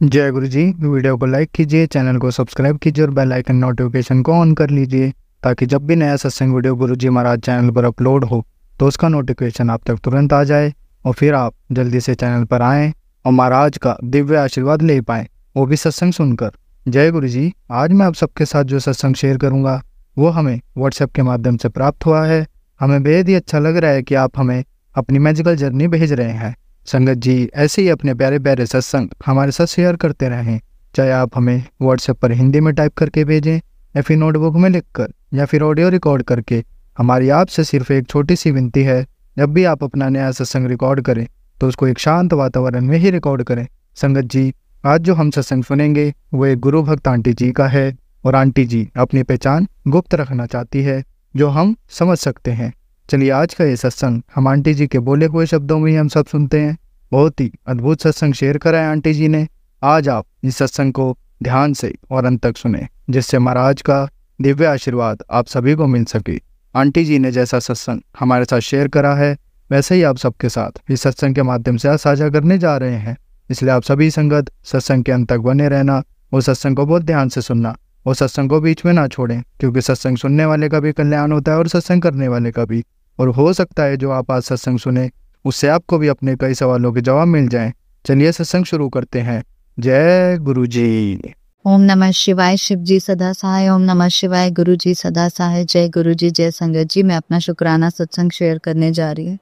जय गुरु जी। वीडियो को लाइक कीजिए, चैनल को सब्सक्राइब कीजिए और बेल आइकन नोटिफिकेशन को ऑन कर लीजिए ताकि जब भी नया सत्संग वीडियो गुरु जी महाराज चैनल पर अपलोड हो तो उसका नोटिफिकेशन आप तक तुरंत आ जाए और फिर आप जल्दी से चैनल पर आएँ और महाराज का दिव्य आशीर्वाद ले पाएँ, वो भी सत्संग सुनकर। जय गुरु जी। आज मैं आप सबके साथ जो सत्संग शेयर करूँगा वो हमें व्हाट्सएप के माध्यम से प्राप्त हुआ है। हमें बेहद ही अच्छा लग रहा है कि आप हमें अपनी मैजिकल जर्नी भेज रहे हैं। संगत जी ऐसे ही अपने प्यारे प्यारे सत्संग हमारे साथ शेयर करते रहें, चाहे आप हमें व्हाट्सएप पर हिंदी में टाइप करके भेजें या फिर नोटबुक में लिखकर या फिर ऑडियो रिकॉर्ड करके। हमारी आपसे सिर्फ एक छोटी सी विनती है, जब भी आप अपना नया सत्संग रिकॉर्ड करें तो उसको एक शांत वातावरण में ही रिकॉर्ड करें। संगत जी आज जो हम सत्संग सुनेंगे वो एक गुरु भक्त आंटी जी का है और आंटी जी अपनी पहचान गुप्त रखना चाहती है जो हम समझ सकते हैं। चलिए आज का ये सत्संग हम आंटी जी के बोले हुए शब्दों में ही हम सब सुनते हैं। बहुत ही अद्भुत सत्संग शेयर करा है आंटी जी ने। आज आप इस सत्संग को ध्यान से और अंत तक सुने जिससे महाराज का दिव्य आशीर्वाद आप सभी को मिल सके। आंटी जी ने जैसा सत्संग हमारे साथ शेयर करा है वैसे ही आप सबके साथ इस सत्संग के माध्यम से आज साझा करने जा रहे हैं। इसलिए आप सभी संगत सत्संग के अंत तक बने रहना और सत्संग को बहुत ध्यान से सुनना और सत्संग को बीच में ना छोड़ें, क्योंकि सत्संग सुनने वाले का भी कल्याण होता है और सत्संग करने वाले का भी। और हो सकता है जो आप आज सत्संग सुने उससे आपको भी अपने कई सवालों के जवाब मिल जाएं। चलिए सत्संग शुरू करते हैं। जय गुरु जी। ओम नमः शिवाय। शिव जी सदा सहाय। ओम नमः शिवाय। गुरु जी सदा सहाय। जय गुरु जी। जय संगत जी। मैं अपना शुक्राना सत्संग शेयर करने जा रही हूँ।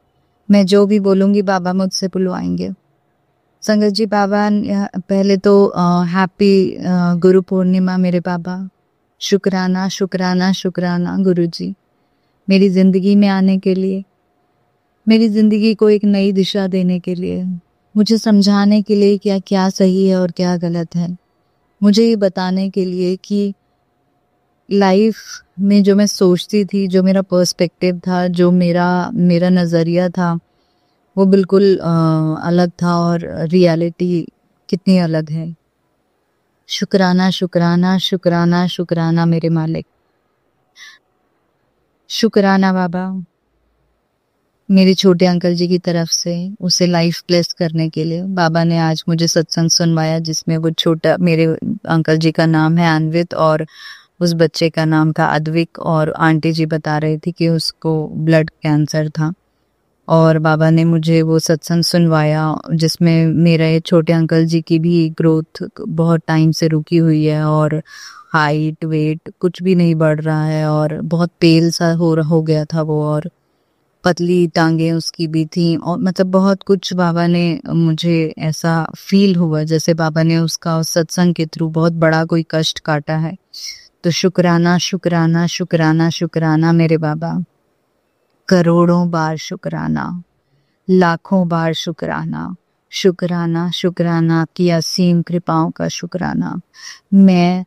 मैं जो भी बोलूंगी बाबा मुझसे बुलवाएंगे। संगत जी बाबा पहले तो हैप्पी गुरु पूर्णिमा मेरे बाबा। शुक्राना शुक्राना शुक्राना गुरु जी मेरी जिंदगी में आने के लिए, मेरी जिंदगी को एक नई दिशा देने के लिए, मुझे समझाने के लिए क्या क्या सही है और क्या गलत है, मुझे ये बताने के लिए कि लाइफ में जो मैं सोचती थी, जो मेरा पर्सपेक्टिव था, जो मेरा नज़रिया था वो बिल्कुल अलग था और रियलिटी कितनी अलग है। शुक्राना शुक्राना शुक्राना शुक्राना मेरे मालिक। शुक्राना बाबा मेरे छोटे अंकल जी की तरफ से उसे लाइफ ब्लेस करने के लिए। बाबा ने आज मुझे सत्संग सुनवाया जिसमें वो छोटा, मेरे अंकल जी का नाम है अन्वित और उस बच्चे का नाम था अद्विक, और आंटी जी बता रही थी कि उसको ब्लड कैंसर था और बाबा ने मुझे वो सत्संग सुनवाया जिसमें मेरे छोटे अंकल जी की भी ग्रोथ बहुत टाइम से रुकी हुई है और हाइट वेट कुछ भी नहीं बढ़ रहा है और बहुत पेल सा हो गया था वो, और पतली टांगे उसकी भी थी, और मतलब बहुत कुछ बाबा ने मुझे ऐसा फील हुआ जैसे बाबा ने उसका उस सत्संग के थ्रू बहुत बड़ा कोई कष्ट काटा है। तो शुक्राना शुक्राना शुक्राना शुक्राना मेरे बाबा। करोड़ों बार शुक्राना, लाखों बार शुक्राना। शुक्राना शुक्राना आपकी असीम कृपाओं का शुक्राना। मैं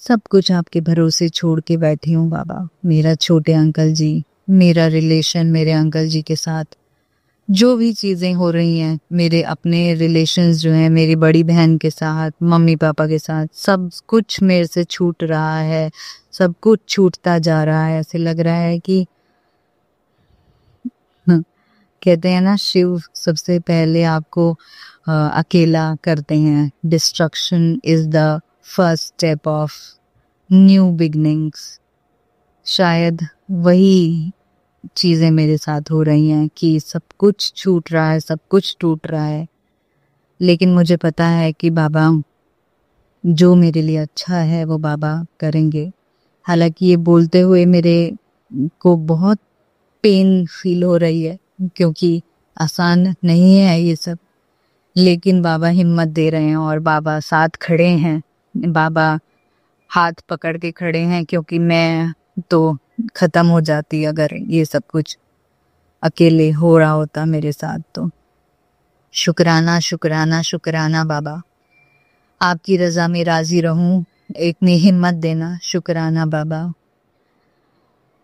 सब कुछ आपके भरोसे छोड़ के बैठी हूँ बाबा। मेरा छोटे अंकल जी, मेरा रिलेशन मेरे अंकल जी के साथ, जो भी चीज़ें हो रही हैं, मेरे अपने रिलेशंस जो हैं, मेरी बड़ी बहन के साथ, मम्मी पापा के साथ, सब कुछ मेरे से छूट रहा है, सब कुछ छूटता जा रहा है। ऐसे लग रहा है कि कहते हैं ना, शिव सबसे पहले आपको अकेला करते हैं। Destruction is the first step of new beginnings. शायद वही चीज़ें मेरे साथ हो रही हैं कि सब कुछ छूट रहा है, सब कुछ टूट रहा है, लेकिन मुझे पता है कि बाबा जो मेरे लिए अच्छा है वो बाबा करेंगे। हालांकि ये बोलते हुए मेरे को बहुत पेन फील हो रही है क्योंकि आसान नहीं है ये सब, लेकिन बाबा हिम्मत दे रहे हैं और बाबा साथ खड़े हैं, बाबा हाथ पकड़ के खड़े हैं, क्योंकि मैं तो खत्म हो जाती अगर ये सब कुछ अकेले हो रहा होता मेरे साथ। तो शुक्राना शुक्राना शुक्राना बाबा, आपकी रजा में राजी रहूं, इतनी हिम्मत देना। शुक्राना बाबा,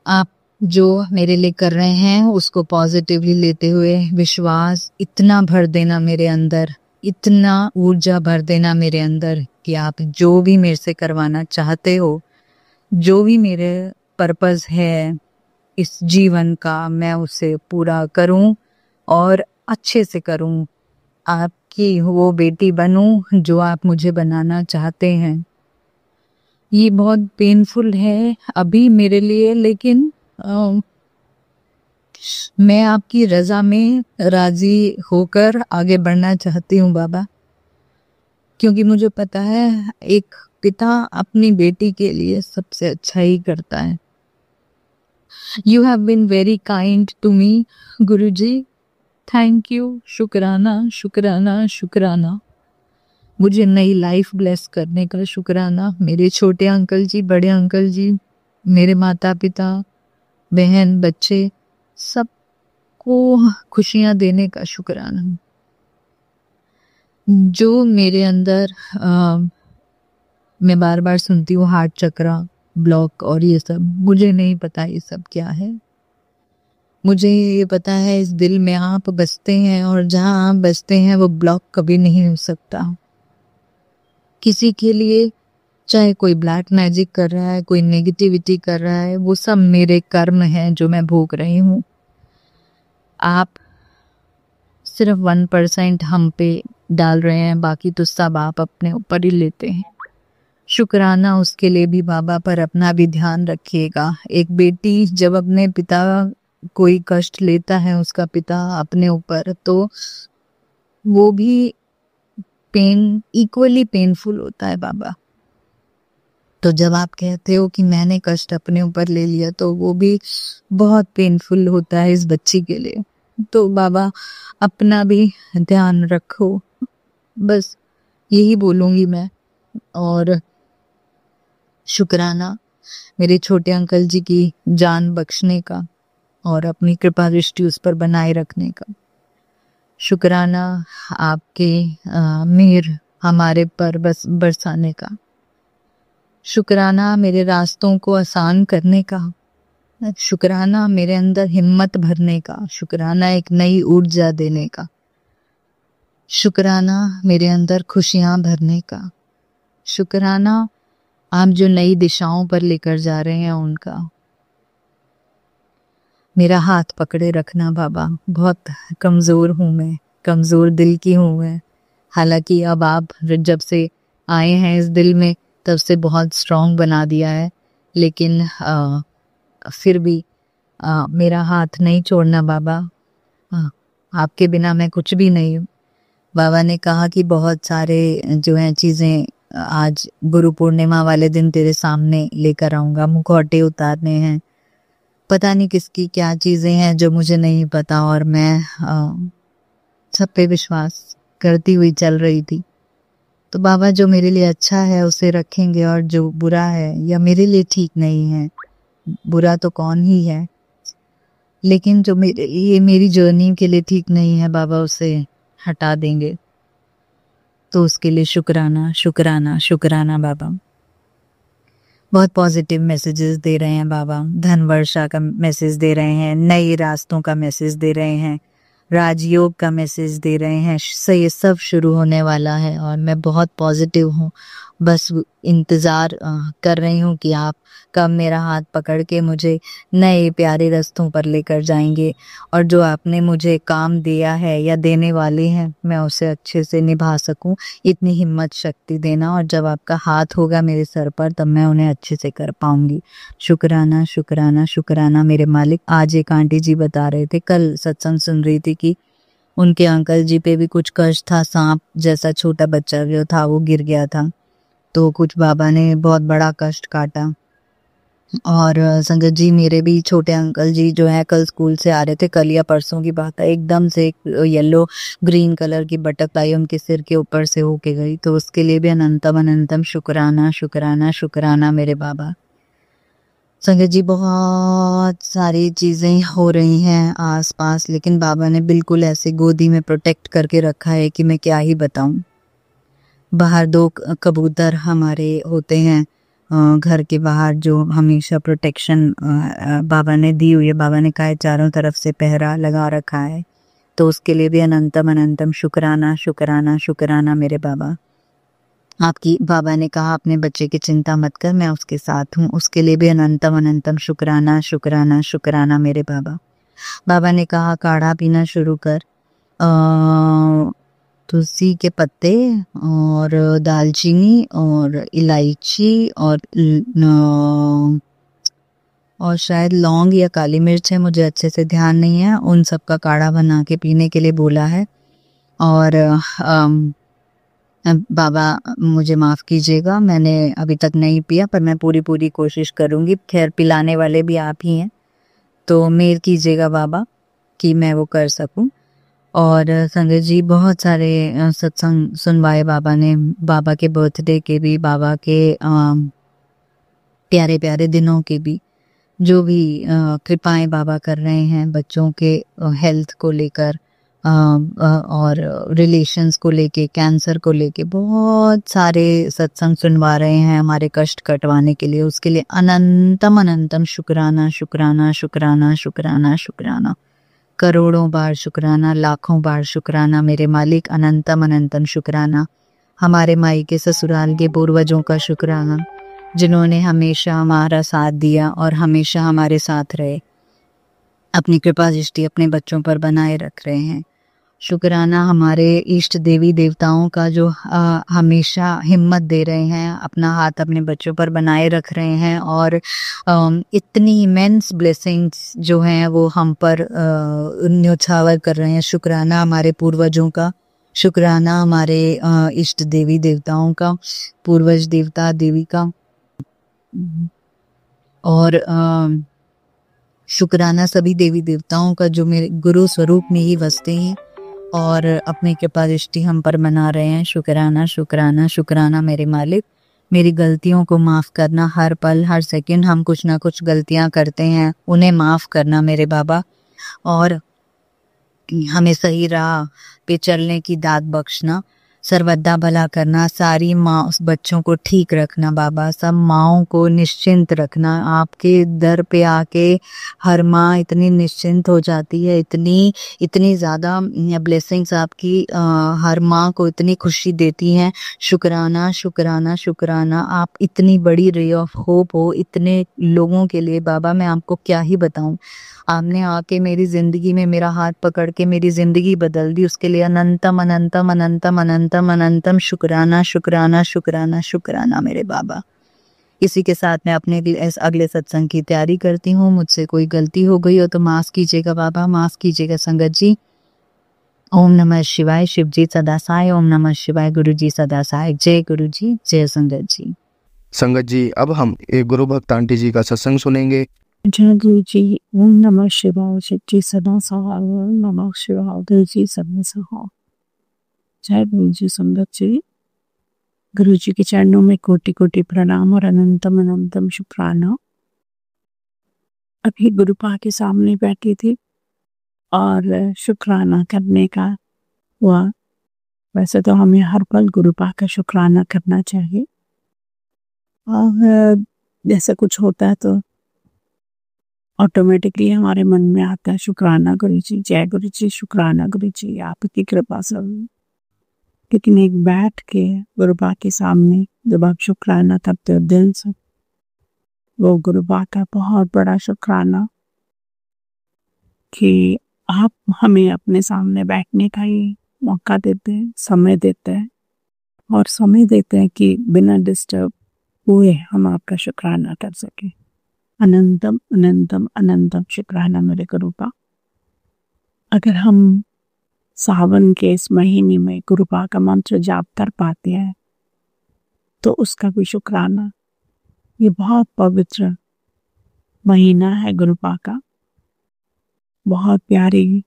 आप जो मेरे लिए कर रहे हैं उसको पॉजिटिवली लेते हुए विश्वास इतना भर देना मेरे अंदर, इतना ऊर्जा भर देना मेरे अंदर कि आप जो भी मेरे से करवाना चाहते हो, जो भी मेरे पर्पस है इस जीवन का, मैं उसे पूरा करूं और अच्छे से करूं, आपकी वो बेटी बनूं जो आप मुझे बनाना चाहते हैं। ये बहुत पेनफुल है अभी मेरे लिए, लेकिन मैं आपकी रजा में राजी होकर आगे बढ़ना चाहती हूँ बाबा, क्योंकि मुझे पता है एक पिता अपनी बेटी के लिए सबसे अच्छा ही करता है। You have been very kind to me guruji, thank you, शुक्राना शुक्राना शुक्राना। मुझे नई लाइफ ब्लेस करने का शुक्राना। मेरे छोटे अंकल जी, बड़े अंकल जी, मेरे माता पिता, बहन, बच्चे, सबको खुशियां देने का शुक्राना। जो मेरे अंदर मैं बार बार सुनती हूँ हार्ट चक्रा ब्लॉक और ये सब, मुझे नहीं पता ये सब क्या है। मुझे ये पता है इस दिल में आप बसते हैं, और जहाँ आप बसते हैं वो ब्लॉक कभी नहीं हो सकता। किसी के लिए चाहे कोई ब्लैक मैजिक कर रहा है, कोई नेगेटिविटी कर रहा है, वो सब मेरे कर्म हैं जो मैं भोग रही हूँ। आप सिर्फ 1% हम पे डाल रहे हैं, बाकी तो सब आप अपने ऊपर ही लेते हैं। शुक्राना उसके लिए भी बाबा, पर अपना भी ध्यान रखिएगा। एक बेटी जब अपने पिता कोई कष्ट लेता है, उसका पिता अपने ऊपर, तो वो भी पेन इक्वली पेनफुल होता है बाबा। तो जब आप कहते हो कि मैंने कष्ट अपने ऊपर ले लिया, तो वो भी बहुत पेनफुल होता है इस बच्ची के लिए। तो बाबा अपना भी ध्यान रखो, बस यही बोलूंगी मैं। और शुक्राना मेरे छोटे अंकल जी की जान बख्शने का और अपनी कृपा दृष्टि उस पर बनाए रखने का। शुक्राना आपके मेहर हमारे पर बस बरसाने का। शुक्राना मेरे रास्तों को आसान करने का। शुक्राना मेरे अंदर हिम्मत भरने का। शुक्राना एक नई ऊर्जा देने का। शुक्राना मेरे अंदर खुशियां भरने का। शुक्राना आप जो नई दिशाओं पर लेकर जा रहे हैं उनका। मेरा हाथ पकड़े रखना बाबा, बहुत कमज़ोर हूँ मैं, कमज़ोर दिल की हूँ मैं। हालांकि अब आप जब से आए हैं इस दिल में, तब से बहुत स्ट्रॉन्ग बना दिया है, लेकिन फिर भी मेरा हाथ नहीं छोड़ना बाबा। आपके बिना मैं कुछ भी नहीं हूँ। बाबा ने कहा कि बहुत सारे जो हैं चीज़ें आज गुरु पूर्णिमा वाले दिन तेरे सामने लेकर आऊँगा। मुखौटे उतारने हैं, पता नहीं किसकी क्या चीज़ें हैं जो मुझे नहीं पता, और मैं सब पे विश्वास करती हुई चल रही थी। तो बाबा जो मेरे लिए अच्छा है उसे रखेंगे, और जो बुरा है या मेरे लिए ठीक नहीं है, बुरा तो कौन ही है, लेकिन जो मेरे लिए मेरी जर्नी के लिए ठीक नहीं है बाबा, उसे हटा देंगे। तो उसके लिए शुक्राना शुक्राना शुक्राना बाबा। बहुत पॉजिटिव मैसेजेस दे रहे हैं बाबा। धन वर्षा का मैसेज दे रहे हैं, नए रास्तों का मैसेज दे रहे हैं, राजयोग का मैसेज दे रहे हैं। से ये सब शुरू होने वाला है और मैं बहुत पॉजिटिव हूँ। बस इंतज़ार कर रही हूँ कि आप कब मेरा हाथ पकड़ के मुझे नए प्यारे रास्तों पर लेकर जाएंगे, और जो आपने मुझे काम दिया है या देने वाले हैं, मैं उसे अच्छे से निभा सकूं। इतनी हिम्मत शक्ति देना, और जब आपका हाथ होगा मेरे सर पर तब मैं उन्हें अच्छे से कर पाऊंगी। शुक्राना शुक्राना शुक्राना मेरे मालिक। आज एक आंटी जी बता रहे थे, कल सत्संग सुन रही थी, कि उनके अंकल जी पे भी कुछ कष्ट था, सांप जैसा छोटा बच्चा जो था वो गिर गया था, तो कुछ बाबा ने बहुत बड़ा कष्ट काटा। और संगत जी मेरे भी छोटे अंकल जी जो है कल स्कूल से आ रहे थे, कल या परसों की बात है, एकदम से एक येलो ग्रीन कलर की बटरफ्लाई उनके सिर के ऊपर से होके गई। तो उसके लिए भी अनंतम अनंतम शुक्राना शुक्राना शुक्राना मेरे बाबा। संगत जी बहुत सारी चीज़ें हो रही हैं आसपास, लेकिन बाबा ने बिल्कुल ऐसे गोदी में प्रोटेक्ट करके रखा है कि मैं क्या ही बताऊं। बाहर दो कबूतर हमारे होते हैं घर के बाहर, जो हमेशा प्रोटेक्शन बाबा ने दी हुई है। बाबा ने कहा है चारों तरफ से पहरा लगा रखा है, तो उसके लिए भी अनंतम अनंतम शुक्राना शुक्राना शुक्राना मेरे बाबा। आपकी बाबा ने कहा अपने बच्चे की चिंता मत कर, मैं उसके साथ हूँ, उसके लिए भी अनंतम अनंतम शुक्राना शुक्राना शुक्राना मेरे बाबा। बाबा ने कहा काढ़ा पीना शुरू कर, तुलसी के पत्ते और दालचीनी और इलायची और शायद लौंग या काली मिर्च है, मुझे अच्छे से ध्यान नहीं है, उन सब का काढ़ा बना के पीने के लिए बोला है। और बाबा मुझे माफ़ कीजिएगा, मैंने अभी तक नहीं पिया, पर मैं पूरी कोशिश करूँगी। खैर पिलाने वाले भी आप ही हैं, तो मेहर कीजिएगा बाबा कि मैं वो कर सकूं। और संगत जी बहुत सारे सत्संग सुनवाए बाबा ने, बाबा के बर्थडे के भी, बाबा के प्यारे प्यारे दिनों के भी, जो भी कृपाएं बाबा कर रहे हैं बच्चों के हेल्थ को लेकर और रिलेशंस को लेके, कैंसर को लेके, बहुत सारे सत्संग सुनवा रहे हैं हमारे कष्ट कटवाने के लिए। उसके लिए अनंतम अनंतम शुक्राना शुक्राना शुक्राना शुक्राना शुक्राना, करोड़ों बार शुक्राना, लाखों बार शुक्राना मेरे मालिक, अनंतम अनंतम शुक्राना। हमारे माई के ससुराल के पूर्वजों का शुक्राना, जिन्होंने हमेशा हमारा साथ दिया और हमेशा हमारे साथ रहे, अपनी कृपा दृष्टि अपने बच्चों पर बनाए रख रहे हैं। शुक्राना हमारे इष्ट देवी देवताओं का, जो हमेशा हिम्मत दे रहे हैं, अपना हाथ अपने बच्चों पर बनाए रख रहे हैं और इतनी इमेंस ब्लेसिंग्स जो हैं वो हम पर न्योछावर कर रहे हैं। शुक्राना हमारे पूर्वजों का, शुक्राना हमारे इष्ट देवी देवताओं का, पूर्वज देवता देवी का, और शुक्राना सभी देवी देवताओं का जो मेरे गुरु स्वरूप में ही बसते हैं और अपनी कृपा दृष्टि हम पर बना रहे हैं। शुक्राना शुक्राना शुक्राना मेरे मालिक। मेरी गलतियों को माफ़ करना, हर पल हर सेकंड हम कुछ ना कुछ गलतियां करते हैं, उन्हें माफ़ करना मेरे बाबा, और हमें सही राह पे चलने की दात बख्शना, सर्वदा भला करना, सारी माँ बच्चों को ठीक रखना बाबा, सब माँओं को निश्चिंत रखना। आपके दर पे आके हर माँ इतनी निश्चिंत हो जाती है, इतनी ज़्यादा ब्लेसिंग्स आपकी हर माँ को इतनी खुशी देती हैं। शुक्राना शुक्राना शुक्राना, आप इतनी बड़ी रे ऑफ होप हो इतने लोगों के लिए बाबा, मैं आपको क्या ही बताऊं। आपने आके मेरी ज़िंदगी में मेरा हाथ पकड़ के मेरी ज़िंदगी बदल दी, उसके लिए अनंतम अनंतम अनंतम अनंतम अनंतम शुक्राना शुक्राना शुक्राना शुक्राना मेरे बाबा। इसी के साथ मैं अपने अगले सत्संग की तैयारी करती हूँ। मुझसे कोई गलती हो गई हो तो माफ़ कीजिएगा बाबा, माफ़ कीजिएगा संगत जी। ओम नमः शिवाय, शिव जी सदा सहाय। ओम नमः शिवाय, गुरु जी सदा सहाय। जय गुरु जी, जय संगत जी। संगत जी अब हम एक गुरु भक्त आंटी जी का सत्संग सुनेंगे। जय गुरु जी। ओम नमः शिवाय, शिव जी सदा सहाय। ओम नमः शिवाय, गुरु जी सदा सहाय। जय गुरु जी। संगत जी, गुरु जी के चरणों में कोटि कोटि प्रणाम और अनंतम अनंतम शुक्राना। अभी गुरुपा के सामने बैठी थी और शुक्राना करने का हुआ। वैसे तो हमें हर पल गुरुपा का शुक्राना करना चाहिए, और जैसे कुछ होता है तो ऑटोमेटिकली हमारे मन में आता है शुक्राना गुरु जी, जय गुरु जी, शुक्राना गुरु जी, आपकी कृपा सब। लेकिन एक बैठ के गुरुबा के सामने जब आप शुक्राना करते हो दिल से, वो गुरुबा का बहुत बड़ा शुक्राना कि आप हमें अपने सामने बैठने का ही मौका देते हैं, समय देते हैं, और समय देते हैं कि बिना डिस्टर्ब हुए हम आपका शुक्राना कर सके। अनंतम अनंतम अनंतम शुक्राना मेरे गुरुबा। अगर हम सावन के इस महीने में गुरुबा का मंत्र जाप कर पाते हैं तो उसका भी शुक्राना। ये बहुत पवित्र महीना है गुरुबा का, बहुत प्यारी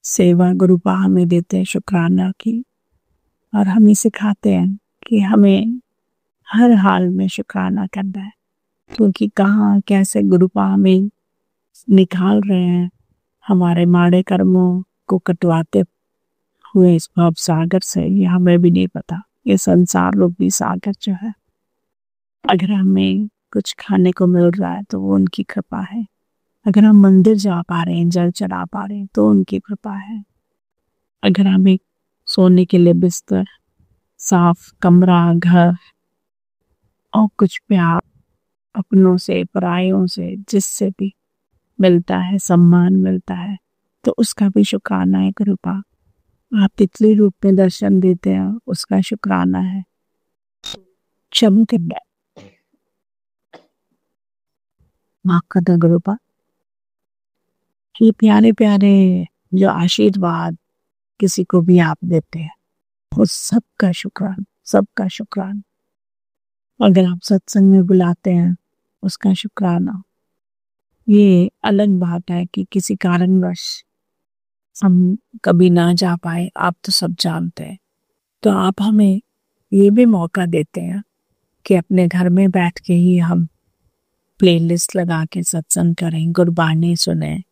सेवा गुरुबा हमें देते हैं शुक्राना की, और हमें सिखाते हैं कि हमें हर हाल में शुक्राना करना है, क्योंकि कहाँ कैसे गुरुबा हमें निकाल रहे हैं हमारे माड़े कर्मों को कटवाते हुए इस भव सागर से, ये हमें भी नहीं पता। ये संसार रूपी सागर जो है, अगर हमें कुछ खाने को मिल रहा है तो वो उनकी कृपा है, अगर हम मंदिर जा पा रहे हैं, जल चढ़ा पा रहे हैं तो उनकी कृपा है, अगर हमें सोने के लिए बिस्तर, साफ कमरा, घर और कुछ प्यार अपनों से, परायों से, जिससे भी मिलता है, सम्मान मिलता है, तो उसका भी शुक्राना है कृपा। आप तितली रूप में दर्शन देते हैं, उसका शुक्राना है। क्षम करना माँ का दगरूपा, ये प्यारे प्यारे जो आशीर्वाद किसी को भी आप देते हैं, वो सबका शुक्राना, सबका शुक्राना। अगर आप सत्संग में बुलाते हैं, उसका शुक्राना। ये अलग बात है कि किसी कारणवश हम कभी ना जा पाए, आप तो सब जानते हैं, तो आप हमें ये भी मौका देते हैं कि अपने घर में बैठ के ही हम प्लेलिस्ट लगा के सत्संग करें, गुरबाणी सुने,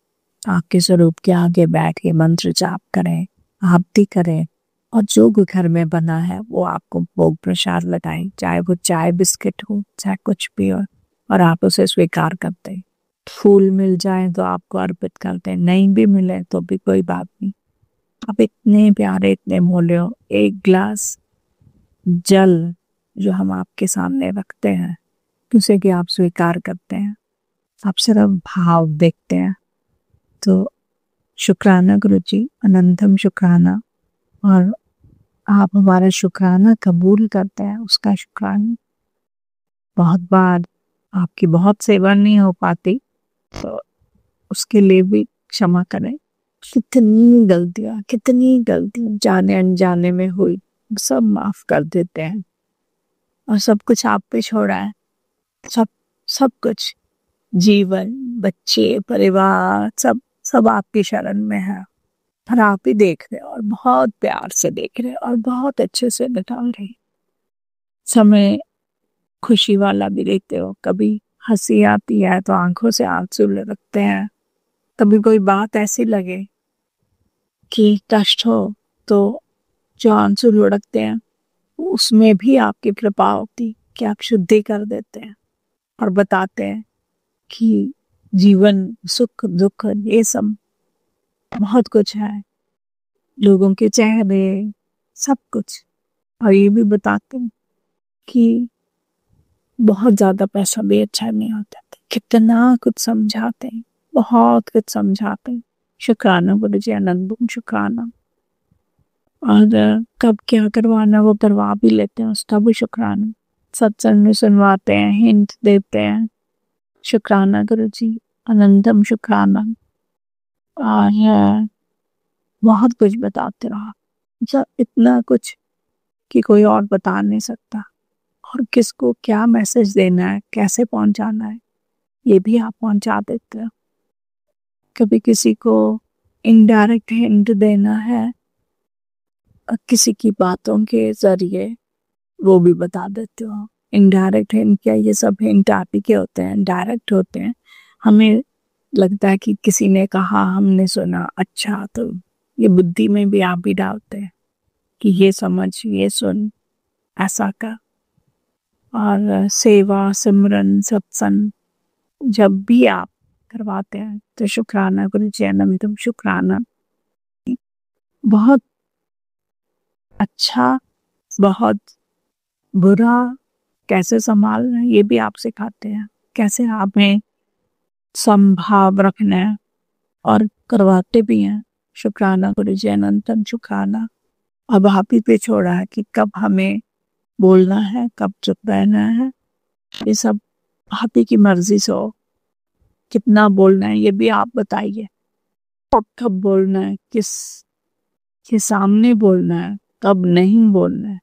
आपके स्वरूप के आगे बैठ के मंत्र जाप करें, आरती करें, और जो भी घर में बना है वो आपको भोग प्रसाद लगाए, चाहे वो चाय बिस्किट हो, चाहे कुछ भी हो, और आप उसे स्वीकार करते हैं। फूल मिल जाए तो आपको अर्पित करते हैं, नहीं भी मिले तो भी कोई बात नहीं। आप इतने प्यारे, इतने मोले हो। एक गिलास जल जो हम आपके सामने रखते हैं, उसे कि आप स्वीकार करते हैं, आप सिर्फ भाव देखते हैं। तो शुक्राना गुरु जी, अनंतम शुक्राना। और आप हमारा शुक्राना कबूल करते हैं, उसका शुक्राना। बहुत बार आपकी बहुत सेवा नहीं हो पाती, तो उसके लिए भी क्षमा करें। कितनी गलतियां जाने अनजाने में हुई, सब माफ कर देते हैं। और सब कुछ आप पे छोड़ा है, सब कुछ, जीवन, बच्चे, परिवार, सब आपकी शरण में है। और आप ही देख रहे और बहुत प्यार से देख रहे और बहुत अच्छे से निकाल रहे। समय खुशी वाला भी देखते हो, कभी हंसी आती है तो आंखों से आंसू लुढ़कते हैं, कभी कोई बात ऐसी लगे कि कष्ट हो तो जो आंसू लुढ़कते हैं, उसमें भी आपकी कृपा होती कि आप शुद्धि कर देते हैं और बताते हैं कि जीवन, सुख दुख, ये सब बहुत कुछ है, लोगों के चेहरे, सब कुछ। और ये भी बताते हैं कि बहुत ज्यादा पैसा भी अच्छा नहीं होता, कितना कुछ समझाते हैं, बहुत कुछ समझाते हैं। शुक्राना गुरु जी, अनंतम शुक्राना। और कब क्या करवाना वो करवा भी लेते हैं, उसका भी शुक्राना। सत्संग में सुनवाते हैं, हिंट देते हैं, शुक्राना गुरु जी, अनंतम शुक्राना। और बहुत कुछ बताते रहो, मतलब इतना कुछ कि कोई और बता नहीं सकता। और किसको क्या मैसेज देना है, कैसे पहुंचाना है, ये भी आप पहुंचा देते हो। कभी किसी को इनडायरेक्ट हिंट देना है, किसी की बातों के जरिए, वो भी बता देते हो। इनडायरेक्ट हिंट क्या, ये सब हिंट आप ही के होते हैं, डायरेक्ट होते हैं। हमें लगता है कि किसी ने कहा, हमने सुना, अच्छा, तो ये बुद्धि में भी आप ही डालते हैं कि ये समझ, ये सुन, ऐसा कर। और सेवा, सिमरन, सत्संग जब भी आप करवाते हैं तो शुक्राना गुरु जी, अनंतम शुक्राना। बहुत अच्छा, बहुत बुरा कैसे संभालना है ये भी आप सिखाते हैं, कैसे आप में संभाव रखना है, और करवाते भी हैं। शुक्राना गुरु जी, अनंतम शुक्राना। अब आप ही पे छोड़ा है कि कब हमें बोलना है, कब चुप रहना है, ये सब आप ही की मर्जी से हो। कितना बोलना है ये भी आप बताइए, और कब बोलना है, किस के सामने बोलना है, कब नहीं बोलना है।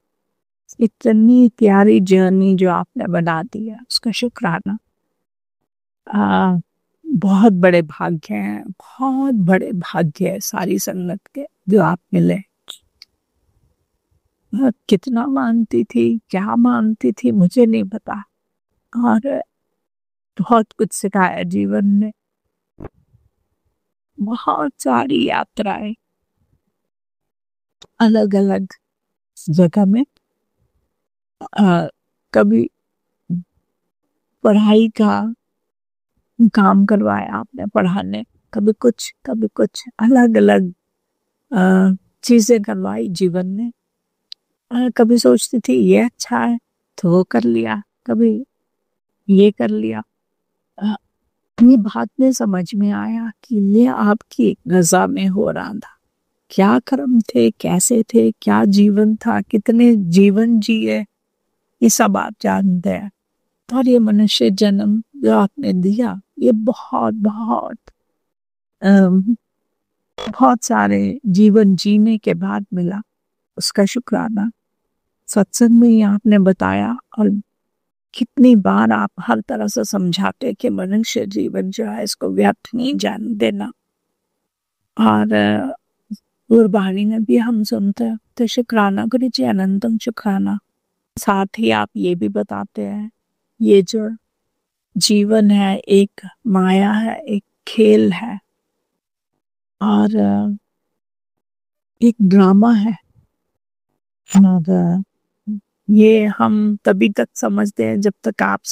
इतनी प्यारी जर्नी जो आपने बना दी है, उसका शुक्राना। बहुत बड़े भाग्य हैं, बहुत बड़े भाग्य है सारी संगत के जो आप मिले। कितना मानती थी, क्या मानती थी, मुझे नहीं पता, और बहुत कुछ सिखाया जीवन ने। बहुत सारी यात्राएं अलग अलग जगह में, कभी पढ़ाई का काम करवाया आपने, पढ़ाने, कभी कुछ अलग अलग चीजें करवाई जीवन में। कभी सोचती थी ये अच्छा है तो वो कर लिया, कभी ये कर लिया। ये बात में समझ में आया कि ये आपकी रजा में हो रहा था, क्या कर्म थे, कैसे थे, क्या जीवन था, कितने जीवन जिए, ये सब आप जानते हैं। और ये मनुष्य जन्म जो आपने दिया, ये बहुत बहुत बहुत सारे जीवन जीने के बाद मिला, उसका शुक्राना। सत्संग में ही आपने बताया, और कितनी बार आप हर तरह से समझाते कि मनुष्य जीवन जो है इसको व्यर्थ नहीं जाने देना। और गुरबाणी में भी हम सुनते हैं, तो शुक्राना गुरु जी, अनंतम शुक्राना। साथ ही आप ये भी बताते हैं, ये जो जीवन है एक माया है, एक खेल है, और एक ड्रामा है। और ये हम तभी तक समझते हैं जब तक आप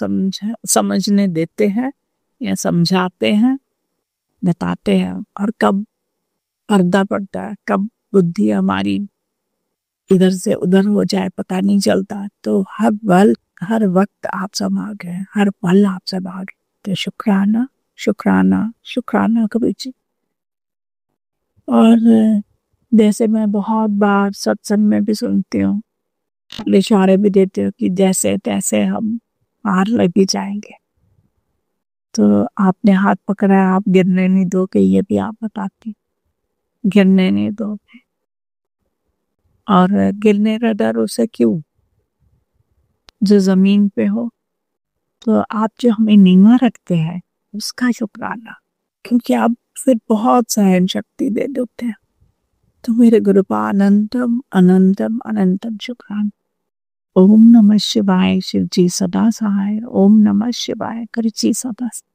समझने देते हैं या समझाते हैं, बताते हैं। और कब पर्दा पड़ता है, कब बुद्धि हमारी इधर से उधर हो जाए पता नहीं चलता। तो हर वक्त आप संभाल गए, हर पल आप संभाल गए। तो शुक्राना शुक्राना शुक्राना कबीर जी। और जैसे मैं बहुत बार सत्संग में भी सुनती हूँ, इशारे भी देते हो कि जैसे तैसे हम पार लगी जाएंगे। तो आपने हाथ पकड़ा है, आप गिरने नहीं दोगे, ये भी आप बताती, गिरने नहीं दोगे। और गिरने का डर उसे क्यों, जो जमीन पे हो, तो आप जो हमें नीवा रखते हैं उसका शुक्राना, क्योंकि आप फिर बहुत सहन शक्ति दे देते हैं। तो मेरे गुरुपा अनंतम अनंतम अनंतम शुक्राना। ओम नमः शिवाय, शिव जी सदा सहाय। ओम नमः शिवाय, कर जी सदा सहाय।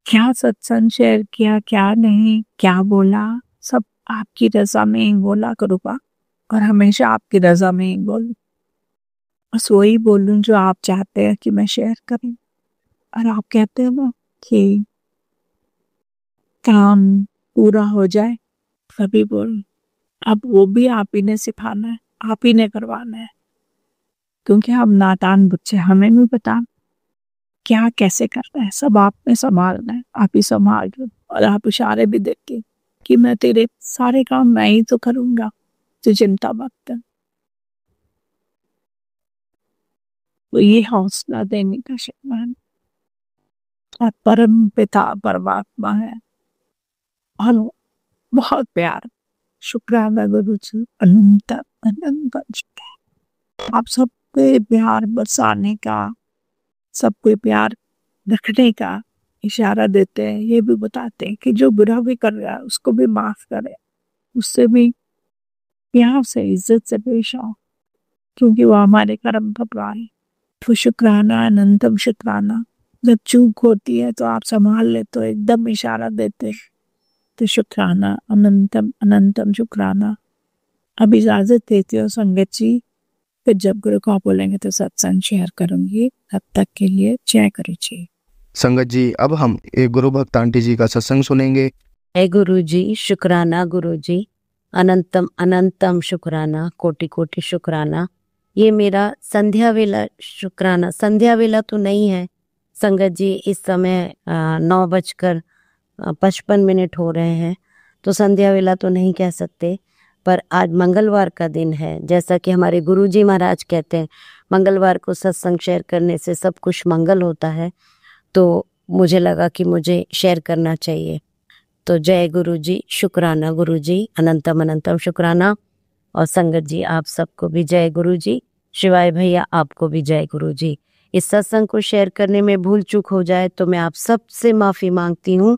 क्या सत्संग शेयर किया, क्या नहीं, क्या बोला, सब आपकी रजा में ही बोला गुरुपा, और हमेशा आपकी रजा में ही बोलूं, बस वही बोलूं जो आप चाहते हैं कि मैं शेयर करूं। और आप कहते हो ना कि काम पूरा हो जाए तभी बोल, अब वो भी आप ही ने सिखाना है, आप ही ने करवाना है, क्योंकि हम नादान बच्चे, हमें भी बता क्या कैसे करना है, सब आप में संभालना है, आप ही संभाल लो। और आप इशारे भी देते कि मैं तेरे सारे काम मैं ही तो करूंगा, तो चिंता मत कर। तो ये हौसला देने का शक्तिमान और परम पिता परमात्मा है, और बहुत प्यार। शुक्राना गुरु जी, अनंत अनंत शुक्र। आप सबके प्यार बरसाने का, सबको प्यार रखने का इशारा देते हैं, ये भी बताते हैं कि जो बुरा भी कर रहा है उसको भी माफ करे, उससे भी प्यार से इज्जत से पेश आओ, क्योंकि वो हमारे कर्म का प्यार है। तो शुक्राना अनंतम शुक्राना। जब चूक होती है तो आप संभाल ले, तो एकदम इशारा देते हैं, तो शुक्राना अनंतम अनंतम शुक्राना। अब इजाजत देती हो संगत जी, फिर जब गुरु को बोलेंगे तो सत्संग शेयर करूंगी। तब तक के लिए जय गुरु जी। संगत जी, अब हम एक गुरु भक्त आंटी जी का सत्संग सुनेंगे। जय गुरु जी, शुक्राना गुरु जी, अनंतम अनंतम शुक्राना, कोटि कोटि शुक्राना। ये मेरा संध्या वेला शुक्राना, संध्या वेला तो नहीं है संगत जी, इस समय 9:55 हो रहे हैं, तो संध्या वेला तो नहीं कह सकते। पर आज मंगलवार का दिन है, जैसा कि हमारे गुरुजी महाराज कहते हैं, मंगलवार को सत्संग शेयर करने से सब कुछ मंगल होता है, तो मुझे लगा कि मुझे शेयर करना चाहिए। तो जय गुरु जी, शुक्राना गुरु जी, अनंतम अनंतम शुक्राना। और संगत जी आप सबको भी जय गुरु जी, शिवाय भैया आपको भी जय गुरु जी। इस सत्संग को शेयर करने में भूल चूक हो जाए तो मैं आप सबसे माफ़ी मांगती हूँ,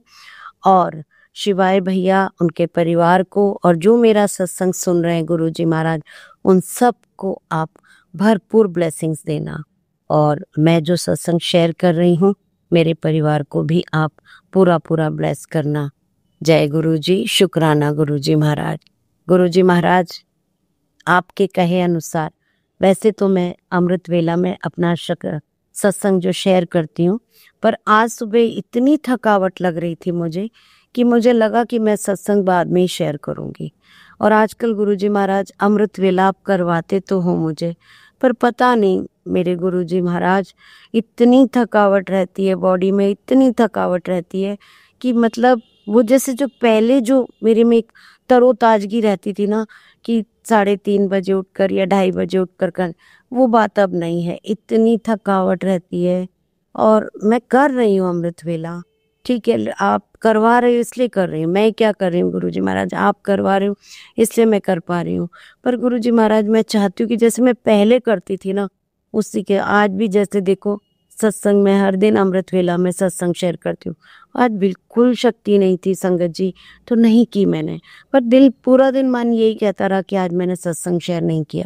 और शिवाय भैया, उनके परिवार को, और जो मेरा सत्संग सुन रहे हैं गुरुजी महाराज, उन सब को आप भरपूर ब्लेसिंग्स देना। और मैं जो सत्संग शेयर कर रही हूँ, मेरे परिवार को भी आप पूरा पूरा ब्लेस करना। जय गुरु जी, शुक्राना गुरु जी महाराज। गुरु जी महाराज, आपके कहे अनुसार वैसे तो मैं अमृत वेला में अपना सत्संग जो शेयर करती हूँ, पर आज सुबह इतनी थकावट लग रही थी मुझे कि मुझे लगा कि मैं सत्संग बाद में ही शेयर करूँगी। और आजकल गुरुजी महाराज अमृत वेला आप करवाते तो हो मुझे, पर पता नहीं मेरे गुरुजी महाराज, इतनी थकावट रहती है बॉडी में, इतनी थकावट रहती है कि मतलब वो जैसे जो पहले जो मेरे में एक तरोताजगी रहती थी ना कि 3:30 बजे उठकर या 2:30 बजे उठकर कर, वो बात अब नहीं है। इतनी थकावट रहती है। और मैं कर रही हूँ अमृत वेला, ठीक है, आप करवा रहे हो इसलिए कर रही हूँ। मैं क्या कर रही हूँ गुरुजी महाराज, आप करवा रहे हो इसलिए मैं कर पा रही हूँ। पर गुरुजी महाराज मैं चाहती हूँ कि जैसे मैं पहले करती थी ना, उसी के आज भी, जैसे देखो सत्संग में हर दिन अमृत वेला में सत्संग शेयर करती हूँ। आज बिल्कुल शक्ति नहीं थी संगत जी, तो नहीं की मैंने। पर दिल पूरा दिन मन यही कहता रहा कि आज मैंने सत्संग शेयर नहीं किया।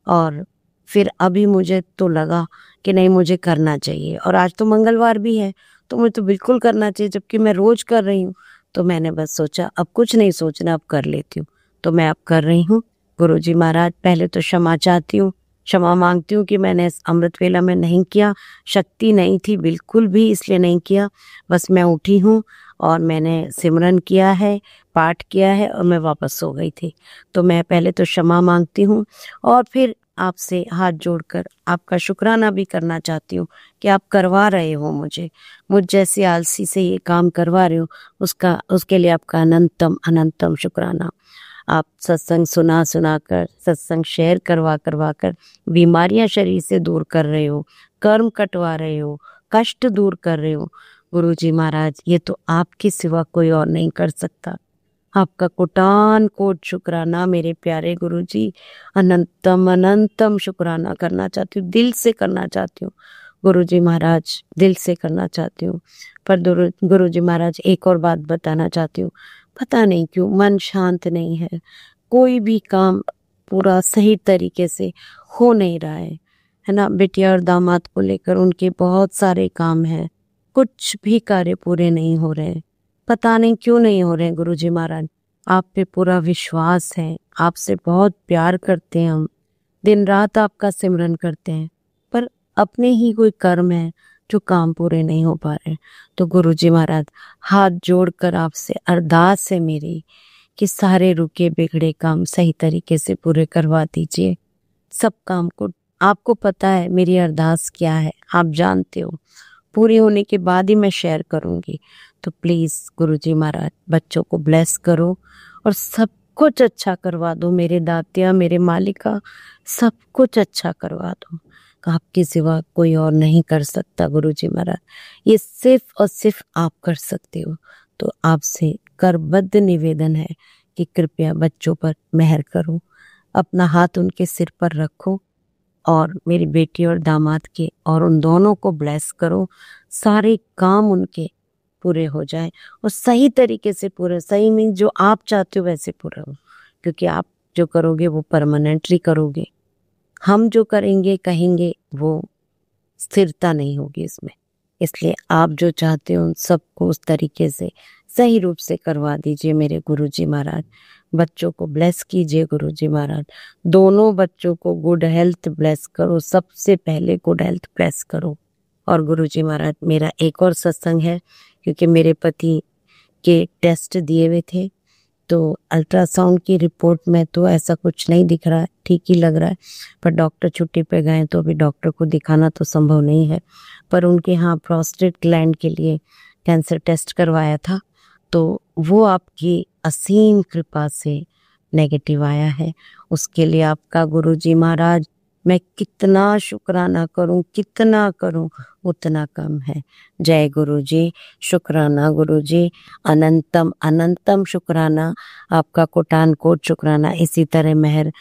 और फिर अभी मुझे तो लगा कि नहीं, मुझे करना चाहिए। और आज तो मंगलवार भी है, तो मुझे तो बिल्कुल करना चाहिए, जबकि मैं रोज कर रही हूँ। तो मैंने बस सोचा अब कुछ नहीं सोचना, अब कर लेती हूँ। तो मैं अब कर रही हूँ। गुरुजी महाराज पहले तो क्षमा चाहती हूँ, क्षमा मांगती हूँ कि मैंने इस अमृत वेला में नहीं किया। शक्ति नहीं थी बिल्कुल भी, इसलिए नहीं किया। बस मैं उठी हूँ और मैंने सिमरन किया है, पाठ किया है और मैं वापस सो गई थी। तो मैं पहले तो क्षमा मांगती हूँ और फिर आपसे हाथ जोड़कर आपका शुक्राना भी करना चाहती हूँ कि आप करवा रहे हो मुझ जैसी आलसी से ये काम करवा रहे हो, उसके लिए आपका अनंतम अनंतम शुक्राना। आप सत्संग सुना कर, सत्संग शेयर करवा कर बीमारियां शरीर से दूर कर रहे हो, कर्म कटवा रहे हो, कष्ट दूर कर रहे हो। गुरुजी महाराज ये तो आपके सिवा कोई और नहीं कर सकता। आपका कोटान कोट शुक्राना मेरे प्यारे गुरुजी, अनंतम अनंतम शुक्राना करना चाहती हूँ, दिल से करना चाहती हूँ गुरुजी महाराज, दिल से करना चाहती हूँ। पर गुरुजी महाराज एक और बात बताना चाहती हूँ, पता नहीं क्यों मन शांत नहीं है, कोई भी काम पूरा सही तरीके से हो नहीं रहा है ना। बेटिया और दामाद को लेकर उनके बहुत सारे काम हैं, कुछ भी कार्य पूरे नहीं हो रहे। पता नहीं क्यों नहीं हो रहे गुरुजी महाराज। आप पे पूरा विश्वास है, आपसे बहुत प्यार करते हैं हम, दिन रात आपका सिमरन करते हैं, पर अपने ही कोई कर्म है जो काम पूरे नहीं हो पा रहे। तो गुरुजी महाराज हाथ जोड़कर आपसे अरदास है मेरी कि सारे रुके बिगड़े काम सही तरीके से पूरे करवा दीजिए। सब काम को आपको पता है मेरी अरदास क्या है, आप जानते हो। पूरी होने के बाद ही मैं शेयर करूंगी। तो प्लीज गुरुजी महाराज बच्चों को ब्लेस करो और सब कुछ अच्छा करवा दो। मेरे दातिया, मेरे मालिका, सब कुछ अच्छा करवा दो। आपके सिवा कोई और नहीं कर सकता गुरुजी महाराज, ये सिर्फ और सिर्फ आप कर सकते हो। तो आपसे करबद्ध निवेदन है कि कृपया बच्चों पर मेहर करो, अपना हाथ उनके सिर पर रखो और मेरी बेटी और दामाद के और उन दोनों को ब्लेस करो। सारे काम उनके पूरे हो जाए और सही तरीके से पूरे, सही मीन जो आप चाहते हो वैसे पूरा हो, क्योंकि आप जो करोगे वो परमानेंटली करोगे। हम जो करेंगे कहेंगे वो स्थिरता नहीं होगी इसमें। इसलिए आप जो चाहते हो उन सबको उस तरीके से सही रूप से करवा दीजिए मेरे गुरुजी महाराज। बच्चों को ब्लेस कीजिए गुरुजी महाराज, दोनों बच्चों को गुड हेल्थ ब्लेस करो, सबसे पहले गुड हेल्थ ब्लेस करो। और गुरुजी महाराज मेरा एक और सत्संग है, क्योंकि मेरे पति के टेस्ट दिए हुए थे तो अल्ट्रासाउंड की रिपोर्ट में तो ऐसा कुछ नहीं दिख रहा है, ठीक ही लग रहा है। पर डॉक्टर छुट्टी पे गए तो अभी डॉक्टर को दिखाना तो संभव नहीं है। पर उनके यहाँ प्रोस्टेट ग्लैंड के लिए कैंसर टेस्ट करवाया था, तो वो आपकी असीम कृपा से नेगेटिव आया है। उसके लिए आपका गुरुजी महाराज मैं कितना शुक्राना करूं, कितना करूं उतना कम है। जय गुरुजी, शुक्राना गुरुजी, अनंतम अनंतम शुक्राना। आपका कोटान कोट शुक्राना। इसी तरह मेहर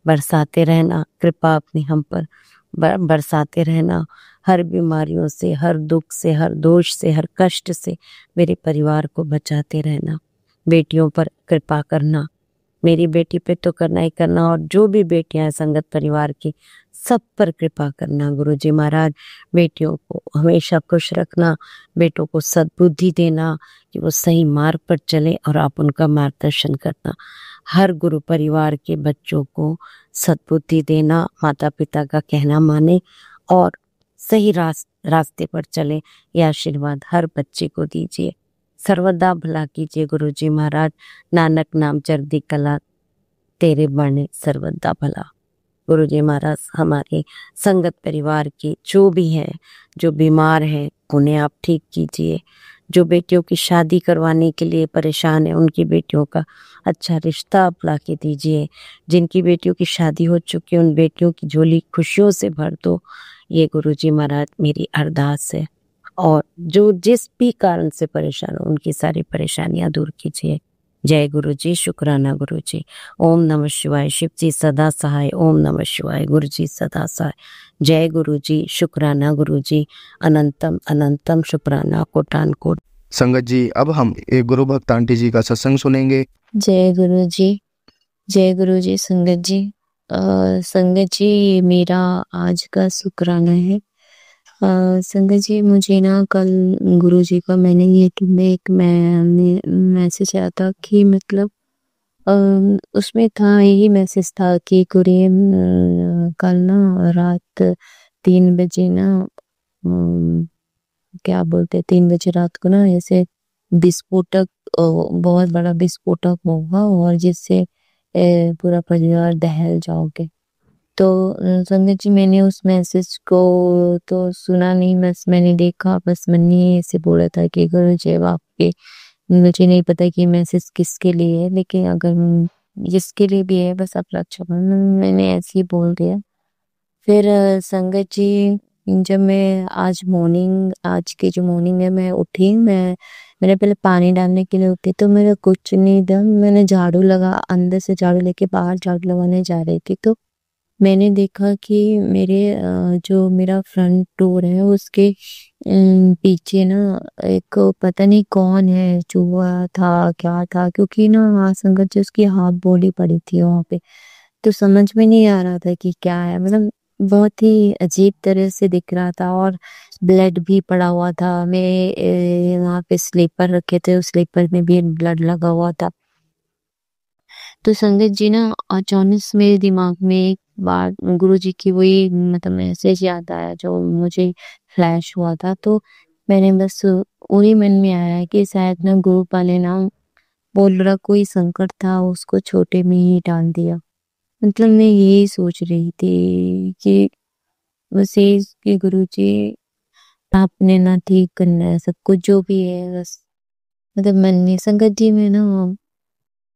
बरसाते रहना, कृपा अपनी हम पर बरसाते रहना। हर बीमारियों से, हर दुख से, हर दोष से, हर कष्ट से मेरे परिवार को बचाते रहना। बेटियों पर कृपा करना, मेरी बेटी पे तो करना ही करना, और जो भी बेटियां हैं संगत परिवार की सब पर कृपा करना गुरुजी महाराज। बेटियों को हमेशा खुश रखना, बेटों को सद्बुद्धि देना कि वो सही मार्ग पर चले और आप उनका मार्गदर्शन करना। हर गुरु परिवार के बच्चों को सद्बुद्धि देना, माता पिता का कहना माने और सही रास्ते पर चले, यह आशीर्वाद हर बच्चे को दीजिए। सर्वदा भला कीजिए गुरुजी महाराज। नानक नाम चढ़दी कला तेरे बने सर्वदा भला। गुरुजी महाराज हमारे संगत परिवार के जो भी हैं, जो बीमार हैं, उन्हें आप ठीक कीजिए। जो बेटियों की शादी करवाने के लिए परेशान है, उनकी बेटियों का अच्छा रिश्ता आप ला के दीजिए। जिनकी बेटियों की शादी हो चुकी है, उन बेटियों की झोली खुशियों से भर दो। ये गुरुजी महाराज मेरी अरदास है। और जो जिस भी कारण से परेशान हो, उनकी सारी परेशानियां दूर कीजिए। जय गुरु जी, शुक्राना गुरु जी। ओम नमः शिवाय। शिव जी सदा सहाय। ओम नमः शिवाय। गुरु जी सदा सहाय। जय गुरु जी, शुक्राना गुरु जी। अनंतम अनंतम शुक्राना कोटान कोट। संगत जी, अब हम एक गुरु भक्त आंटी जी का सत्संग सुनेंगे। जय गुरु जी, जय गुरु जी। संगत जी, संगत जी, मेरा आज का शुक्राना है। संगत जी, मुझे ना कल गुरु जी का मैंने ये कि मैं एक मैसेज आया था कि मतलब उसमें था, यही मैसेज था कि कुरियन कल ना रात 3 बजे ना क्या बोलते 3 बजे रात को ना ऐसे विस्फोटक, बहुत बड़ा विस्फोटक होगा और जिससे पूरा परिवार दहल जाओगे। तो संगत जी, मैंने उस मैसेज को तो सुना नहीं, बस मैंने देखा, बस मैंने ऐसे बोला था कि गुरु जी आपके, मुझे नहीं पता कि मैसेज किसके लिए है, लेकिन अगर जिसके लिए भी है बस आप रक्षा करो, मैंने ऐसे ही बोल दिया। फिर संगत जी, जब मैं आज की जो मॉर्निंग है, मैं उठी, मैंने पहले पानी डालने के लिए उठी, तो मेरा कुछ नहीं था, मैंने झाड़ू लगा, अंदर से झाड़ू लेके बाहर झाड़ू लगाने जा रही थी, तो मैंने देखा कि जो मेरा फ्रंट डोर है उसके पीछे ना एक पता नहीं कौन है, चूहा था क्या था, क्योंकि ना वहाँ संगत जी उसकी हाफ बॉडी पड़ी थी वहाँ पे, तो समझ में नहीं आ रहा था कि क्या है, मतलब बहुत ही अजीब तरह से दिख रहा था और ब्लड भी पड़ा हुआ था। मैं वहाँ पे स्लीपर रखे थे, उस स्लीपर में भी ब्लड लगा हुआ था। तो संगत जी ना, अचानक से मेरे दिमाग में एक बार गुरुजी की वही मतलब मैसेज याद आया जो मुझे फ्लैश हुआ था, तो मैंने बस वही मन में आया कि शायद ना गुरु वाले ना बोल रहा कोई संकट था उसको छोटे में ही डाल दिया। मतलब मैं यही सोच रही थी कि बस ये कि गुरुजी आपने ना ठीक करना है सब कुछ जो भी है, बस मतलब मन में संगत जी में ना,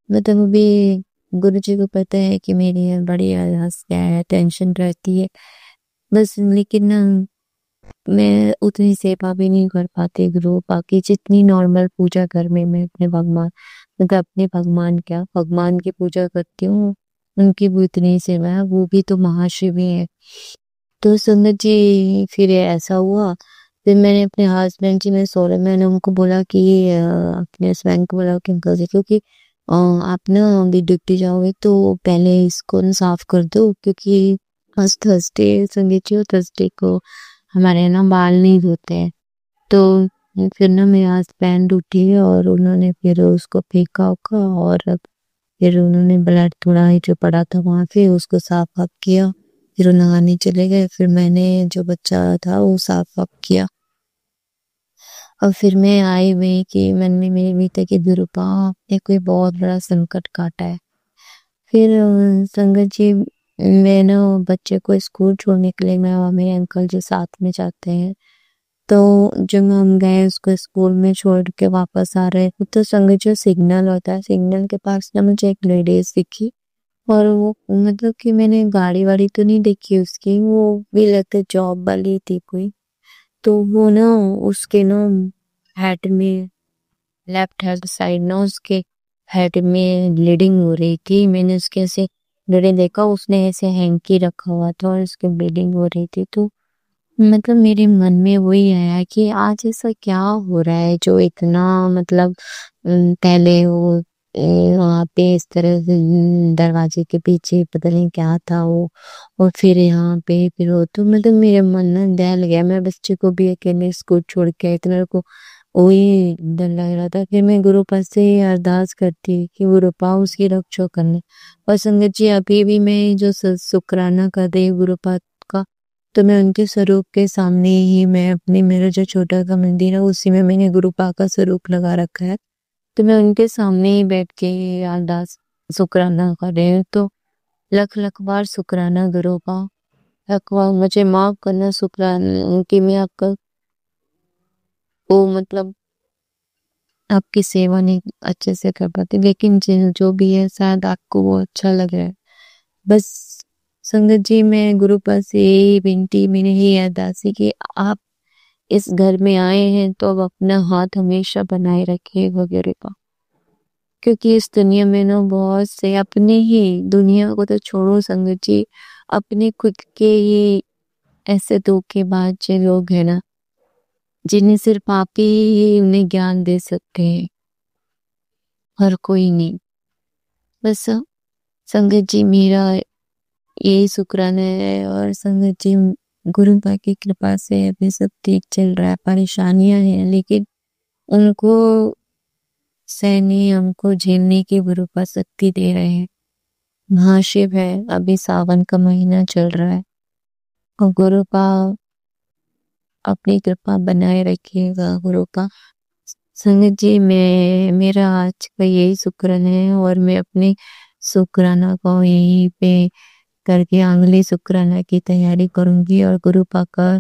मतलब अभी गुरु जी को पता है कि मेरी बड़ी क्या है, टेंशन रहती है बस, लेकिन ना मैं उतनी सेवा भी नहीं कर पाती गुरु, बाकी जितनी नॉर्मल पूजा घर में मैं अपने भगवान, मतलब अपने भगवान क्या भगवान की पूजा करती हूँ, उनकी भी उतनी सेवा है, वो भी तो महाशिव ही है। तो संगत जी, फिर ऐसा हुआ, फिर मैंने अपने हस्बैंड जी में सोरे मैंने उनको बोला कि अपने हस्बैंड को बोला कि अंकल जी, क्योंकि आप ना अभी ड्यूटी जाओगे तो पहले इसको ना साफ कर दो, क्योंकि आज थर्सडे संगीत जी, थर्सडे को हमारे ना बाल नहीं धोते हैं। तो फिर ना मेरे हस्बैंड उठी और उन्होंने फिर उसको फेंका उका, और फिर उन्होंने ब्लड थोड़ा ही जो पड़ा था वहां पे उसको साफ वाफ किया, फिर वो नहाने चले गए, फिर मैंने जो बच्चा था वो साफ वाफ किया, और फिर मैं आई हुई कि मन में मेरे बीते कि गुरुपा आपने कोई बहुत बड़ा संकट काटा है। फिर संगत जी, मैं ना बच्चे को स्कूल छोड़ने के लिए, मैं और मेरे अंकल जी साथ में जाते हैं, तो जब हम गए उसको स्कूल में छोड़ के वापस आ रहे थे, तो संगत जो सिग्नल होता है, सिग्नल के पास ना मुझे एक लेडीज दिखी, और वो मतलब कि मैंने गाड़ी वाड़ी तो नहीं देखी उसकी, वो भी लगता जॉब वाली थी कोई, तो वो ना उसके ना हेड में, लेफ्ट हैंड साइड ना उसके हेड में ब्लीडिंग हो रही थी, मैंने उसके ऐसे ब्लीडिंग देखा, उसने ऐसे हैंकी रखा हुआ था और उसकी ब्लीडिंग हो रही थी, तो मतलब मेरे मन में वही आया कि आज ऐसा क्या हो रहा है जो इतना मतलब पहले वो वहाँ पे इस तरह से दरवाजे के पीछे पता नहीं क्या था वो, और फिर यहाँ पे फिर वो, तो मतलब मेरे मन ना दहल गया, मैं बच्चे को भी अकेले स्कूल छोड़ के आई, तो मेरे को वही डर लग रहा था। फिर मैं गुरु पास से अरदास करती कि गुरु पाओ उसकी रक्षा करने, और संगत जी अभी भी मैं जो शुक्राना कर रही हूँ गुरु पास का, तो मैं उनके स्वरूप के सामने ही, मैं अपने मेरा जो छोटा सा मंदिर है उसी में मैंने गुरु पा का स्वरूप लगा रखा है, तो मैं उनके सामने ही बैठ के अरदास शुक्राना कर रही हूँ। तो लख लख बार शुक्राना गुरु पा, लख बार मुझे माफ करना शुक्राना कि मैं आपका वो मतलब आपकी सेवा नहीं अच्छे से कर पाती, लेकिन जो भी है शायद आपको वो अच्छा लग रहा है। बस संगत जी, मैं गुरु पास से यही विनती, मेरी यही अरदास है कि आप इस घर में आए हैं तो अब अपना हाथ हमेशा बनाए रखिए वगैरह का, क्योंकि इस दुनिया में ना बहुत से अपने ही, दुनिया को तो छोड़ो संगत जी, अपने खुद के ही ऐसे धोखेबाज जो लोग हैं ना, जिन्हें सिर्फ आप ही उन्हें ज्ञान दे सकते हैं, हर कोई नहीं। बस संगत जी, मेरा यही शुक्राना है, और संगत जी गुरु पाक की कृपा से अभी सब ठीक चल रहा है। परेशानियां हैं लेकिन उनको सहने, हमको झेलने की गुरु पाक शक्ति दे रहे हैं। महाशिव है, अभी सावन का महीना चल रहा है, और गुरु पाक अपनी कृपा बनाए रखिएगा गुरु पाक। संगत जी, मेरा आज का यही शुक्राना है, और मैं अपने शुक्राना को यहीं पे करके अगले शुक्राना की तैयारी करूंगी, और गुरु पाक का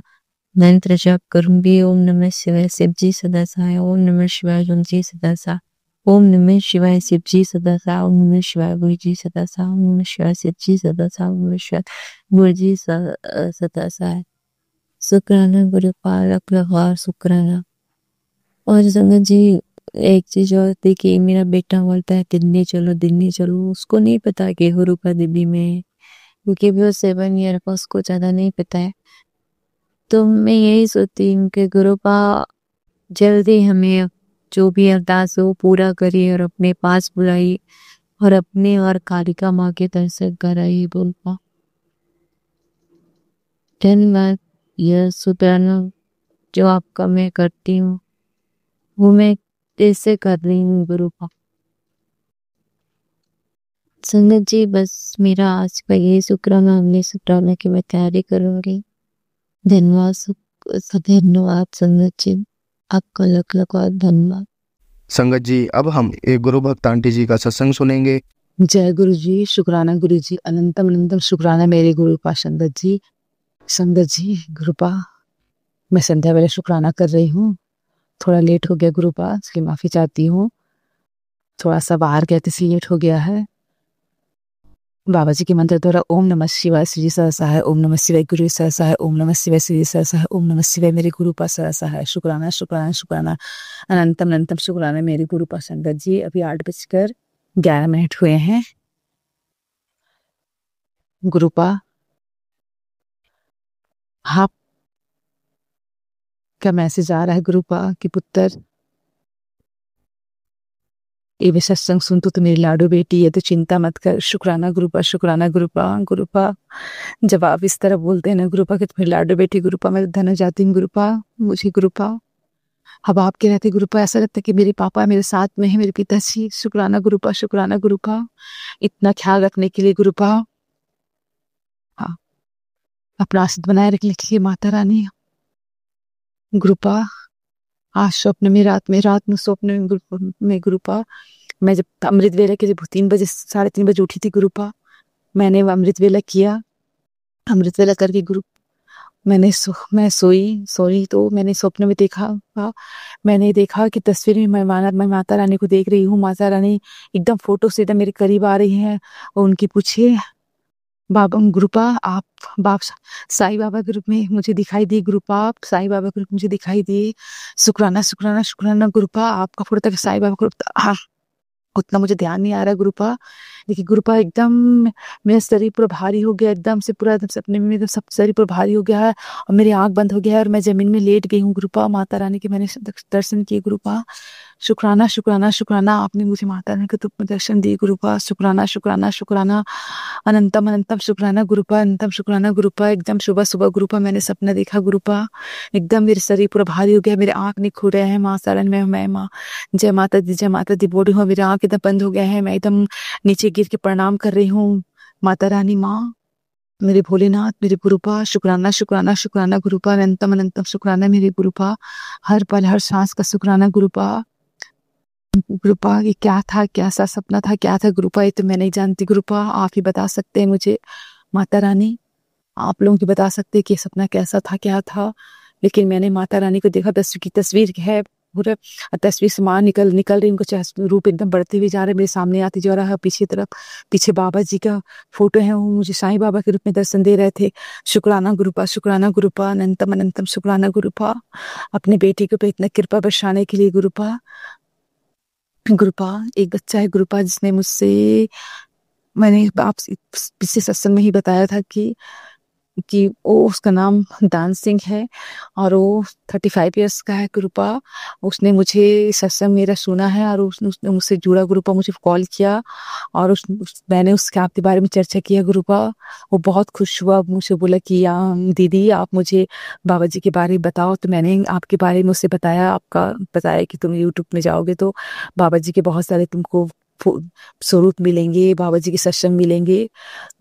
मंत्र जप करूंगी। ओम नमः शिवाय शिव जी सदा सहाय, ओम नमः शिवाय ओम जी सदा सहाय, ओम नमः शिवाय शिव जी सदा सहाय, ओम नमः शिवाय गुरु जी सदा सहाय, ओम नमः शिवाय शिव जी सदा सहाय, ओम नमः शिवाय गुरु जी सदा सहाय। शुक्राना गुरु पाक, लगार शुक्राना। और संगत जी, एक चीज और थी कि मेरा बेटा बोलता है दिल्ली चलो दिल्ली चलो, उसको नहीं पता कि गुरु का दिल्ली में है, क्योंकि भी वो 7 ईयर का, उसको ज्यादा नहीं पता है। तो मैं यही सोचती हूँ कि गुरु पा जल्दी हमें जो भी अरदास हो पूरा करिए, और अपने पास बुलाइए, और अपने और कालिका माँ के दर्शन कराइए बोल पा। धन्यवाद। यह शुक्राना जो आपका मैं करती हूँ, वो मैं कैसे कर रही हूँ गुरु पा। संगत जी, बस मेरा आज का ये शुक्राना, अगले शुक्राना की मैं तैयारी करूंगी। धन्यवाद धन्यवाद संगत जी, आपका लख धन्यवाद। संगत जी, अब हम एक गुरु भक्त आंटी जी का सत्संग सुनेंगे। जय गुरु जी, शुक्राना गुरु जी, अनंतम अनंतम शुक्राना मेरे गुरु पा संगत जी। संगत जी, गुरु पा, मैं संध्या वेले शुक्राना कर रही हूँ। थोड़ा लेट हो गया गुरु पा, इसकी माफी चाहती हूँ। थोड़ा सा बाहर गए थे इसलिए लेट हो गया है। बाबा जी के मंत्र द्वारा ओम नमः शिवाय श्री सहसा है, ओम नमः शिवाय गुरु सहसा है, ओम नमः शिवाय श्री सहसा है, ओम नमः शिवाय मेरे गुरु पा सहसा है। शुक्राना शुक्राना शुक्राना, अनंतम अनंतम शुक्राना मेरे गुरु पा संगत जी। अभी 8:11 हुए हैं। गुरु पा, हाँ, क्या मैसेज आ रहा है गुरु पा कि पुत्र ये भी सत्संग सुन तो मेरी लाडू बेटी है, तो चिंता मत कर। शुक्राना गुरु पा, शुक्राना गुरु पा। गुरु पा, जब आप इस तरह बोलते हैं ना गुरु पा कि तुम्हेरी लाडू बेटी, गुरु पा मैं तो धन जाती हूँ गुरु पा। मुझे गुरु पा, अब आपके रहते गुरु पा ऐसा लगता है कि मेरे पापा मेरे साथ में है, मेरे पिताजी। शुक्राना गुरु पा, शुक्राना गुरु पा, इतना ख्याल रखने के लिए गुरु पा। हाँ, अपना आशीर्वाद बनाए रखने के लिए माता रानी। गुरु पा, आज स्वप्न में, रात में स्वप्न में गुरु पा, मैं जब अमृत वेला के, जब 3 बजे 3:30 बजे उठी थी गुरु पा, मैंने वो अमृत वेला किया। अमृत वेला करके गुरु मैं सोई तो मैंने स्वप्न में देखा, मैंने देखा कि तस्वीर में मैं माता रानी को देख रही हूँ। माता रानी एकदम फोटो से एकदम मेरे करीब आ रही हैं, और उनकी पूछे बाबा गुरु पा, आप साईं बाबा के रूप में मुझे दिखाई दिए गुरु पा, आप साईं बाबा के रूप में मुझे दिखाई दिए। शुक्राना शुक्राना शुक्राना गुरु पा, आपका फोटो तक साईं बाबा का रूप। हाँ, उतना मुझे ध्यान नहीं आ रहा गुरु पा, देखिए गुरु पा एकदम मेरा शरीर पूरा भारी हो गया, एकदम से पूरा एकदम से अपने में एकदम सब शरीर पूरा भारी हो गया है, और मेरी आंख बंद हो गया है, और मैं जमीन में लेट गई हूँ गुरु पा। माता रानी के मैंने दर्शन किए गुरु पा। शुक्राना शुक्राना शुक्राना, आपने मुझे माता रानी के रूप में दर्शन दिए गुरु पा। शुक्राना शुक्राना शुक्राना, अनंतम अनंतम शुक्राना गुरु पा, अनंतम शुक्राना गुरु पा। एकदम सुबह सुबह गुरु पा मैंने सपना देखा गुरु पा, एकदम मेरे शरीर पूरा भारी हो गया, मेरे आंख नहीं खुल रहे हैं। माँ सारण में मैं माँ, जय माता दी बोल रही हूँ, मेरे आंख एकदम बंद हो गया है, मैं एकदम नीचे गिर के प्रणाम कर रही हूँ। माता रानी माँ, मेरे भोलेनाथ, मेरे गुरु पा, शुक्राना शुक्राना शुक्राना गुरु पा, अनंतम अनंतम शुक्राना मेरे गुरु पा। हर पल हर सांस का शुक्राना गुरु पा। गुरु पा, ये क्या था, क्या सा सपना था, क्या था गुरु पा, ये तो मैं नहीं जानती गुरु पा, आप ही बता सकते हैं मुझे। माता रानी, आप लोग ही बता सकते हैं कि सपना कैसा था, क्या था। लेकिन मैंने माता रानी को देखा, की तस्वीर है पूरा तस्वीर समान निकल निकल रही, उनका रूप एकदम बढ़ते हुए जा रहा है, मेरे सामने आते जा रहा है। पीछे तरफ पीछे बाबा जी का फोटो है, वो मुझे साईं बाबा के रूप में दर्शन दे रहे थे। शुक्राना गुरुपा, शुक्राना गुरुपा, अनंतम अनंतम शुक्राना गुरुपा, अपने बेटे के ऊपर इतना कृपा बरसाने के लिए गुरुपा। गुरुपा एक बच्चा है गुरुपा, जिसने मुझसे, मैंने आप पिछले सत्संग में ही बताया था कि वो, उसका नाम दान सिंह है और वो 35 इयर्स का है गुरुपा। उसने मुझे सत्संग मेरा सुना है और उसने मुझसे जुड़ा गुरुपा, मुझे कॉल किया और मैंने उसके आपके बारे में चर्चा किया गुरुपा। वो बहुत खुश हुआ, मुझे बोला कि दीदी आप मुझे बाबा जी के बारे में बताओ। तो मैंने आपके बारे में उससे बताया कि तुम यूट्यूब में जाओगे तो बाबा जी के बहुत सारे तुमको स्वरूप मिलेंगे, बाबा जी के सत्संग मिलेंगे।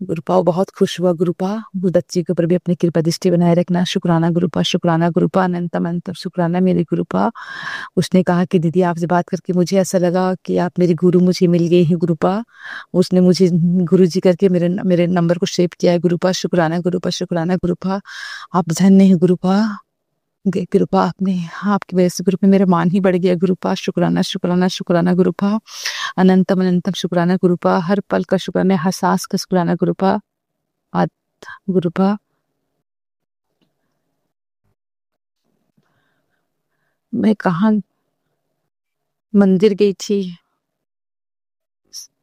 गुरुपा बहुत खुश हुआ गुरुपा। उस बच्चे के ऊपर भी अपनी कृपा दृष्टि बनाए रखना। शुक्राना गुरुपा, शुक्राना गुरुपा, अनंतम अनंतम शुक्राना मेरे गुरुपा। उसने कहा कि दीदी आपसे बात करके मुझे ऐसा लगा कि आप मेरे गुरु मुझे मिल गए हैं गुरुपा। उसने मुझे गुरु जी करके मेरे नंबर को सेव किया है गुरुपा। शुक्राना गुरुपा, शुक्राना गुरुपा, आप धन्य है गुरुपा। गुरुपा आपने, आपकी वजह से ग्रुप में मेरा मान ही बढ़ गया गुरुपा। शुक्राना शुक्राना शुक्राना गुरुपा, अनंतम अनंतम शुक्राना गुरुपा, हर पल का शुक्राना, हर सांस का शुक्राना गुरुपा। आद गुरुपा, मैं कहाँ मंदिर गई थी,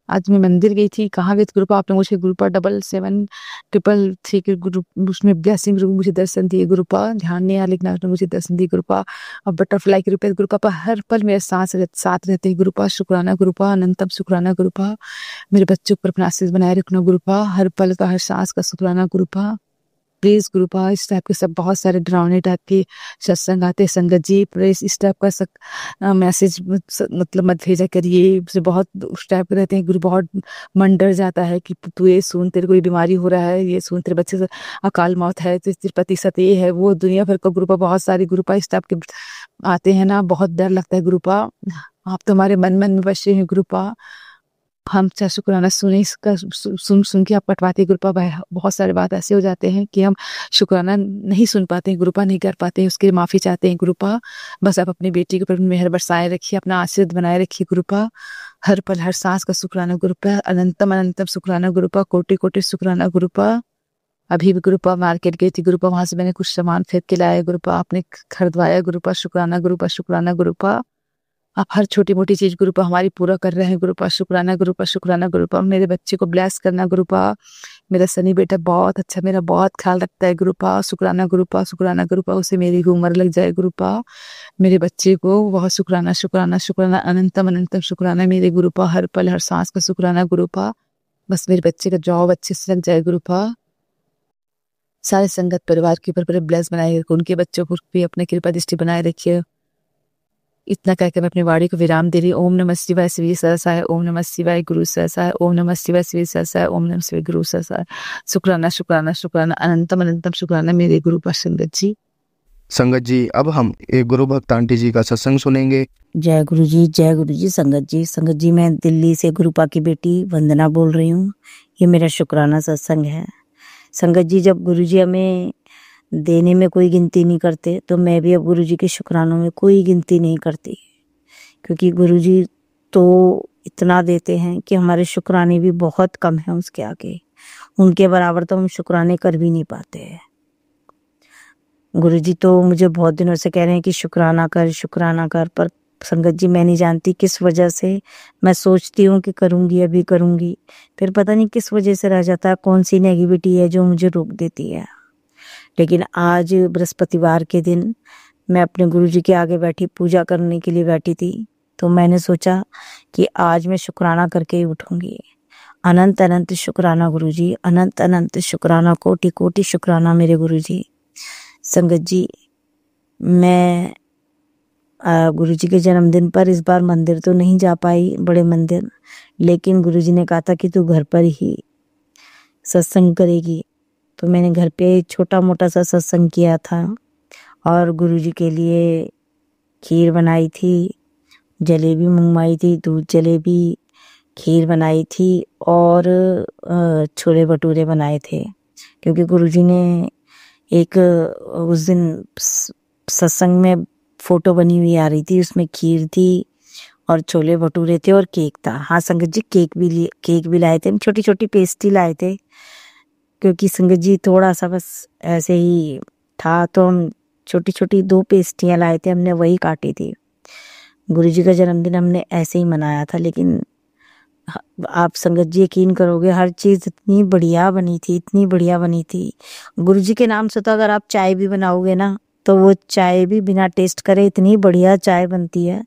आज मैं मंदिर गई थी। कहाँ गई थी गुरुपा? आपने मुझे गुरुपा 7733 के ग्रुप उसमें ब्लेसिंग ग्रुप मुझे दर्शन दिए गुरुपा। ध्यान नहीं आ लेकिन आपने मुझे दर्शन दिए गुरुपा। और बटरफ्लाई के रूप में गुरुपा पर हर पल मेरे साथ रहते हैं गुरुपा। शुक्राना गुरुपा, अनंतम शुक्राना गुरुपा। मेरे बच्चों पर अपना आशीष बनाए रखना गुरुपा। हर पल का, हर सांस का शुक्राना गुरुपा। प्लीज गुरुपा, इस टाइप के सब बहुत सारे डरावने टाइप के सत्संग आते हैं संगत जी, प्लीज इस टाइप का मैसेज मतलब मत भेजा करिए। से बहुत उस टाइप के रहते हैं गुरु, बहुत मन डर जाता है कि तू ये सुन, तेरे को ये बीमारी हो रहा है, ये सुन तेरे बच्चे से अकाल मौत है, तो तेरे पति साथ ये है वो, दुनिया भर का गुरुपा, बहुत सारी गुरुपा इस टाइप के आते हैं ना, बहुत डर लगता है गुरुपा। आप तो हमारे मन मन में बसे हैं गुरुपा। हम चाहे शुक्राना सुने इसका सुन सुन के आप कटवाते गुरुपा। बहुत सारे बात ऐसे हो जाते हैं कि हम शुक्राना नहीं सुन पाते हैं गुरुपा, नहीं कर पाते हैं, उसके लिए माफी चाहते हैं गुरुपा। बस आप अपनी बेटी के ऊपर मेहर बरसाए रखिए, अपना आशीर्वाद बनाए रखिए गुरुपा। हर पल हर सांस का शुक्राना गुरुपा, अनंतम अनंतम शुक्राना गुरुपा, कोटि कोटि शुक्राना गुरुपा। अभी भी गुरुपा मार्केट गई थी गुरुपा, वहां से मैंने कुछ सामान खरीद के लाया गुरुपा, आपने खरीदवाया गुरुपा। शुक्राना गुरुपा, शुक्राना गुरुपा। आप हर छोटी मोटी चीज गुरुपा हमारी पूरा कर रहे हैं गुरुपा। शुक्राना गुरुपा, शुक्राना गुरुपा। मेरे बच्चे को ब्लेस करना गुरुपा। मेरा सनी बेटा बहुत अच्छा, मेरा बहुत ख्याल रखता है गुरुपा। शुक्राना गुरुपा, शुक्राना गुरुपा। उसे मेरी उम्र लग जाए गुरुपा। मेरे बच्चे को बहुत शुक्राना शुक्राना शुक्राना, अनंतम अनंतम शुक्राना मेरे गुरुपा। हर पल हर सांस का शुक्राना गुरुपा। बस मेरे बच्चे का जॉब अच्छे से लग जाए गुरुपा। सारे संगत परिवार के ऊपर ब्लेस बनाए रखिए, उनके बच्चों को भी अपने कृपा दृष्टि बनाए रखिए। इतना कहकर मैं अपनी वाणी को विराम दे रही। ओम नमः शिवाय, श्री सरसाय, ओम नमः शिवाय, गुरु सरसाय, ओम नमः शिवाय, श्री सरसाय, ओम नमः शिवाय, गुरु सरसाय। शुक्राना शुक्राना शुक्राना, अनंतम अनंतम शुक्राना मेरे गुरु पर संगत जी। संगत जी, अब हम एक गुरु भक्त आंटी जी का सत्संग सुनेंगे। जय गुरु जी, जय गुरु जी। संगत जी, संगत जी, मैं दिल्ली से गुरुपा की बेटी वंदना बोल रही हूँ। ये मेरा शुक्राना सत्संग है। संगत जी, जब गुरु जी हमें देने में कोई गिनती नहीं करते, तो मैं भी अब गुरु जी के शुक्रानों में कोई गिनती नहीं करती, क्योंकि गुरु जी तो इतना देते हैं कि हमारे शुक्राने भी बहुत कम हैं उसके आगे। उनके बराबर तो हम शुक्राने कर भी नहीं पाते हैं। गुरु जी तो मुझे बहुत दिनों से कह रहे हैं कि शुक्राना कर, शुक्राना कर, पर संगत जी मैं नहीं जानती किस वजह से मैं सोचती हूँ कि करूँगी, अभी करूँगी, फिर पता नहीं किस वजह से रह जाता है, कौन सी नेगेटिविटी है जो मुझे रोक देती है। लेकिन आज बृहस्पतिवार के दिन मैं अपने गुरु जी के आगे बैठी, पूजा करने के लिए बैठी थी, तो मैंने सोचा कि आज मैं शुक्राना करके ही उठूंगी। अनंत अनंत शुक्राना गुरु जी, अनंत अनंत शुक्राना, कोटि कोटि शुक्राना मेरे गुरु जी। संगत जी, मैं गुरु जी के जन्मदिन पर इस बार मंदिर तो नहीं जा पाई, बड़े मंदिर, लेकिन गुरु जी ने कहा था कि तू घर पर ही सत्संग करेगी, तो मैंने घर पे छोटा मोटा सा सत्संग किया था और गुरु जी के लिए खीर बनाई थी, जलेबी मंगवाई थी, दूध जलेबी, खीर बनाई थी और छोले भटूरे बनाए थे, क्योंकि गुरु जी ने एक उस दिन सत्संग में फोटो बनी हुई आ रही थी, उसमें खीर थी और छोले भटूरे थे और केक था। हाँ संगत जी, केक भी लाए थे हम, छोटी छोटी पेस्ट्री लाए थे, क्योंकि संगत जी थोड़ा सा बस ऐसे ही था, तो हम छोटी छोटी 2 पेस्ट्रियाँ लाए थे, हमने वही काटी थी। गुरुजी का जन्मदिन हमने ऐसे ही मनाया था। लेकिन आप संगत जी यकीन करोगे, हर चीज इतनी बढ़िया बनी थी, इतनी बढ़िया बनी थी। गुरुजी के नाम से तो अगर आप चाय भी बनाओगे ना, तो वो चाय भी बिना टेस्ट करे इतनी बढ़िया चाय बनती है,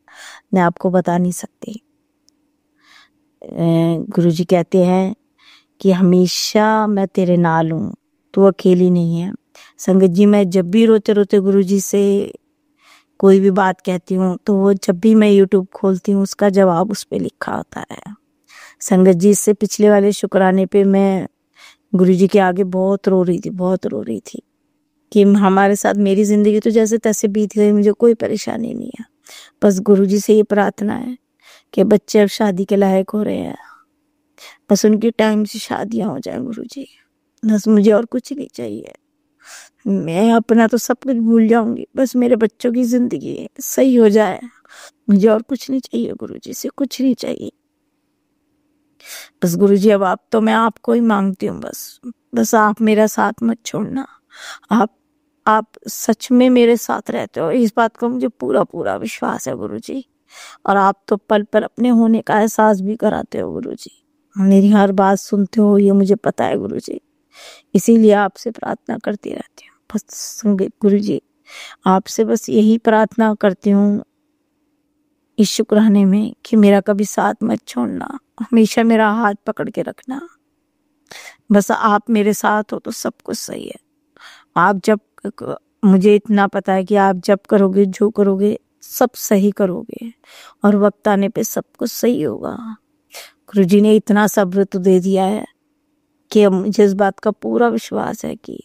मैं आपको बता नहीं सकती। गुरुजी कहते हैं कि हमेशा मैं तेरे नाल हूँ, तू अकेली नहीं है। संगत जी, मैं जब भी रोते रोते गुरुजी से कोई भी बात कहती हूँ, तो वो जब भी मैं यूट्यूब खोलती हूँ, उसका जवाब उस पे लिखा होता है। संगत जी, इससे पिछले वाले शुक्राने पे मैं गुरुजी के आगे बहुत रो रही थी, बहुत रो रही थी कि हमारे साथ मेरी जिंदगी तो जैसे तैसे बीत गई, मुझे कोई परेशानी नहीं है। बस गुरुजी से ये प्रार्थना है कि बच्चे अब शादी के लायक हो रहे हैं, बस उनकी टाइम से शादियां हो जाए गुरुजी, बस मुझे और कुछ नहीं चाहिए। मैं अपना तो सब कुछ भूल जाऊंगी, बस मेरे बच्चों की जिंदगी सही हो जाए, मुझे और कुछ नहीं चाहिए गुरुजी से, कुछ नहीं चाहिए। बस गुरुजी, अब आप तो मैं आपको ही मांगती हूँ, बस आप मेरा साथ मत छोड़ना। आप सच में मेरे साथ रहते हो, इस बात का मुझे पूरा पूरा विश्वास है गुरुजी। और आप तो पल पल अपने होने का एहसास भी कराते हो गुरुजी, मेरी हर बात सुनते हो, ये मुझे पता है गुरुजी। इसीलिए आपसे प्रार्थना करती रहती हूँ। बस संगत गुरुजी, आपसे बस यही प्रार्थना करती हूँ इस शुक्राने में कि मेरा कभी साथ मत छोड़ना, हमेशा मेरा हाथ पकड़ के रखना। बस आप मेरे साथ हो तो सब कुछ सही है। आप जब, मुझे इतना पता है कि आप जब करोगे, जो करोगे सब सही करोगे, और वक्त आने पे सब कुछ सही होगा। गुरुजी ने इतना सब्र तो दे दिया है कि अब मुझे इस बात का पूरा विश्वास है कि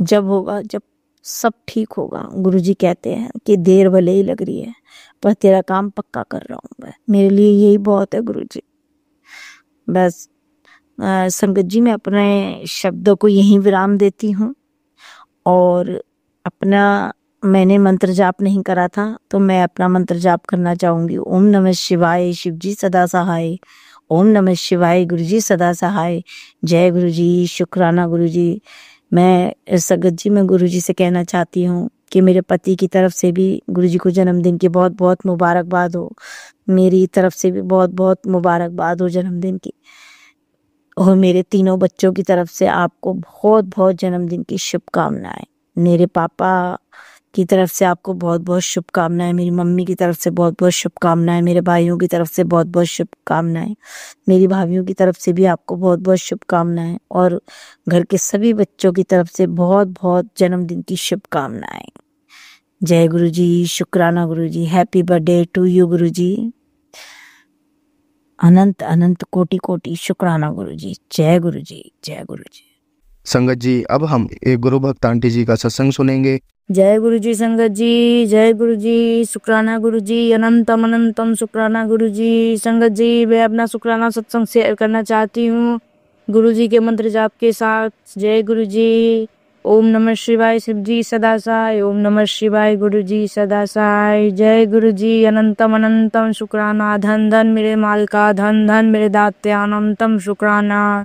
जब होगा, जब सब ठीक होगा। गुरुजी कहते हैं कि देर भले ही लग रही है, पर तेरा काम पक्का कर रहा हूँ मैं, मेरे लिए यही बहुत है गुरुजी। बस संगत जी, मैं अपने शब्दों को यहीं विराम देती हूँ। और अपना, मैंने मंत्र जाप नहीं करा था, तो मैं अपना मंत्र जाप करना चाहूंगी। ओम नमः शिवाय, शिव जी सदा सहाय। ओम नमः शिवाय, गुरु जी सदा सहाय। जय गुरु जी, शुक्राना गुरु जी। मैं संगत जी, मैं गुरु जी से कहना चाहती हूँ कि मेरे पति की तरफ से भी गुरु जी को जन्मदिन की बहुत बहुत मुबारकबाद हो, मेरी तरफ से भी बहुत बहुत मुबारकबाद हो जन्मदिन की, और मेरे तीनों बच्चों की तरफ से आपको बहुत बहुत जन्मदिन की शुभकामनाएं। मेरे पापा की तरफ से आपको बहुत बहुत शुभकामनाएं, मेरी मम्मी की तरफ से बहुत बहुत शुभकामनाएं, मेरे भाइयों की तरफ से बहुत बहुत शुभकामनाएं, मेरी भाभियों की तरफ से भी आपको बहुत बहुत शुभकामनाएं, और घर के सभी बच्चों की तरफ से बहुत बहुत जन्मदिन की शुभकामनाएं। जय गुरु जी, शुक्राना गुरु जी, हैप्पी बर्थडे टू यू गुरु जी। अनंत अनंत कोटि कोटि शुक्राना गुरु जी। जय गुरु जी, जय गुरु जी। संगत जी, अब हम एक गुरु भक्त आंटी जी का सत्संग सुनेंगे। जय गुरु जी संगत जी, जय गुरु जी, शुक्राना गुरु जी, अनंतम अनंतम शुक्राना गुरु जी। संगत जी, मैं अपना शुक्राना सत्संग शेयर करना चाहती हूँ गुरु जी के मंत्र जाप के साथ। जय गुरु जी। ओम नमः शिवाय, शिव जी सदा सहाय। ओम नमः शिवाय, गुरु जी सदा सहाय। जय गुरु जी, अनंतम अनंतम शुक्राना। धन धन मेरे माल का, धन धन मेरे दाते, अनंतम शुक्राना।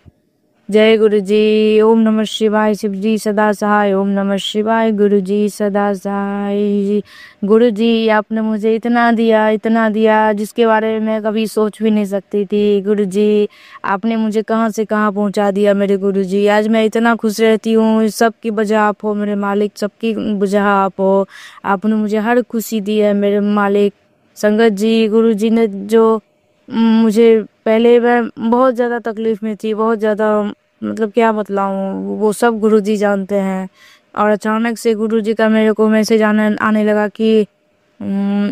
जय गुरु जी। ओम नमः शिवाय, शिव जी सदा सहाय। ओम नमः शिवाय, गुरु जी सदा सहाय। गुरु जी, आपने मुझे इतना दिया जिसके बारे में मैं कभी सोच भी नहीं सकती थी। गुरु जी, आपने मुझे कहाँ से कहाँ पहुँचा दिया मेरे गुरु जी। आज मैं इतना खुश रहती हूँ, सबकी वजह आप हो मेरे मालिक, सबकी वजह आप हो। आपने मुझे हर खुशी दी है मेरे मालिक। संगत जी, गुरु जी ने जो मुझे, पहले मैं बहुत ज़्यादा तकलीफ में थी, बहुत ज़्यादा, मतलब क्या बतलाऊँ, वो सब गुरुजी जानते हैं। और अचानक से गुरुजी का मेरे को मैसेज आने लगा कि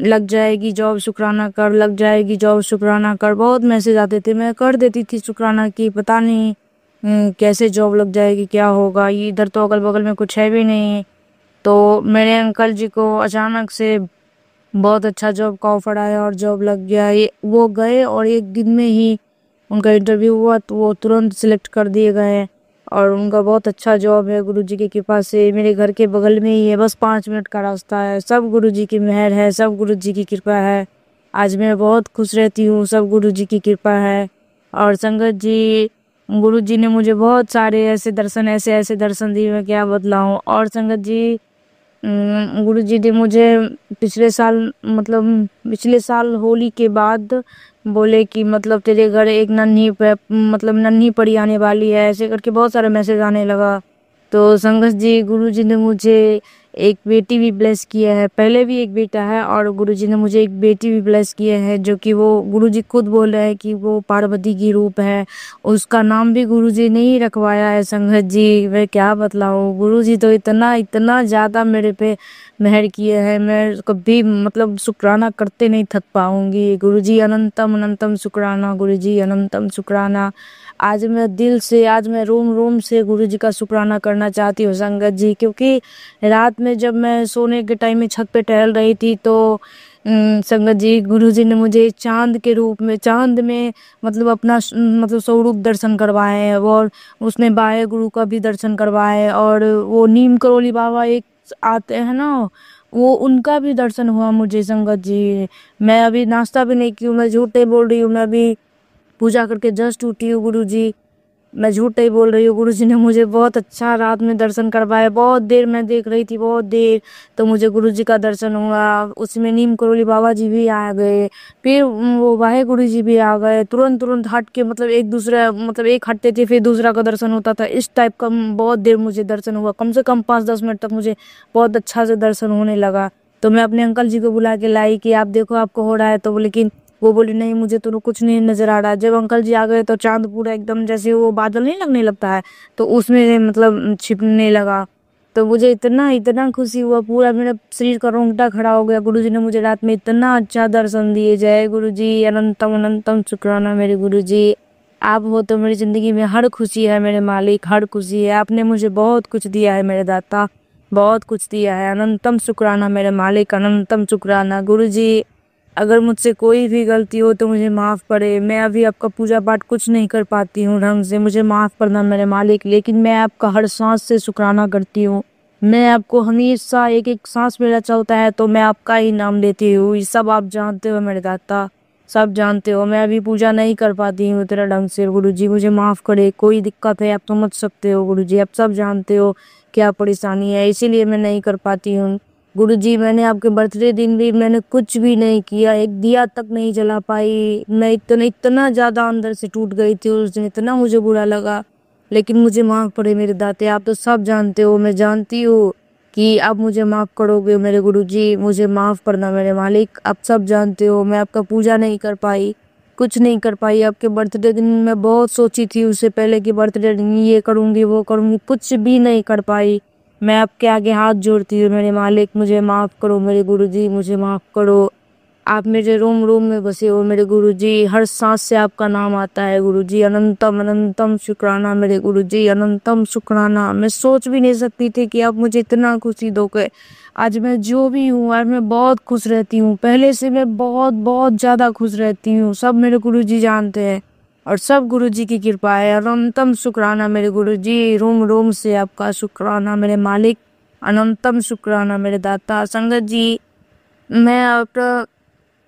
लग जाएगी जॉब, शुक्राना कर, लग जाएगी जॉब, शुक्राना कर। बहुत मैसेज आते थे, मैं कर देती थी शुक्राना की, पता नहीं कैसे जॉब लग जाएगी, क्या होगा। ये इधर तो अगल बगल में कुछ है भी नहीं। तो मेरे अंकल जी को अचानक से बहुत अच्छा जॉब का ऑफर आया और जॉब लग गया। वो गए और एक दिन में ही उनका इंटरव्यू हुआ, तो वो तुरंत सिलेक्ट कर दिए गए। और उनका बहुत अच्छा जॉब है गुरुजी की कृपा से। मेरे घर के बगल में ही है, बस 5 मिनट का रास्ता है। सब गुरुजी की मेहर है, सब गुरुजी की कृपा है। आज मैं बहुत खुश रहती हूँ, सब गुरुजी की कृपा है। और संगत जी, गुरुजी ने मुझे बहुत सारे ऐसे ऐसे दर्शन दिए, मैं क्या बतलाऊं। और संगत जी, गुरुजी ने मुझे पिछले साल होली के बाद बोले कि मतलब तेरे घर एक नन्ही परी आने वाली है, ऐसे करके बहुत सारा मैसेज आने लगा। तो संगत जी, गुरुजी ने मुझे एक बेटी भी ब्लेस किया है। पहले भी एक बेटा है और गुरुजी ने मुझे एक बेटी भी ब्लेस किया है, जो कि वो गुरुजी खुद बोल रहे हैं कि वो पार्वती की रूप है। उसका नाम भी गुरुजी ने ही रखवाया है। संगत जी, मैं क्या बतलाऊं, गुरुजी तो इतना इतना ज्यादा मेरे पे मेहर किए हैं, मैं कभी मतलब शुक्राना करते नहीं थक पाऊंगी। गुरुजी अनंतम अनंतम शुक्राना, गुरुजी अनंतम शुक्राना। आज मैं दिल से, आज मैं रोम रोम से गुरुजी का शुक्राना करना चाहती हूँ संगत जी, क्योंकि रात में जब मैं सोने के टाइम में छत पे टहल रही थी तो संगत जी, गुरुजी ने मुझे चांद के रूप में, चांद में मतलब अपना स्वरूप दर्शन करवाए हैं। और उसमें बाहे गुरु का भी दर्शन करवाए हैं। और वो नीम करोली बाबा एक आते हैं ना, वो उनका भी दर्शन हुआ मुझे संगत जी। मैं अभी नाश्ता भी नहीं की हूँ, मैं झूठ नहीं बोल रही हूँ, मैं अभी पूजा करके जस्ट उठी हूँ गुरुजी, मैं झूठ नहीं बोल रही हूँ। गुरुजी ने मुझे बहुत अच्छा रात में दर्शन करवाया, बहुत देर मैं देख रही थी, बहुत देर, तो मुझे गुरुजी का दर्शन हुआ। उसमें नीम करोली बाबा जी भी आ गए, फिर वो वाहे गुरु जी भी आ गए। तुरंत तुरंत हट के एक हटते थे फिर दूसरा का दर्शन होता था, इस टाइप का बहुत देर मुझे दर्शन हुआ। कम से कम 5-10 मिनट तक मुझे बहुत अच्छा से दर्शन होने लगा। तो मैं अपने अंकल जी को बुला के लाई कि आप देखो आपको हो रहा है, तो लेकिन वो बोली नहीं, मुझे तो कुछ नहीं नजर आ रहा। जब अंकल जी आ गए तो चांद पूरा एकदम जैसे वो बादल नहीं लगने लगता है, तो उसमें मतलब छिपने लगा। तो मुझे इतना इतना खुशी हुआ, पूरा मेरा शरीर का रोंगटा खड़ा हो गया। गुरुजी ने मुझे रात में इतना अच्छा दर्शन दिए। जय गुरुजी, अनंतम अनंतम शुक्राना मेरे गुरुजी। आप हो तो मेरी जिंदगी में हर खुशी है मेरे मालिक, हर खुशी है। आपने मुझे बहुत कुछ दिया है मेरे दाता, बहुत कुछ दिया है। अनंतम शुक्राना मेरे मालिक, अनंतम शुक्राना गुरुजी। अगर मुझसे कोई भी गलती हो तो मुझे माफ़ करे। मैं अभी आपका पूजा पाठ कुछ नहीं कर पाती हूँ ढंग से, मुझे माफ़ करना मेरे मालिक। लेकिन मैं आपका हर सांस से शुक्राना करती हूँ। मैं आपको हमेशा, एक एक सांस मेरा चलता है तो मैं आपका ही नाम लेती हूँ। ये सब आप जानते हो मेरे दाता, सब जानते हो। मैं अभी पूजा नहीं कर पाती हूँ तेरा ढंग से गुरुजी, मुझे माफ़ करे। कोई दिक्कत है आप समझ सकते हो गुरुजी, आप सब जानते हो क्या परेशानी है, इसीलिए मैं नहीं कर पाती हूँ गुरुजी। मैंने आपके बर्थडे दिन भी मैंने कुछ भी नहीं किया, एक दिया तक नहीं जला पाई। मैं इतना ज़्यादा अंदर से टूट गई थी उस दिन, इतना मुझे बुरा लगा। लेकिन मुझे माफ़ करे मेरे दाते, आप तो सब जानते हो, मैं जानती हूँ कि आप मुझे माफ़ करोगे मेरे गुरुजी, मुझे माफ़ करना मेरे मालिक। आप सब जानते हो मैं आपका पूजा नहीं कर पाई, कुछ नहीं कर पाई। आपके बर्थडे दिन मैं बहुत सोची थी उससे पहले कि बर्थडे दिन ये करूँगी वो करूँगी, कुछ भी नहीं कर पाई। मैं आपके आगे हाथ जोड़ती हूँ मेरे मालिक, मुझे माफ़ करो मेरे गुरुजी, मुझे माफ़ करो। आप मेरे रोम रोम में बसे हो मेरे गुरुजी, हर सांस से आपका नाम आता है गुरुजी। अनंतम अनंतम शुक्राना मेरे गुरुजी, अनंतम शुक्राना। मैं सोच भी नहीं सकती थी कि आप मुझे इतना खुशी दोगे। आज मैं जो भी हूँ, आज मैं बहुत खुश रहती हूँ, पहले से मैं बहुत बहुत ज़्यादा खुश रहती हूँ। सब मेरे गुरुजी जानते हैं और सब गुरुजी की कृपा है। अनंतम शुक्राना मेरे गुरुजी, रोम रोम से आपका शुक्राना मेरे मालिक, अनंतम शुक्राना मेरे दाता। संगत जी, मैं आपका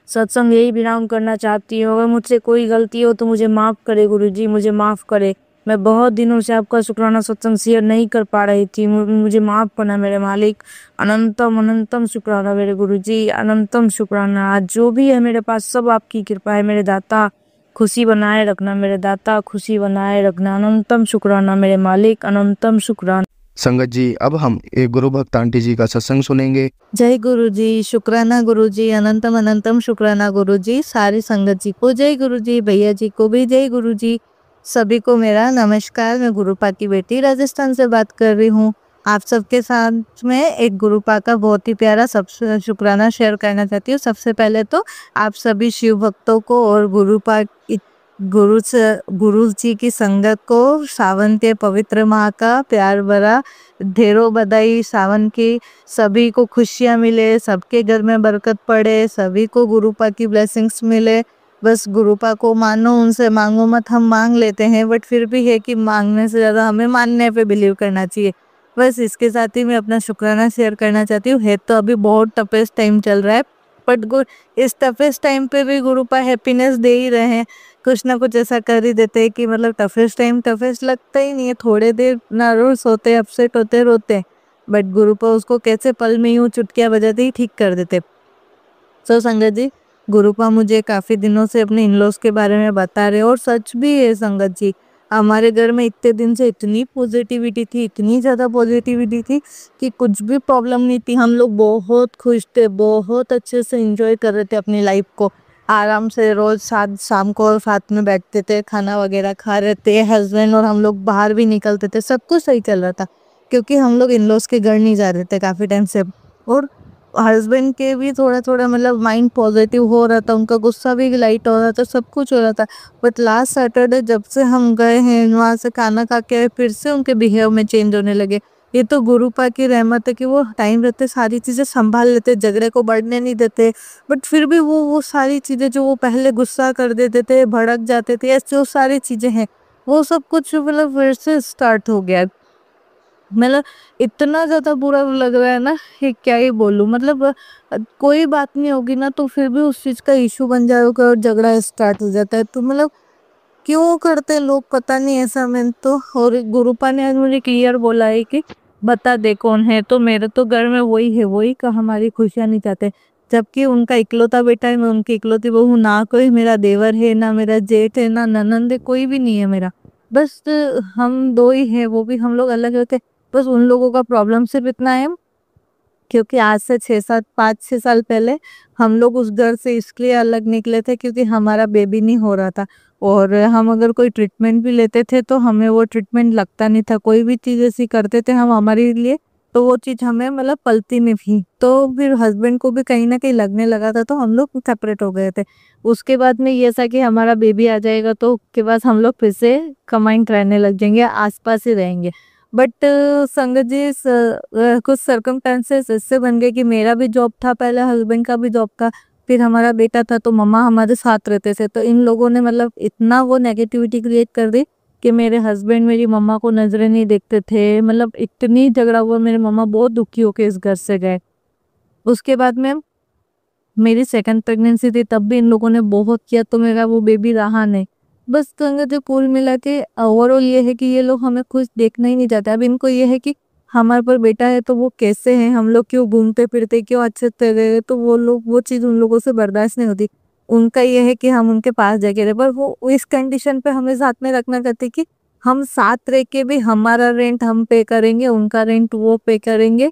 सत्संग यही विराम करना चाहती हूँ। अगर मुझसे कोई गलती हो तो मुझे माफ़ करे गुरुजी, मुझे माफ़ करे। मैं बहुत दिनों से आपका शुक्राना सत्संग शेयर नहीं कर पा रही थी, मुझे माफ़ करना मेरे मालिक। अनंतम अनंतम शुक्राना मेरे गुरुजी, अनंतम शुक्राना। आज जो भी है मेरे पास सब आपकी कृपा है मेरे दाता। खुशी बनाए रखना मेरे दाता, खुशी बनाए रखना। अनंतम शुक्राना मेरे मालिक, अनंतम शुक्राना। संगत जी, अब हम एक गुरु भक्त आंटी जी का सत्संग सुनेंगे। जय गुरु जी, शुक्राना गुरु जी, अनंतम अनंतम शुक्राना गुरु जी। सारी संगत जी को जय गुरु जी, भैया जी को भी जय गुरु जी, सभी को मेरा नमस्कार। मैं गुरुपा की बेटी राजस्थान से बात कर रही हूँ। आप सबके साथ में एक गुरुपा का बहुत ही प्यारा सब शुक्राना शेयर करना चाहती हूँ। सबसे पहले तो आप सभी शिव भक्तों को और गुरुपा गुरु जी की संगत को सावन के पवित्र माह का प्यार भरा ढेरों बधाई। सावन की सभी को खुशियां मिले, सबके घर में बरकत पड़े, सभी को गुरुपा की ब्लेसिंग्स मिले। बस गुरुपा को मानो, उनसे मांगो मत, हम मांग लेते हैं, बट फिर भी है कि मांगने से ज़्यादा हमें मानने पे बिलीव करना चाहिए। बस इसके साथ ही मैं अपना शुक्राना शेयर करना चाहती हूँ। है तो अभी बहुत टफेस्ट टाइम चल रहा है, बट इस टफेस्ट टाइम पे भी गुरुपा हैप्पीनेस दे ही रहे हैं, कुछ ना कुछ ऐसा कर ही देते हैं कि मतलब टफेस्ट टाइम टफेस्ट लगता ही नहीं है। थोड़े देर नर्वस होते, अपसेट होते, रोते, बट गुरुपा उसको कैसे पल में यूं चुटकियां बजाते ही ठीक कर देते। सो संगत जी, गुरुपा मुझे काफ़ी दिनों से अपने इन-लॉज के बारे में बता रहे, और सच भी है संगत जी। हमारे घर में इतने दिन से इतनी पॉजिटिविटी थी, इतनी ज़्यादा पॉजिटिविटी थी कि कुछ भी प्रॉब्लम नहीं थी। हम लोग बहुत खुश थे, बहुत अच्छे से एंजॉय कर रहे थे अपनी लाइफ को। आराम से रोज़ साथ शाम को साथ में बैठते थे, खाना वगैरह खा रहे थे, हस्बैंड और हम लोग बाहर भी निकलते थे, सब कुछ सही चल रहा था। क्योंकि हम लोग इन-लॉज के घर नहीं जा रहे थे काफ़ी टाइम से, और हस्बैंड के भी थोड़ा-थोड़ा मतलब माइंड पॉजिटिव हो रहा था, उनका गुस्सा भी लाइट हो रहा था, सब कुछ हो रहा था। बट लास्ट सैटरडे जब से हम गए हैं, वहाँ से खाना खा के आए, फिर से उनके बिहेव में चेंज होने लगे। ये तो गुरुपा की रहमत है कि वो टाइम रहते सारी चीज़ें सँभाल लेते, झगड़े को बढ़ने नहीं देते। बट फिर भी वो सारी चीज़ें जो वो पहले गुस्सा कर देते थे, भड़क जाते थे, ऐसी जो सारी चीज़ें हैं, वो सब कुछ मतलब फिर से स्टार्ट हो गया है। मतलब इतना ज़्यादा बुरा लग रहा है ना कि क्या ही बोलूँ। मतलब कोई बात नहीं होगी ना तो फिर भी उस चीज़ का इश्यू बन जाएगा और झगड़ा स्टार्ट हो जाता है। तो मतलब क्यों करते हैं लोग पता नहीं ऐसा। मैंने तो, और गुरुपा ने आज मुझे क्लियर बोला है कि बता दे कौन है, तो मेरे तो घर में वही है, वही का हमारी खुशियाँ नहीं चाहते। जबकि उनका इकलौता बेटा है, मैं उनकी इकलौती बहू, ना कोई मेरा देवर है, ना मेरा जेठ है, ना ननंद है, कोई भी नहीं है मेरा। बस हम दो ही हैं, वो भी हम लोग अलग रहते। बस उन लोगों का प्रॉब्लम सिर्फ इतना है क्योंकि आज से 6-7 5-6 साल पहले हम लोग उस घर से इसलिए अलग निकले थे क्योंकि हमारा बेबी नहीं हो रहा था, और हम अगर कोई ट्रीटमेंट भी लेते थे तो हमें वो ट्रीटमेंट लगता नहीं था। कोई भी चीज़ ऐसी करते थे हम हमारे लिए, तो वो चीज़ हमें मतलब पलती नहीं थी। तो फिर हस्बैंड को भी कहीं न कहीं लगने लगा था, तो हम लोग सेपरेट हो गए थे। उसके बाद में ये था कि हमारा बेबी आ जाएगा तो उसके बाद हम लोग फिर से कंबाइंड रहने लग जाएँगे, आस-पास ही रहेंगे। बट संगत जी कुछ सर्कमस्टेंसेस ऐसे बन गए कि मेरा भी जॉब था, पहले हस्बैंड का भी जॉब था, फिर हमारा बेटा था, तो मम्मा हमारे साथ रहते थे। तो इन लोगों ने मतलब इतना वो नेगेटिविटी क्रिएट कर दी कि मेरे हस्बैंड मेरी मम्मा को नज़रें नहीं देखते थे। मतलब इतनी झगड़ा हुआ, मेरे मम्मा बहुत दुखी होके इस घर से गए। उसके बाद में मेरी सेकंड प्रेगनेंसी थी, तब भी इन लोगों ने बहुत किया, तो मेरा वो बेबी रहा नहीं। बस संगत जी, कुल मिला के ओवरऑल ये है कि ये लोग हमें खुश देखना ही नहीं चाहते। अब इनको ये है कि हमारे पर बेटा है तो वो कैसे हैं, हम लोग क्यों घूमते फिरते, क्यों अच्छे से रह रहे, तो वो लोग वो चीज़ उन लोगों से बर्दाश्त नहीं होती। उनका ये है कि हम उनके पास जाके रहे, पर वो इस कंडीशन पे हमें साथ में रखना चाहते कि हम साथ रह के भी हमारा रेंट हम पे करेंगे, उनका रेंट वो पे करेंगे,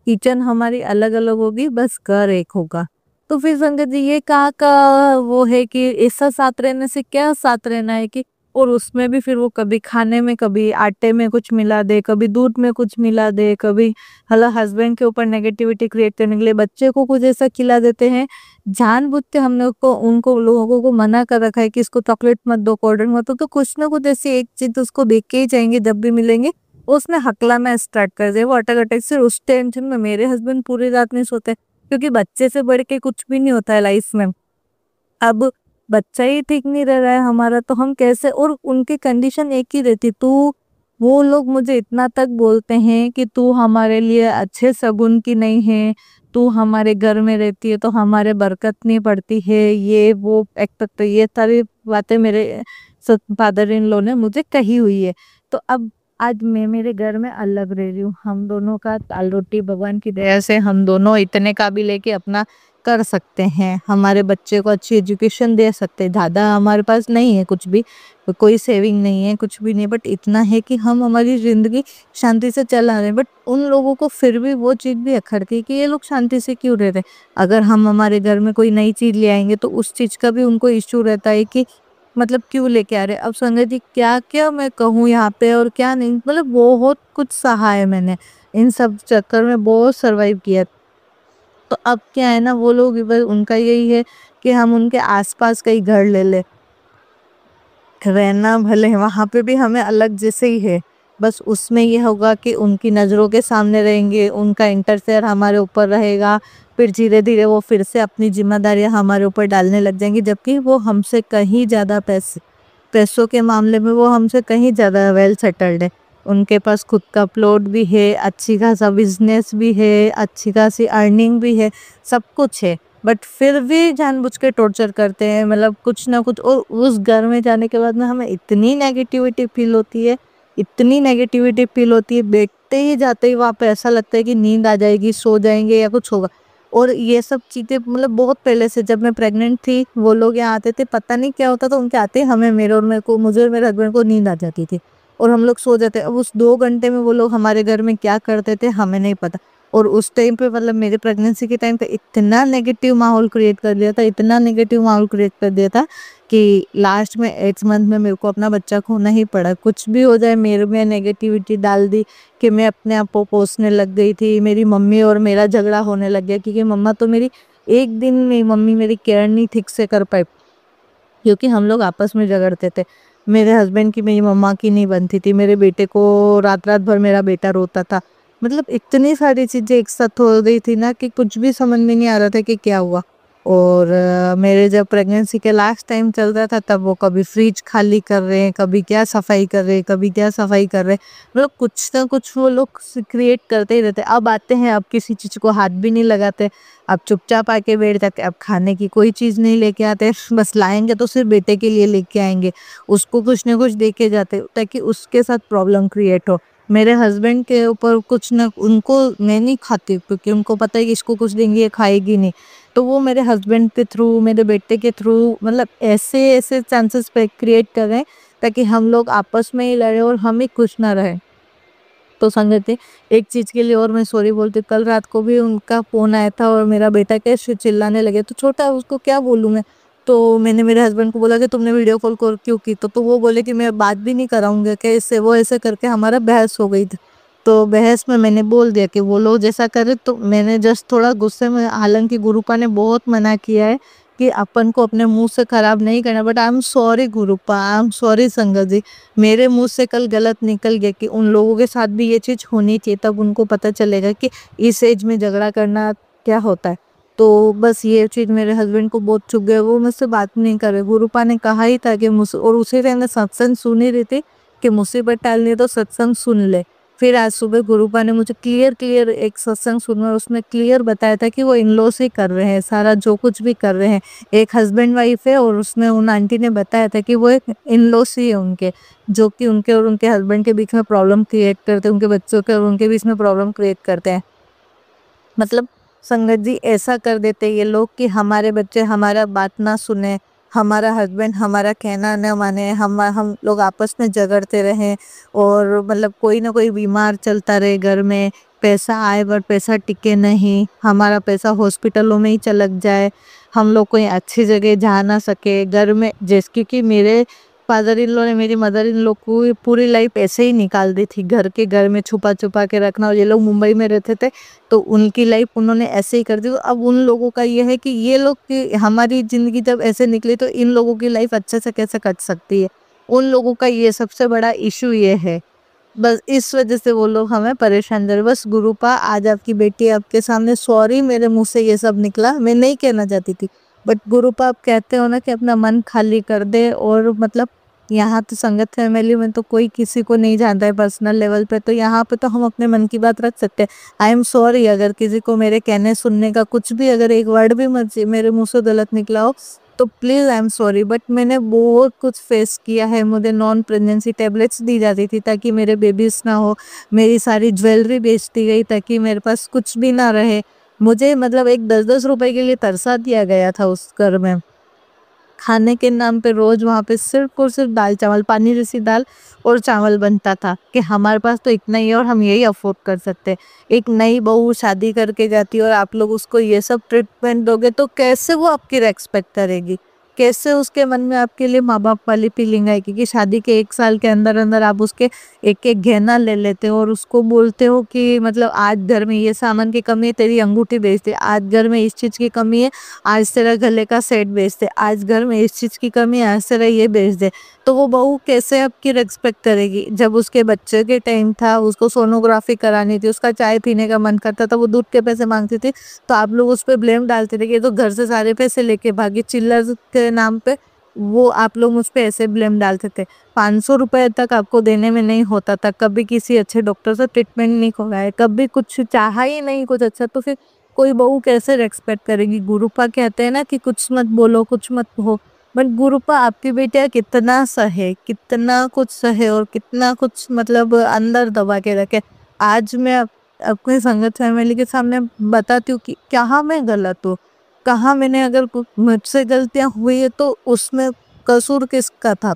किचन हमारी अलग-अलग होगी, बस घर एक होगा। तो फिर संगत जी, ये कहाँ का वो है कि ऐसा साथ रहने से क्या साथ रहना है कि, और उसमें भी फिर वो कभी खाने में, कभी आटे में कुछ मिला दे, कभी दूध में कुछ मिला दे, कभी हस्बैंड के ऊपर नेगेटिविटी क्रिएट करने के लिए बच्चे को कुछ ऐसा खिला देते हैं। जानबूझ के हमने उसको उनको लोगों को मना कर रखा है कि इसको चॉकलेट मत दो, कोल्ड ड्रिंक मत दो, तो कुछ ना कुछ ऐसी एक चीज उसको देख के ही जाएंगे जब भी मिलेंगे, उसने हकलाना स्टार्ट कर दिया। वो अटक अटक से उस टेंशन में मेरे हस्बैंड पूरी रात नहीं सोते, क्योंकि बच्चे से बढ़ के कुछ भी नहीं होता है लाइफ में। अब बच्चा ही ठीक नहीं रह रहा है हमारा, तो हम कैसे, और उनकी कंडीशन एक ही रहती, तू, वो लोग मुझे इतना तक बोलते हैं कि तू हमारे लिए अच्छे सगुन की नहीं है, तू हमारे घर में रहती है तो हमारे बरकत नहीं पड़ती है, ये वो एक ये सारी बातें मेरे फादर इन लॉ ने मुझे कही हुई है। तो अब आज मैं मेरे घर में अलग रह रही हूँ, हम दोनों का दाल रोटी भगवान की दया से हम दोनों इतने काबिल है कि अपना कर सकते हैं, हमारे बच्चे को अच्छी एजुकेशन दे सकते हैं। ज़्यादा हमारे पास नहीं है कुछ भी, कोई सेविंग नहीं है, कुछ भी नहीं, बट इतना है कि हम हमारी ज़िंदगी शांति से चला रहे हैं। बट उन लोगों को फिर भी वो चीज़ भी अखरती है कि ये लोग शांति से क्यों रह रहे हैं। अगर हम हमारे घर में कोई नई चीज़ ले आएंगे तो उस चीज़ का भी उनको इश्यू रहता है कि मतलब क्यों लेके आ रहे। अब संगत जी, क्या क्या मैं कहूँ यहाँ पे और क्या नहीं, मतलब बहुत कुछ सहा है मैंने, इन सब चक्कर में बहुत सर्वाइव किया। तो अब क्या है ना, वो लोग बस उनका यही है कि हम उनके आसपास कहीं घर ले ले, रहना भले वहां पे भी हमें अलग जैसे ही है, बस उसमें ये होगा कि उनकी नज़रों के सामने रहेंगे, उनका इंटरफेयर हमारे ऊपर रहेगा, फिर धीरे धीरे वो फिर से अपनी जिम्मेदारियां हमारे ऊपर डालने लग जाएंगी, जबकि वो हमसे कहीं ज़्यादा पैसों के मामले में वो हमसे कहीं ज़्यादा वेल सेटल्ड है। उनके पास खुद का प्लॉट भी है, अच्छी खासा बिजनेस भी है, अच्छी खासी अर्निंग भी है, सब कुछ है, बट फिर भी जानबूझ के टॉर्चर करते हैं, मतलब कुछ ना कुछ। और उस घर में जाने के बाद में हमें इतनी नेगेटिविटी फील होती है, इतनी नेगेटिविटी फील होती है, बैठते ही जाते ही वहाँ पे ऐसा लगता है कि नींद आ जाएगी, सो जाएंगे या कुछ होगा। और ये सब चीज़ें मतलब बहुत पहले से, जब मैं प्रेग्नेंट थी वो लोग यहाँ आते थे, पता नहीं क्या होता था, उनके आते ही हमें, मुझे और मेरे हस्बैंड को नींद आ जाती थी और हम लोग सो जाते। अब उस 2 घंटे में वो लोग हमारे घर में क्या करते थे हमें नहीं पता। और उस टाइम पे मतलब मेरे प्रेगनेंसी के टाइम पे इतना नेगेटिव माहौल क्रिएट कर दिया था, इतना नेगेटिव माहौल क्रिएट कर दिया था कि लास्ट में 8 मंथ में मेरे को अपना बच्चा खोना ही पड़ा। कुछ भी हो जाए मेरे में नेगेटिविटी डाल दी कि मैं अपने आप को कोसने लग गई थी। मेरी मम्मी और मेरा झगड़ा होने लग गया, क्योंकि मम्मा तो मेरी, एक दिन में मम्मी मेरी केयर नहीं ठीक से कर पाई, क्योंकि हम लोग आपस में झगड़ते थे। मेरे हस्बैंड की मेरी मम्मा की नहीं बनती थी, मेरे बेटे को रात रात भर मेरा बेटा रोता था। मतलब इतनी सारी चीज़ें एक साथ हो गई थी ना कि कुछ भी समझ में नहीं आ रहा था कि क्या हुआ। और मेरे जब प्रेगनेंसी के लास्ट टाइम चल रहा था, तब वो कभी फ्रिज खाली कर रहे हैं, कभी क्या सफाई कर रहे हैं, कभी क्या सफाई कर रहे हैं, मतलब कुछ ना कुछ वो लोग क्रिएट करते ही रहते। अब आते हैं, अब किसी चीज़ को हाथ भी नहीं लगाते, अब चुपचाप आके बैठ जाते, अब खाने की कोई चीज़ नहीं लेके आते, बस लाएंगे तो सिर्फ बेटे के लिए लेके आएंगे, उसको कुछ ना कुछ दे के जाते ताकि उसके साथ प्रॉब्लम क्रिएट हो। मेरे हस्बैंड के ऊपर कुछ ना, उनको, मैं नहीं खाती क्योंकि उनको पता है कि इसको कुछ देंगे ये खाएगी नहीं, तो वो मेरे हस्बैंड के थ्रू, मेरे बेटे के थ्रू, मतलब ऐसे ऐसे चांसेस क्रिएट कर रहे हैं ताकि हम लोग आपस में ही लड़े और हम ही खुश ना रहे। तो संगति, एक चीज़ के लिए और मैं सॉरी बोलती हूँ, कल रात को भी उनका फ़ोन आया था और मेरा बेटा कैसे चिल्लाने लगे, तो छोटा है उसको क्या बोलूँ मैं। तो मैंने मेरे हस्बैंड को बोला कि तुमने वीडियो कॉल क्यों की, तो वो बोले कि मैं बात भी नहीं कराऊंगा कि इससे, वो ऐसे करके हमारा बहस हो गई थी। तो बहस में मैंने बोल दिया कि वो लोग जैसा करे, तो मैंने जस्ट थोड़ा गुस्से में, हालांकि गुरुपा ने बहुत मना किया है कि अपन को अपने मुंह से खराब नहीं करना, but I am sorry गुरुपा, I am sorry संगत जी, मेरे मुंह से कल गलत निकल गया कि उन लोगों के साथ भी ये चीज़ होनी चाहिए, तब उनको पता चलेगा कि इस एज में झगड़ा करना क्या होता है। तो बस ये चीज़ मेरे हस्बैंड को बहुत चुभ गया, वो मुझसे बात नहीं कर रहे। गुरुपा ने कहा ही था कि और उसी टाइम सत्संग सुन ही रही थी कि मुसीबत टालनी है तो सत्संग सुन ले। फिर आज सुबह गुरुपा ने मुझे क्लियर एक सत्संग सुना, उसमें क्लियर बताया था कि वो इन लॉस ही कर रहे हैं, सारा जो कुछ भी कर रहे हैं, एक हस्बैंड वाइफ है, और उसमें उन आंटी ने बताया था कि वो एक इन लॉस ही है उनके, जो कि उनके और उनके हस्बैंड के बीच में प्रॉब्लम क्रिएट करते हैं, उनके बच्चों के और उनके बीच में प्रॉब्लम क्रिएट करते हैं। मतलब संगत जी, ऐसा कर देते ये लोग कि हमारे बच्चे हमारा बात ना सुने, हमारा हस्बैंड हमारा कहना न माने, हम लोग आपस में झगड़ते रहें, और मतलब कोई ना कोई बीमार चलता रहे घर में, पैसा आए पर पैसा टिके नहीं, हमारा पैसा हॉस्पिटलों में ही चलक जाए, हम लोग कोई अच्छी जगह जा ना सके घर में। जैसे क्योंकि मेरे फादर इन लॉ ने मेरी मदर इन लॉ को पूरी लाइफ ऐसे ही निकाल दी थी, घर में छुपा छुपा के रखना, और ये लोग मुंबई में रहते थे तो उनकी लाइफ उन्होंने ऐसे ही कर दी। अब उन लोगों का ये है कि ये लोग की हमारी ज़िंदगी जब ऐसे निकली तो इन लोगों की लाइफ अच्छे से कैसे कट सकती है, उन लोगों का ये सबसे बड़ा इशू ये है। बस इस वजह से वो लोग हमें परेशान कर। बस गुरुपा, आज आपकी बेटी आपके सामने सॉरी, मेरे मुंह से ये सब निकला, मैं नहीं कहना चाहती थी, बट गुरुपा आप कहते हो ना कि अपना मन खाली कर दे। और मतलब यहाँ तो संगत फैमिली में तो कोई किसी को नहीं जानता है पर्सनल लेवल पे, तो यहाँ पे तो हम अपने मन की बात रख सकते हैं। आई एम सॉरी अगर किसी को मेरे कहने सुनने का कुछ भी, अगर एक वर्ड भी मेरे मुंह से गलत निकला हो तो please I am sorry, but मैंने बहुत कुछ फेस किया है। मुझे नॉन प्रेगनेंसी टैबलेट्स दी जाती थी ताकि मेरे बेबीज़ ना हो, मेरी सारी ज्वेलरी बेच दी गई ताकि मेरे पास कुछ भी ना रहे। मुझे मतलब एक 10-10 रुपए के लिए तरसा दिया गया था उस घर में। खाने के नाम पे रोज़ वहाँ पे सिर्फ और सिर्फ दाल चावल, पानी जैसी दाल और चावल बनता था कि हमारे पास तो इतना ही है और हम यही अफोर्ड कर सकते हैं। एक नई बहू शादी करके जाती है और आप लोग उसको ये सब ट्रीटमेंट दोगे तो कैसे वो आपकी रेस्पेक्ट करेगी, कैसे उसके मन में आपके लिए माँ बाप वाली फीलिंग है, क्योंकि शादी के 1 साल के अंदर अंदर आप उसके एक एक गहना ले लेते हो और उसको बोलते हो कि मतलब आज घर में ये सामान की कमी है, तेरी अंगूठी बेच दे, आज घर में इस चीज की कमी है, आज तेरा गले का सेट बेच दे, आज घर में इस चीज की कमी है, आज तेरा ये बेच दे। तो वो बहू कैसे आपकी रिस्पेक्ट करेगी? जब उसके बच्चे के टाइम था, उसको सोनोग्राफी करानी थी, उसका चाय पीने का मन करता था, वो दूध के पैसे मांगती थी, तो आप लोग उस पर ब्लेम डालते थे कि ये तो घर से सारे पैसे लेके भागी चिल्लर के नाम पे। वो आप लोग मुझ पे ऐसे ब्लेम डालते थे। 500 रुपए तक आपको देने में नहीं होता था, कभी किसी अच्छे डॉक्टर से ट्रीटमेंट नहीं करवाया, कभी कुछ चाहा ही नहीं कुछ अच्छा, तो फिर कोई बहू कैसे रेस्पेक्ट करेगी? गुरुपा कहते हैं ना कि कुछ मत बोलो कुछ मत हो, बट गुरुपा आपकी बेटिया कितना सहे, कितना कुछ सहे और कितना कुछ मतलब अंदर दबा के रखे। आज मैं अपने संगत फैमिली के सामने बताती हूँ कि कहाँ मैं गलत हूँ, कहाँ मैंने अगर मुझसे गलतियां हुई है तो उसमें कसूर किसका था।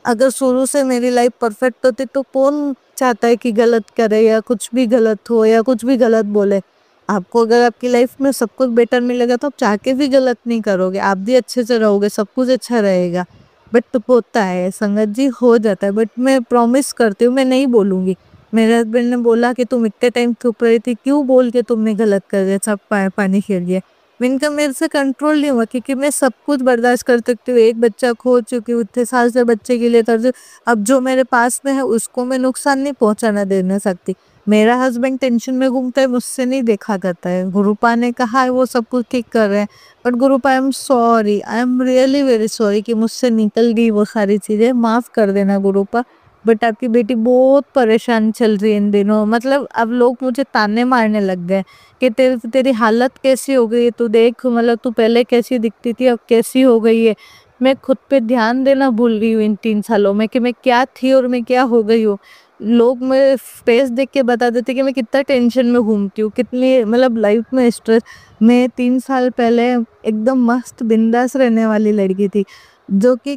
अगर शुरू से मेरी लाइफ परफेक्ट होती तो कौन चाहता है कि गलत करे या कुछ भी गलत हो या कुछ भी गलत बोले। आपको अगर आपकी लाइफ में सब कुछ बेटर मिलेगा तो आप चाह के भी गलत नहीं करोगे, आप भी अच्छे से रहोगे, सब कुछ अच्छा रहेगा। बट होता है संगत जी, हो जाता है, बट मैं प्रॉमिस करती हूँ मैं नहीं बोलूंगी। मेरे हस्बैंड ने बोला कि तुम इतने टाइम चुप रही थी, क्यों बोल के तुमने गलत कर दिया, सब पानी खेल दिया। मैंने कहा मेरे से कंट्रोल नहीं हुआ, क्योंकि मैं सब कुछ बर्दाश्त कर सकती हूँ, एक बच्चा खो चुकी हूँ, इतने साल से बच्चे के लिए कर, अब जो मेरे पास में है उसको मैं नुकसान नहीं पहुंचाना देना सकती। मेरा हस्बैंड टेंशन में घूमता है, मुझसे नहीं देखा करता है। गुरुपा ने कहा है वो सब कुछ ठीक कर रहे हैं, but गुरुपा I am sorry, I am really very sorry कि मुझसे निकल गई वो सारी चीजें, माफ कर देना गुरुपा। बट आपकी बेटी बहुत परेशान चल रही है इन दिनों, मतलब अब लोग मुझे ताने मारने लग गए कि तेरी हालत कैसी हो गई है, तू देख, मतलब तू पहले कैसी दिखती थी अब कैसी हो गई है। मैं खुद पे ध्यान देना भूल गई हूँ इन 3 सालों में कि मैं क्या थी और मैं क्या हो गई हूँ। लोग मेरे फेस देख के बता देते कि मैं कितना टेंशन में घूमती हूँ, कितनी मतलब लाइफ में स्ट्रेस। मैं 3 साल पहले एकदम मस्त बिंदास रहने वाली लड़की थी, जो कि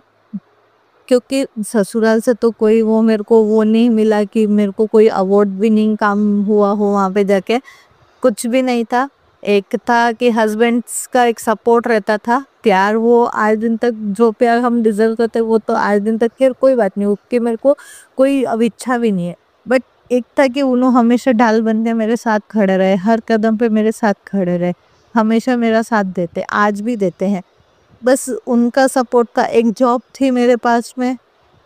क्योंकि ससुराल से तो कोई वो मेरे को वो नहीं मिला कि मेरे को कोई अवार्ड विनिंग काम हुआ हो वहाँ पे जाके, कुछ भी नहीं था। एक था कि हस्बैंड्स का एक सपोर्ट रहता था, प्यार वो आज दिन तक जो प्यार हम डिजर्व करते वो तो आज दिन तक, खैर कोई बात नहीं, उसकी मेरे को कोई अब इच्छा भी नहीं है। बट एक था कि उन्होंने हमेशा ढाल बन के मेरे साथ खड़े रहे, हर कदम पे मेरे साथ खड़े रहे, हमेशा मेरा साथ देते, आज भी देते हैं। बस उनका सपोर्ट था, एक जॉब थी मेरे पास में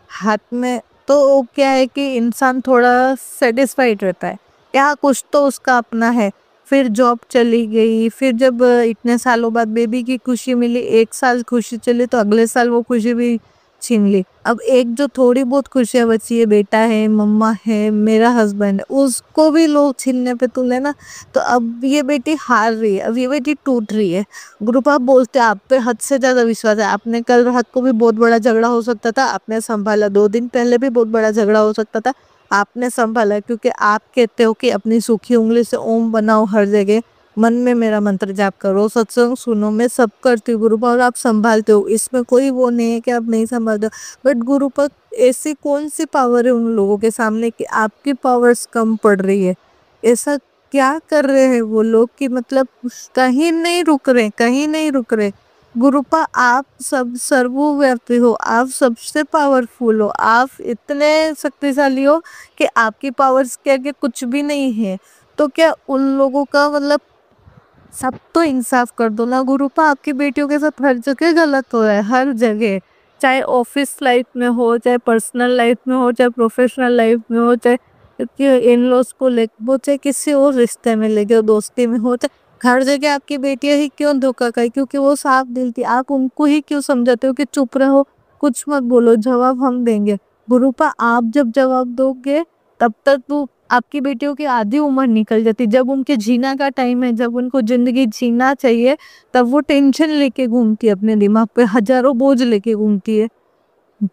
हाथ में, तो क्या है कि इंसान थोड़ा सेटिस्फाइड रहता है, क्या कुछ तो उसका अपना है। फिर जॉब चली गई, फिर जब इतने सालों बाद बेबी की खुशी मिली, 1 साल खुशी चली तो अगले साल वो खुशी भी छीन ली। अब एक जो थोड़ी बहुत खुशियां बची है, बेटा है, मम्मा है, मेरा हस्बैंड है, उसको भी लोग छीनने पे तुले ना, तो अब ये बेटी हार रही है, अब ये बेटी टूट रही है। ग्रुप आप बोलते हैं आप पे हद से ज्यादा विश्वास है, आपने कल रात को भी बहुत बड़ा झगड़ा हो सकता था, आपने संभाला, 2 दिन पहले भी बहुत बड़ा झगड़ा हो सकता था, आपने संभाला, क्योंकि आप कहते हो कि अपनी सूखी उंगली से ओम बनाओ हर जगह, मन में मेरा मंत्र जाप करो, सत्संग सुनो, मैं सब करती हूँ गुरुपा, और आप संभालते हो, इसमें कोई वो नहीं है कि आप नहीं संभालते हो। बट गुरुपा ऐसी कौन सी पावर है उन लोगों के सामने कि आपकी पावर्स कम पड़ रही है? ऐसा क्या कर रहे हैं वो लोग कि मतलब कहीं नहीं रुक रहे, कहीं नहीं रुक रहे। गुरुपा आप सब सर्वव्यापी हो, आप सबसे पावरफुल हो, आप इतने शक्तिशाली हो कि आपकी पावर्स के आगे कुछ भी नहीं है। तो क्या उन लोगों का मतलब सब तो इंसाफ कर दो ना गुरुपा, आपकी बेटियों के साथ हर जगह गलत हो रहा है, हर जगह, चाहे ऑफिस लाइफ में हो, चाहे पर्सनल लाइफ में हो, चाहे प्रोफेशनल लाइफ में हो, चाहे इन लॉज को लेकर हो, चाहे किसी और रिश्ते में लेके दोस्ती में हो, चाहे हर जगह आपकी बेटियां ही क्यों धोखा खाई? क्योंकि वो साफ दिल थी, आप उनको ही क्यों समझाते हो कि चुप रहो, कुछ मत बोलो, जवाब हम देंगे? गुरुपा आप जब जवाब दोगे तब तक वो आपकी बेटियों की आधी उम्र निकल जाती, जब उनके जीना का टाइम है, जब उनको जिंदगी जीना चाहिए, तब वो टेंशन लेके घूमती है, अपने दिमाग पे हजारों बोझ लेके घूमती है।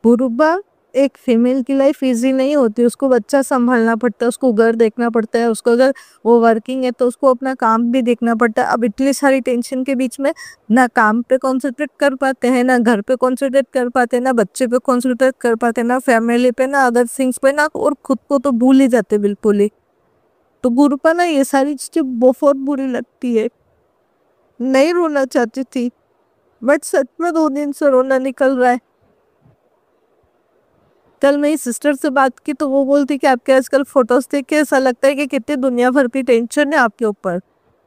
बुरुबा एक फीमेल की लाइफ इजी नहीं होती, उसको बच्चा संभालना पड़ता है, उसको घर देखना पड़ता है, उसको अगर वो वर्किंग है तो उसको अपना काम भी देखना पड़ता है। अब इतनी सारी टेंशन के बीच में ना काम पे कॉन्सेंट्रेट कर पाते हैं, ना घर पे कॉन्सेंट्रेट कर पाते हैं, ना बच्चे पे कॉन्सेंट्रेट कर पाते हैं, ना फैमिली पे, ना अदर थिंग्स पे, ना और खुद को तो भूल ही जाते बिल्कुल ही। तो गुरुपा ना ये सारी चीजें बहुत बुरी लगती है, नहीं रोना चाहती थी, बट सच में 2 दिन से रोना निकल रहा है। कल मेरी सिस्टर से बात की तो वो बोलती कि आपके आजकल फोटोज देख के ऐसा लगता है कि कितनी दुनिया भर की टेंशन है आपके ऊपर।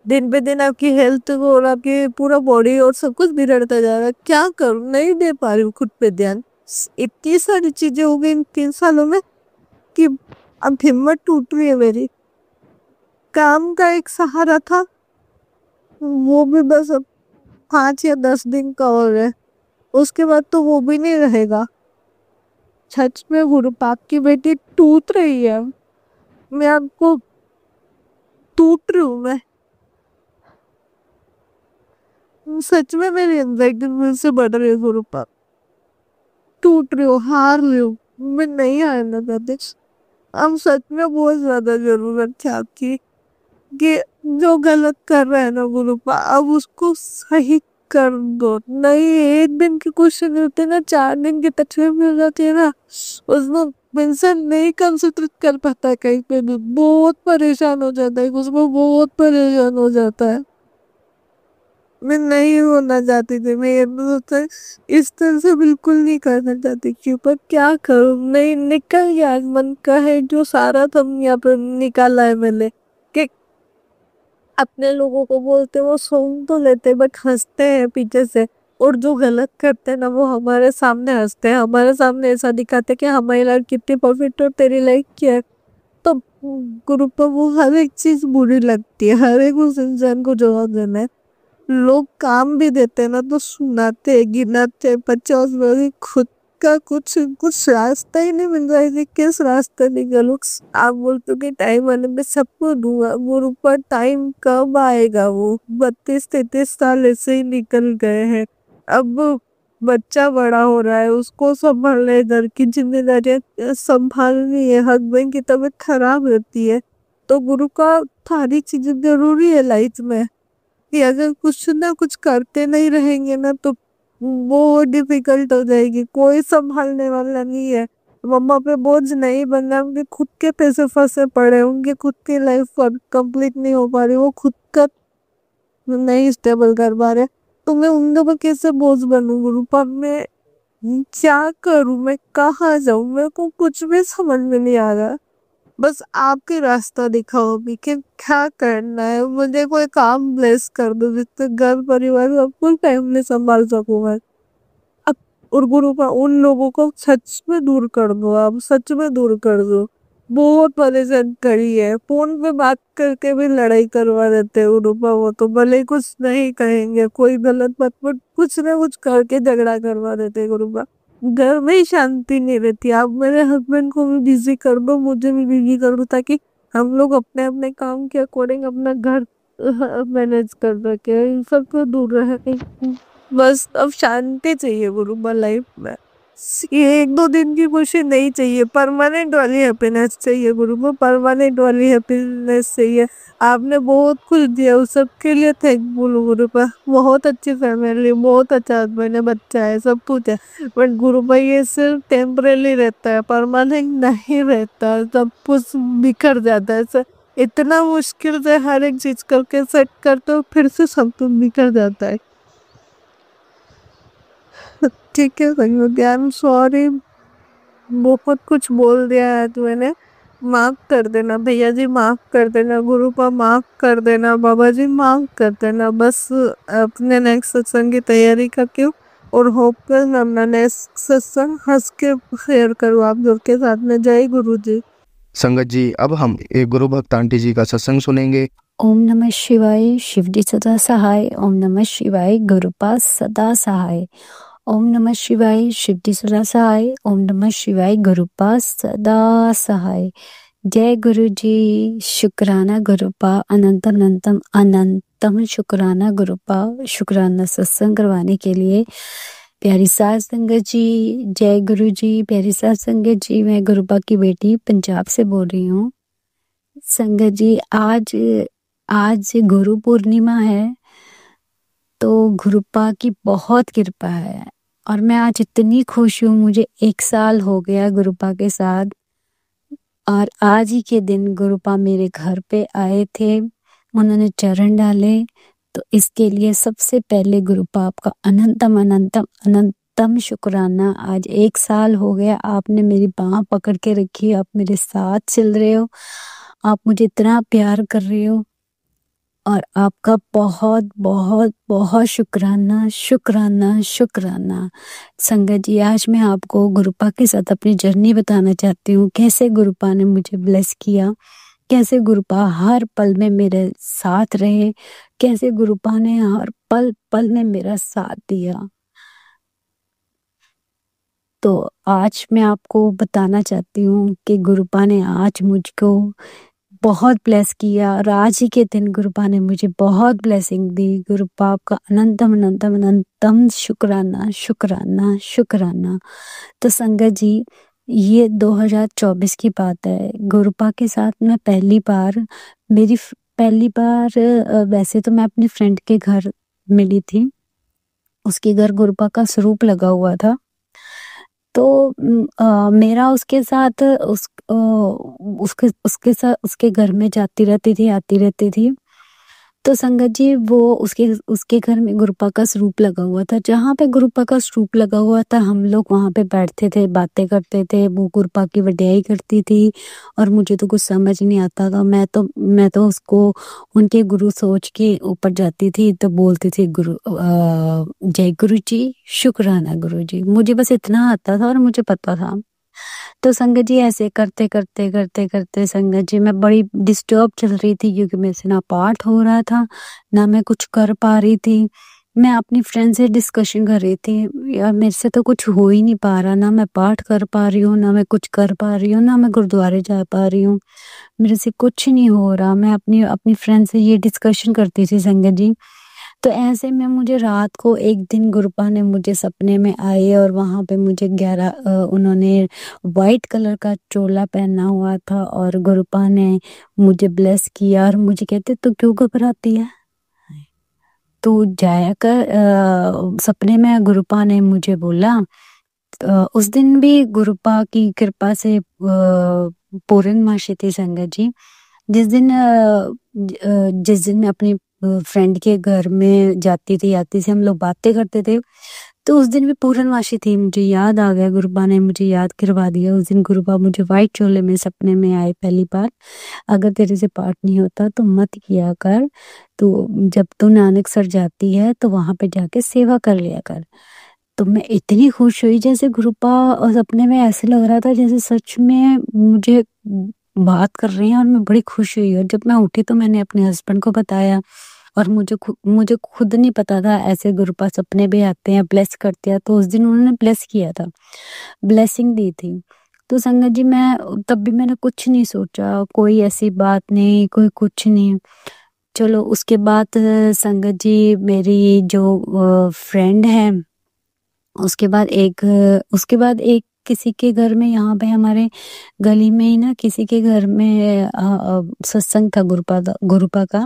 दिन पे दिन आपकी हेल्थ और आपकी पूरा बॉडी और सब कुछ बिगड़ता जा रहा है। क्या करूं, नहीं दे पा रही हूँ खुद पे ध्यान। इतनी सारी चीजें हो गई इन 3 सालों में कि अब हिम्मत टूट रही है मेरी। काम का एक सहारा था, वो भी बस अब 5 या 10 दिन का और है, उसके बाद तो वो भी नहीं रहेगा। सच में गुरु पाप की बेटी टूट रही है। मैं आपको टूट रही हूँ मैं। सच में मेरे अंदर एक दिन मुझसे बढ़ रही है गुरु पाप। टूट रही हूँ, हार रही हूँ, मैं नहीं आना चाहती। हम सच में बहुत ज्यादा जरूरत है आपकी कि जो गलत कर रहे हैं ना गुरु पा, अब उसको सही कर दो। नहीं, एक दिन की कोशिश नहीं होती ना, 4 दिन की तकलीफ मिल जाती है ना, उसमें इंसान नहीं कंसंट्रेट कर पाता है कहीं पे भी, बहुत परेशान हो जाता है, उसमें बहुत परेशान हो जाता है। मैं नहीं होना चाहती थी, मैं ये सोचता इस तरह से बिल्कुल नहीं करना चाहती थी, पर क्या करूं, नहीं निकल गया मन का है जो सारा था यहाँ पर निकाला है मैंने। कि अपने लोगों को बोलते वो सुन तो लेते बट हंसते हैं पीछे से, और जो गलत करते हैं ना वो हमारे सामने हंसते हैं, हमारे सामने ऐसा दिखाते हैं कि हमारी लाइफ कितनी परफेक्ट और तेरी लाइफ क्या है। तो गुरु पर वो हर एक चीज बुरी लगती है, हर एक उस इंसान को जवाब देना है। लोग काम भी देते हैं ना तो सुनाते गिनाते 50 बार, खुद का कुछ कुछ रास्ता ही नहीं मिल रहा है कि किस रास्ते निकलूं। आप बोलते हो कि टाइम आने में सबको दूंगा, गुरु पर टाइम कब आएगा? वो 32-33 साल ऐसे ही निकल गए हैं। अब बच्चा बड़ा हो रहा है, उसको संभालना है, घर की जिम्मेदारियां संभालनी है, हस्बैंड की तबीयत खराब रहती है, तो गुरु का सारी चीजें जरूरी है लाइफ में। कि अगर कुछ ना कुछ करते नहीं रहेंगे ना तो वो डिफिकल्ट हो जाएगी, कोई संभालने वाला नहीं है। मम्मा पे बोझ नहीं बनना, उनके खुद के पैसे फंसे पड़े, उनकी खुद की लाइफ कंप्लीट नहीं हो पा रही, वो खुद का नहीं स्टेबल कर पा रहे, तो मैं उन लोगों पर कैसे बोझ बनूं गुरु पर? मैं क्या करूं, मैं कहाँ जाऊं? मेरे को कुछ भी समझ में नहीं आ रहा। बस आपके रास्ता दिखाओ अभी कि क्या करना है। मुझे कोई काम ब्लेस कर दो जिससे घर परिवार सब कुछ टाइम में संभाल सकूं मैं। अब और गुरु का उन लोगों को सच में दूर कर दो, आप सच में दूर कर दो। बहुत परेशान करी है, फोन पे बात करके भी लड़ाई करवा देते हैं गुरुपा। वो तो भले ही कुछ नहीं कहेंगे, कोई गलत बात पर कुछ ना कुछ करके झगड़ा करवा देते हैं गुरुपा। घर में ही शांति नहीं रहती। आप मेरे हस्बैंड को भी बिजी कर दो, मुझे भी बिजी कर दो, ताकि हम लोग अपने अपने काम के अकॉर्डिंग अपना घर मैनेज कर सके, इन सब को दूर रहे। बस अब शांति चाहिए गुरु लाइफ में। ये 1-2 दिन की खुशी नहीं चाहिए, परमानेंट वाली हैप्पीनेस चाहिए गुरु को, परमानेंट वाली हैप्पीनेस चाहिए। आपने बहुत कुछ दिया, उस सब के लिए थैंकफुल गुरु पर। बहुत अच्छी फैमिली, बहुत अच्छा हस्बैंड है, बच्चा है, सब कुछ है, बट गुरु भाई ये सिर्फ टेम्परेरी रहता है, परमानेंट नहीं रहता, सब कुछ बिखर जाता है। सर इतना मुश्किल से हर एक चीज करके सेट करते हो, फिर से सब कुछ बिखर जाता है। ठीक है संयोगी, आई एम सॉरी, बहुत कुछ बोल दिया है तो मैंने, माफ कर देना भैया जी, माफ कर देना गुरु पर, माफ कर देना बाबा जी, माफ कर देना। बस अपने नेक्स्ट सत्संग की तैयारी करके हूँ और होप कर मैं अपना नेक्स्ट सत्संग हंस के शेयर करूँ आप लोग के साथ में। जय गुरु जी। संगत जी, अब हम एक गुरु भक्त आंटी जी का सत्संग सुनेंगे। ओम नमः शिवाय, शिवजी सदा सहाय। ओम नमः शिवाय, गुरुपाद सदा सहाय। ओम नमः शिवाय, शिवजी सदा सहाय। ओम नमः शिवाय, गुरुपाद सदा सहाय। जय गुरु जी, शुक्राना गुरुपा, अनंत अनंतम अनंतम शुक्राना गुरुपा, शुक्राना सत्संग करवाने के लिए। प्यारी साध संगत जी, जय गुरु जी। प्यारी साध संगत जी, मैं गुरुपा की बेटी पंजाब से बोल रही हूँ। संगत जी, आज गुरु पूर्णिमा है, तो गुरुपा की बहुत कृपा है और मैं आज इतनी खुश हूँ। मुझे 1 साल हो गया गुरुपा के साथ, और आज ही के दिन गुरुपा मेरे घर पे आए थे, उन्होंने चरण डाले तो इसके लिए सबसे पहले गुरु पाप का अनंतम अनंतम अनंतम शुक्राना। आज 1 साल हो गया आपने मेरी बाह पकड़ के रखी, आप मेरे साथ चल रहे हो, आप मुझे इतना प्यार कर रहे हो, और आपका बहुत बहुत बहुत शुक्राना शुक्राना शुक्राना। संगत जी, आज मैं आपको गुरुपा के साथ अपनी जर्नी बताना चाहती हूँ, कैसे गुरुपा ने मुझे ब्लेस किया, कैसे गुरुपा हर पल में मेरे साथ रहे, कैसे गुरुपा ने हर पल पल में मेरा साथ दिया। तो आज मैं आपको बताना चाहती हूँ कि गुरुपा ने आज मुझको बहुत ब्लेस किया, और आज ही के दिन गुरुपा ने मुझे बहुत ब्लेसिंग दी। गुरुपा आपका अनंतम अनंतम अनंतम शुक्राना शुक्राना शुक्राना। तो संगत जी, ये 2024 की बात है। गुरुपा के साथ मैं पहली बार वैसे तो मैं अपनी फ्रेंड के घर मिली थी, उसके घर गुरुपा का स्वरूप लगा हुआ था। तो मेरा उसके साथ उसके घर में जाती रहती थी, आती रहती थी। तो संगत जी, वो उसके घर में गुरुपा का स्वरूप लगा हुआ था। जहाँ पे गुरुपा का स्वरूप लगा हुआ था, हम लोग वहाँ पे बैठते थे, बातें करते थे, वो गुरुपा की वड्याई करती थी, और मुझे तो कुछ समझ नहीं आता था। मैं तो उसको उनके गुरु सोच के ऊपर जाती थी, तो बोलती थी जय गुरु जी, शुक्राना गुरु जी। मुझे बस इतना आता था और मुझे पता था। तो संगत जी, ऐसे करते करते करते करते संगत जी, मैं बड़ी डिस्टर्ब चल रही थी, क्योंकि मेरे से ना पाठ हो रहा था, ना मैं कुछ कर पा रही थी। मैं अपनी फ्रेंड से डिस्कशन कर रही थी, यार मेरे से तो कुछ हो ही नहीं पा रहा, ना मैं पाठ कर पा रही हूँ, ना मैं कुछ कर पा रही हूँ, ना मैं गुरुद्वारे जा पा रही हूँ, मेरे से कुछ नहीं हो रहा। मैं अपनी फ्रेंड से ये डिस्कशन करती थी संगत जी। तो ऐसे में मुझे रात को एक दिन गुरुपा ने मुझे सपने में आए, और वहाँ पे मुझे उन्होंने वाइट कलर का चोला पहना हुआ था, और गुरुपा ने मुझे ब्लेस किया, और मुझे कहते, तू क्यों घबराती है, तू जाया कर। सपने में गुरुपा ने मुझे बोला। उस दिन भी गुरुपा की कृपा से पूर्णमासी थी संगत जी। जिस दिन मैं अपनी फ्रेंड के घर में जाती थी, आती थी, हम लोग बातें करते थे, तो उस दिन भी पूर्णमासी थी। मुझे याद आ गया, गुरुपा ने मुझे याद करवा दिया। उस दिन गुरुपा मुझे व्हाइट चोले में सपने में आए पहली बार। अगर तेरे से पाठ नहीं होता तो मत किया कर, तो जब तू नानकसर जाती है तो वहां पे जाके सेवा कर लिया कर। तो मैं इतनी खुश हुई, जैसे गुरुपा सपने में ऐसे लग रहा था जैसे सच में मुझे बात कर रही हैं, और मैं बड़ी खुश हुई। और जब मैं उठी तो मैंने अपने हस्बैंड को बताया, और मुझे खुद नहीं पता था ऐसे गुरुपा सपने भी आते हैं, ब्लेस करते हैं। तो उस दिन उन्होंने ब्लेस किया था, ब्लेसिंग दी थी। तो संगत जी, तब भी मैंने कुछ नहीं सोचा, कोई ऐसी बात नहीं, कोई कुछ नहीं। चलो उसके बाद संगत जी, मेरी जो फ्रेंड है, उसके बाद एक किसी के घर में, यहाँ पे हमारे गली में ही ना किसी के घर में सत्संग था गुरुपा का।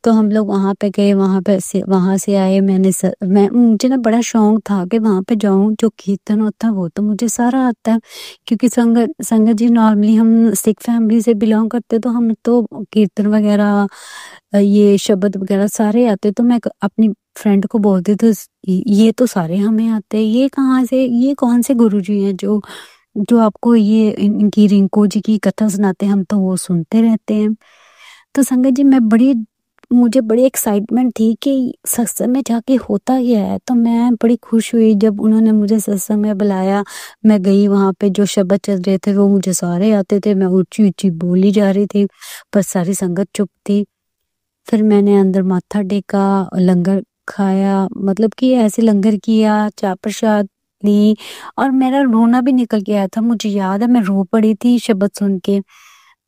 तो हम लोग वहाँ पे गए, वहाँ से आए। मुझे ना बड़ा शौक था कि वहाँ पे जाऊँ, जो कीर्तन होता है वो तो मुझे सारा आता है, क्योंकि संगत जी, नॉर्मली हम सिख फैमिली से बिलोंग करते, तो हम तो कीर्तन वगैरह, ये शब्द वगैरह सारे आते। तो मैं अपनी फ्रेंड को बोलती थी, ये तो सारे हमें आते हैं, ये कौन से गुरुजी हैं जो आपको ये इनकी रिंकू जी की कथा सुनाते हैं, हम तो वो सुनते रहते हैं। तो संगत जी, मुझे बड़ी एक्साइटमेंट थी कि सत्संग में जाके होता क्या है। तो मैं बड़ी खुश हुई जब उन्होंने मुझे सत्संग में बुलाया। मैं गई, वहाँ पे जो शब्द चल रहे थे वो मुझे सारे आते थे, मैं ऊंची ऊंची बोली जा रही थी, पर सारी संगत चुप थी। फिर मैंने अंदर माथा टेका, लंगर खाया, मतलब कि ऐसे लंगर किया, चाय प्रसाद ली, और मेरा रोना भी निकल के आया था। मुझे याद है मैं रो पड़ी थी शब्द सुन के।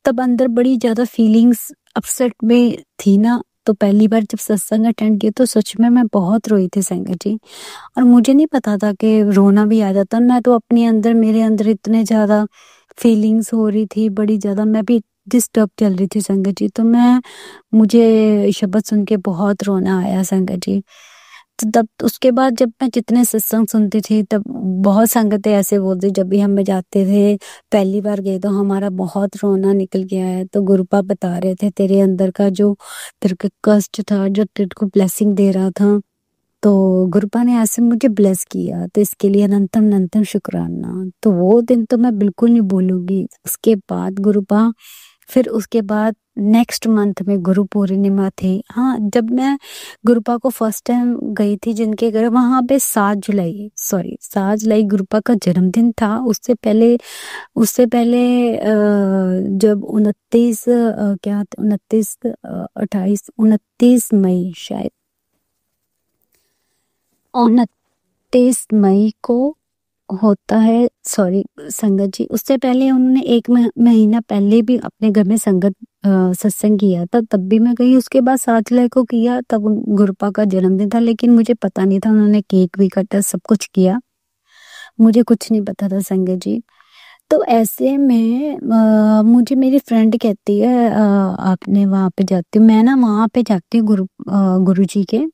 तब अंदर बड़ी ज्यादा फीलिंग्स अपसेट में थी ना। तो पहली बार जब सत्संग अटेंड किया तो सच में मैं बहुत रोई थी संगत जी, और मुझे नहीं पता था कि रोना भी आ जाता। मैं तो मेरे अंदर इतने ज्यादा फीलिंग्स हो रही थी, बड़ी ज्यादा, मैं भी डिस्टर्ब चल रही थी संगत जी। तो मुझे शब्द सुन के बहुत रोना आया संगत जी। तो तब उसके बाद जब मैं जितने सत्संग सुनती थी तब बहुत संगतें ऐसे बोलती, जब भी हम जाते थे पहली बार गए तो हमारा बहुत रोना निकल गया है। तो गुरुपा बता रहे थे तेरे अंदर का जो तेरे का कष्ट था, जो तेरे को ब्लेसिंग दे रहा था, तो गुरुपा ने ऐसे मुझे ब्लेस किया, तो इसके लिए अनंतम अनंतम शुक्राना। तो वो दिन तो मैं बिल्कुल नहीं भूलूंगी। उसके बाद गुरुपा, फिर उसके बाद नेक्स्ट मंथ में गुरु पूर्णिमा थी। हाँ, जब मैं गुरुपा को फर्स्ट टाइम गई थी जिनके घर, वहां पे 7 जुलाई गुरुपा का जन्मदिन था। उससे पहले जब 29 शायद 29 मई को होता है, सॉरी संगत जी, उससे पहले उन्होंने एक महीना पहले भी अपने घर में संगत सत्संग किया था, तब भी मैं गई। उसके बाद 7 जुलाई को किया, तब गुरुपा का जन्मदिन था, लेकिन मुझे पता नहीं था। उन्होंने केक भी काटा, सब कुछ किया, मुझे कुछ नहीं पता था संगत जी। तो ऐसे में मुझे मेरी फ्रेंड कहती है आपने वहां पे जाती हूँ, मैं ना वहां पे जाती हूँ गुरु जी के,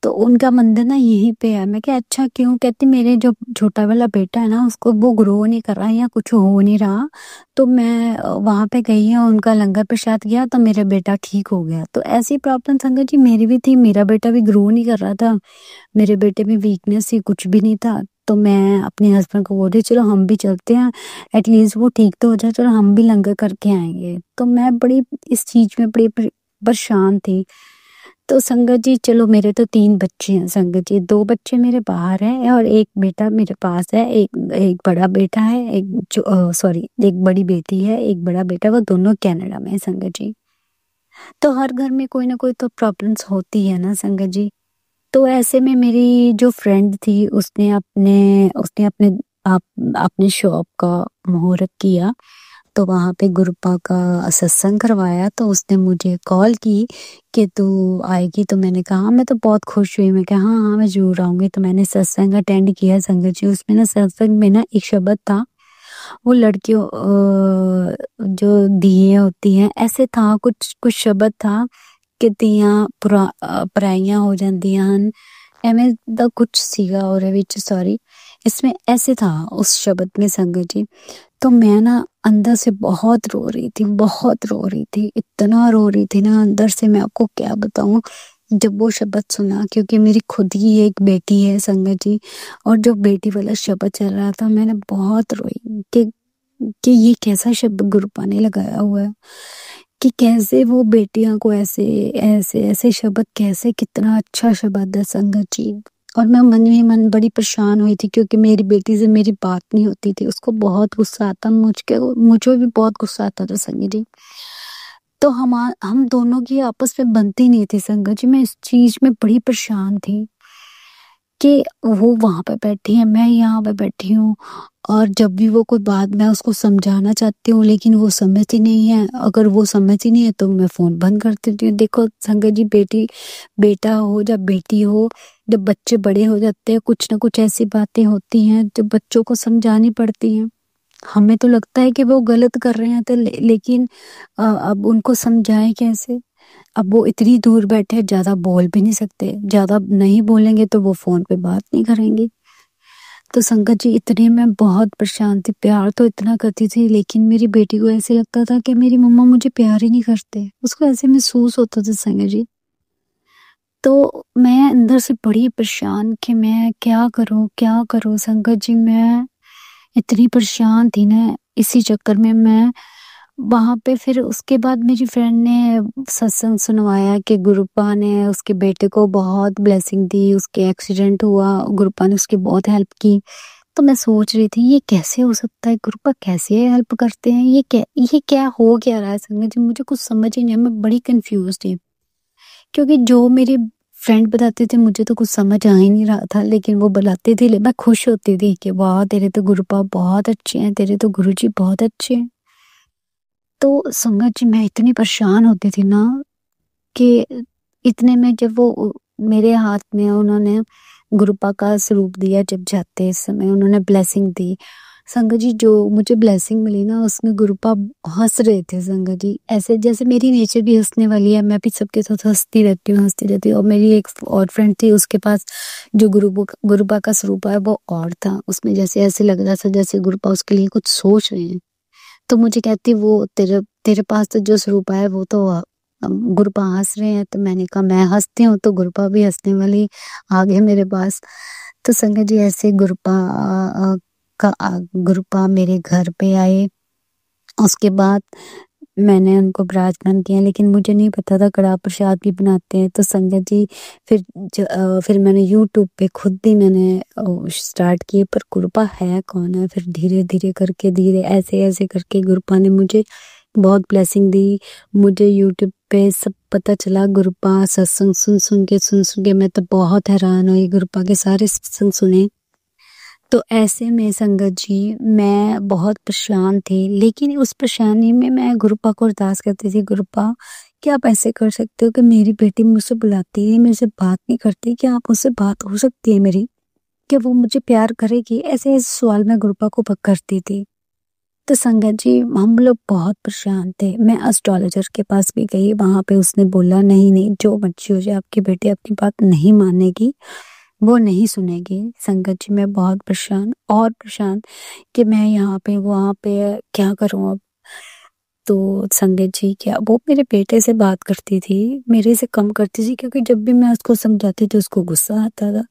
तो उनका मंदिर ना यहीं पे है। मैं क्या अच्छा क्यों? कहती मेरे जो छोटा वाला बेटा है ना, उसको वो ग्रो नहीं कर रहा या कुछ हो नहीं रहा, तो मैं वहां पे गई हूँ, उनका लंगर प्रसाद किया तो मेरा बेटा ठीक हो गया। तो ऐसी प्रॉब्लम संगत जी मेरी भी थी, मेरा बेटा भी ग्रो नहीं कर रहा था, मेरे बेटे में वीकनेस ही कुछ भी नहीं था। तो मैं अपने हस्बैंड को बोल रही चलो हम भी चलते हैं, एटलीस्ट वो ठीक तो हो जाए, चलो हम भी लंगर करके आएंगे। तो मैं बड़ी इस चीज में बड़ी परेशान थी। तो संगत जी चलो, मेरे तो 3 बच्चे हैं संगत जी, 2 बच्चे मेरे बाहर हैं और एक बेटा मेरे पास है। एक बड़ा बेटा है, एक बड़ी बेटी है, एक बड़ा बेटा, वो दोनों कनाडा में है संगत जी। तो हर घर में कोई ना कोई तो प्रॉब्लम्स होती है ना संगत जी। तो ऐसे में मेरी जो फ्रेंड थी उसने अपने शॉप का मुहूर्त किया, तो वहां पे गुरुपा का सत्संग करवाया। तो उसने मुझे कॉल की कि तू आएगी, तो मैंने कहा मैं तो बहुत खुश हुई, मैं कहा हाँ हाँ मैं जरूर आऊंगी। तो मैंने सत्संग अटेंड किया संगत जी। उसमें ना सत्संग में ना एक शब्द था, वो लड़कियों जो दिए होती हैं ऐसे था, कुछ कुछ शब्द था कि दियां पराइयां हो जांदियां ਹਨ, ਐਵੇਂ ਦਾ कुछ सीगा ਉਹਦੇ ਵਿੱਚ, सॉरी इसमें ऐसे था उस शब्द में संगत जी। तो मैं ना अंदर से बहुत रो रही थी, इतना रो रही थी ना अंदर से, मैं आपको क्या बताऊं जब वो शब्द सुना, क्योंकि मेरी खुद की एक बेटी है संगत जी, और जो बेटी वाला शब्द चल रहा था मैंने बहुत रोई कि ये कैसा शब्द गुरुपा ने लगाया हुआ है, कि कैसे वो बेटियां को ऐसे ऐसे ऐसे शब्द, कैसे कितना अच्छा शब्द है संगत जी। और मैं मन ही मन बड़ी परेशान हुई थी, क्योंकि मेरी बेटी से मेरी बात नहीं होती थी, उसको बहुत गुस्सा आता, मुझे भी बहुत गुस्सा आता था संगत जी। तो हम दोनों की आपस में बनती नहीं थी संगत जी। मैं इस चीज में बड़ी परेशान थी कि वो वहां पे बैठी है, मैं यहाँ पे बैठी हूँ, और जब भी वो कोई बात मैं उसको समझाना चाहती हूँ लेकिन वो समझती नहीं है। अगर वो समझती नहीं है तो मैं फोन बंद कर देती हूँ। देखो संगत जी, बेटा हो या बेटी हो, जब बच्चे बड़े हो जाते हैं कुछ ना कुछ ऐसी बातें होती हैं जो बच्चों को समझानी पड़ती हैं। हमें तो लगता है कि वो गलत कर रहे हैं, तो लेकिन अब उनको समझाएं कैसे? अब वो इतनी दूर बैठे, ज्यादा बोल भी नहीं सकते, ज्यादा नहीं बोलेंगे तो वो फोन पे बात नहीं करेंगे। तो संगत जी इतने मैं बहुत परेशान थी, प्यार तो इतना करती थी, लेकिन मेरी बेटी को ऐसे लगता था कि मेरी मम्मा मुझे प्यार ही नहीं करते, उसको ऐसे महसूस होता था संगत जी। तो मैं अंदर से बड़ी परेशान कि मैं क्या करूं संगत जी। मैं इतनी परेशान थी ना, इसी चक्कर में मैं वहां पे, फिर उसके बाद मेरी फ्रेंड ने सत्संग सुनवाया कि गुरुपा ने उसके बेटे को बहुत ब्लेसिंग दी, उसके एक्सीडेंट हुआ, गुरुपा ने उसकी बहुत हेल्प की। तो मैं सोच रही थी ये कैसे हो सकता है, गुरुपा कैसे हेल्प करते हैं, ये क्या हो क्या रहा है संगत जी, मुझे कुछ समझ ही नहीं, मैं बड़ी कंफ्यूज थी, क्योंकि जो मेरी फ्रेंड बताते थे मुझे तो कुछ समझ आ ही नहीं रहा था, लेकिन वो बुलाते थे, मैं खुश होती थी कि वाह तेरे तो गुरुपा बहुत अच्छे हैं, तेरे तो गुरुजी बहुत अच्छे हैं। तो संगत जी मैं इतनी परेशान होती थी ना कि इतने में जब वो मेरे हाथ में उन्होंने गुरुपा का स्वरूप दिया, जब जाते समय उन्होंने ब्लेसिंग दी, संगत जी जो मुझे ब्लेसिंग मिली ना उसमें गुरुपा हंस रहे थे संगत जी, ऐसे जैसे मेरी नेचर भी हंसने वाली है, मैं भी सबके साथ हंसती रहती हूँ। और मेरी एक और फ्रेंड थी, उसके पास जो गुरुपा का स्वरूप है वो और था, उसमें जैसे ऐसे लग रहा था जैसे गुरुपा उसके लिए कुछ सोच रहे हैं। तो मुझे कहती वो तेरे तेरे पास तो जो स्वरूप है वो तो गुरुपा हंस रहे हैं। तो मैंने कहा मैं हंसती हूँ तो गुरुपा भी हंसने वाली आ गए मेरे पास। तो संगत जी ऐसे गुरुपा मेरे घर पे आए। उसके बाद मैंने उनको विराजमान किया, लेकिन मुझे नहीं पता था कड़ाह प्रसाद भी बनाते हैं। तो संगत जी फिर मैंने यूट्यूब पे खुद भी मैंने स्टार्ट किए, पर गुरुपा है कौन है। फिर धीरे धीरे करके ऐसे ऐसे करके गुरुपा ने मुझे बहुत ब्लेसिंग दी। मुझे यूट्यूब पे सब पता चला, गुरुपा सत्संग सुन के मैं तो बहुत हैरान हुई, गुरुपा के सारे सत्संग सुने। तो ऐसे में संगत जी मैं बहुत परेशान थी, लेकिन उस परेशानी में मैं गुरुपा को अरदास करती थी, गुरुपा क्या आप ऐसे कर सकते हो कि मेरी बेटी मुझसे बुलाती है, मेरे से बात नहीं करती, क्या आप मुझसे बात हो सकती है मेरी, क्या वो मुझे प्यार करेगी? ऐसे ऐसे सवाल मैं गुरुपा को करती थी। तो संगत जी हम लोग बहुत परेशान थे। मैं एस्ट्रोलॉजर के पास भी गई, वहां पे उसने बोला नहीं नहीं जो मर्जी हो जाए आपकी बेटी अपनी बात नहीं मानेगी, वो नहीं सुनेगी। संगत जी मैं बहुत परेशान कि मैं यहाँ पे वहाँ पे क्या करूँ अब। तो संगत जी क्या वो मेरे बेटे से बात करती थी, मेरे से कम करती थी, क्योंकि जब भी मैं उसको समझाती थी उसको गुस्सा आता था,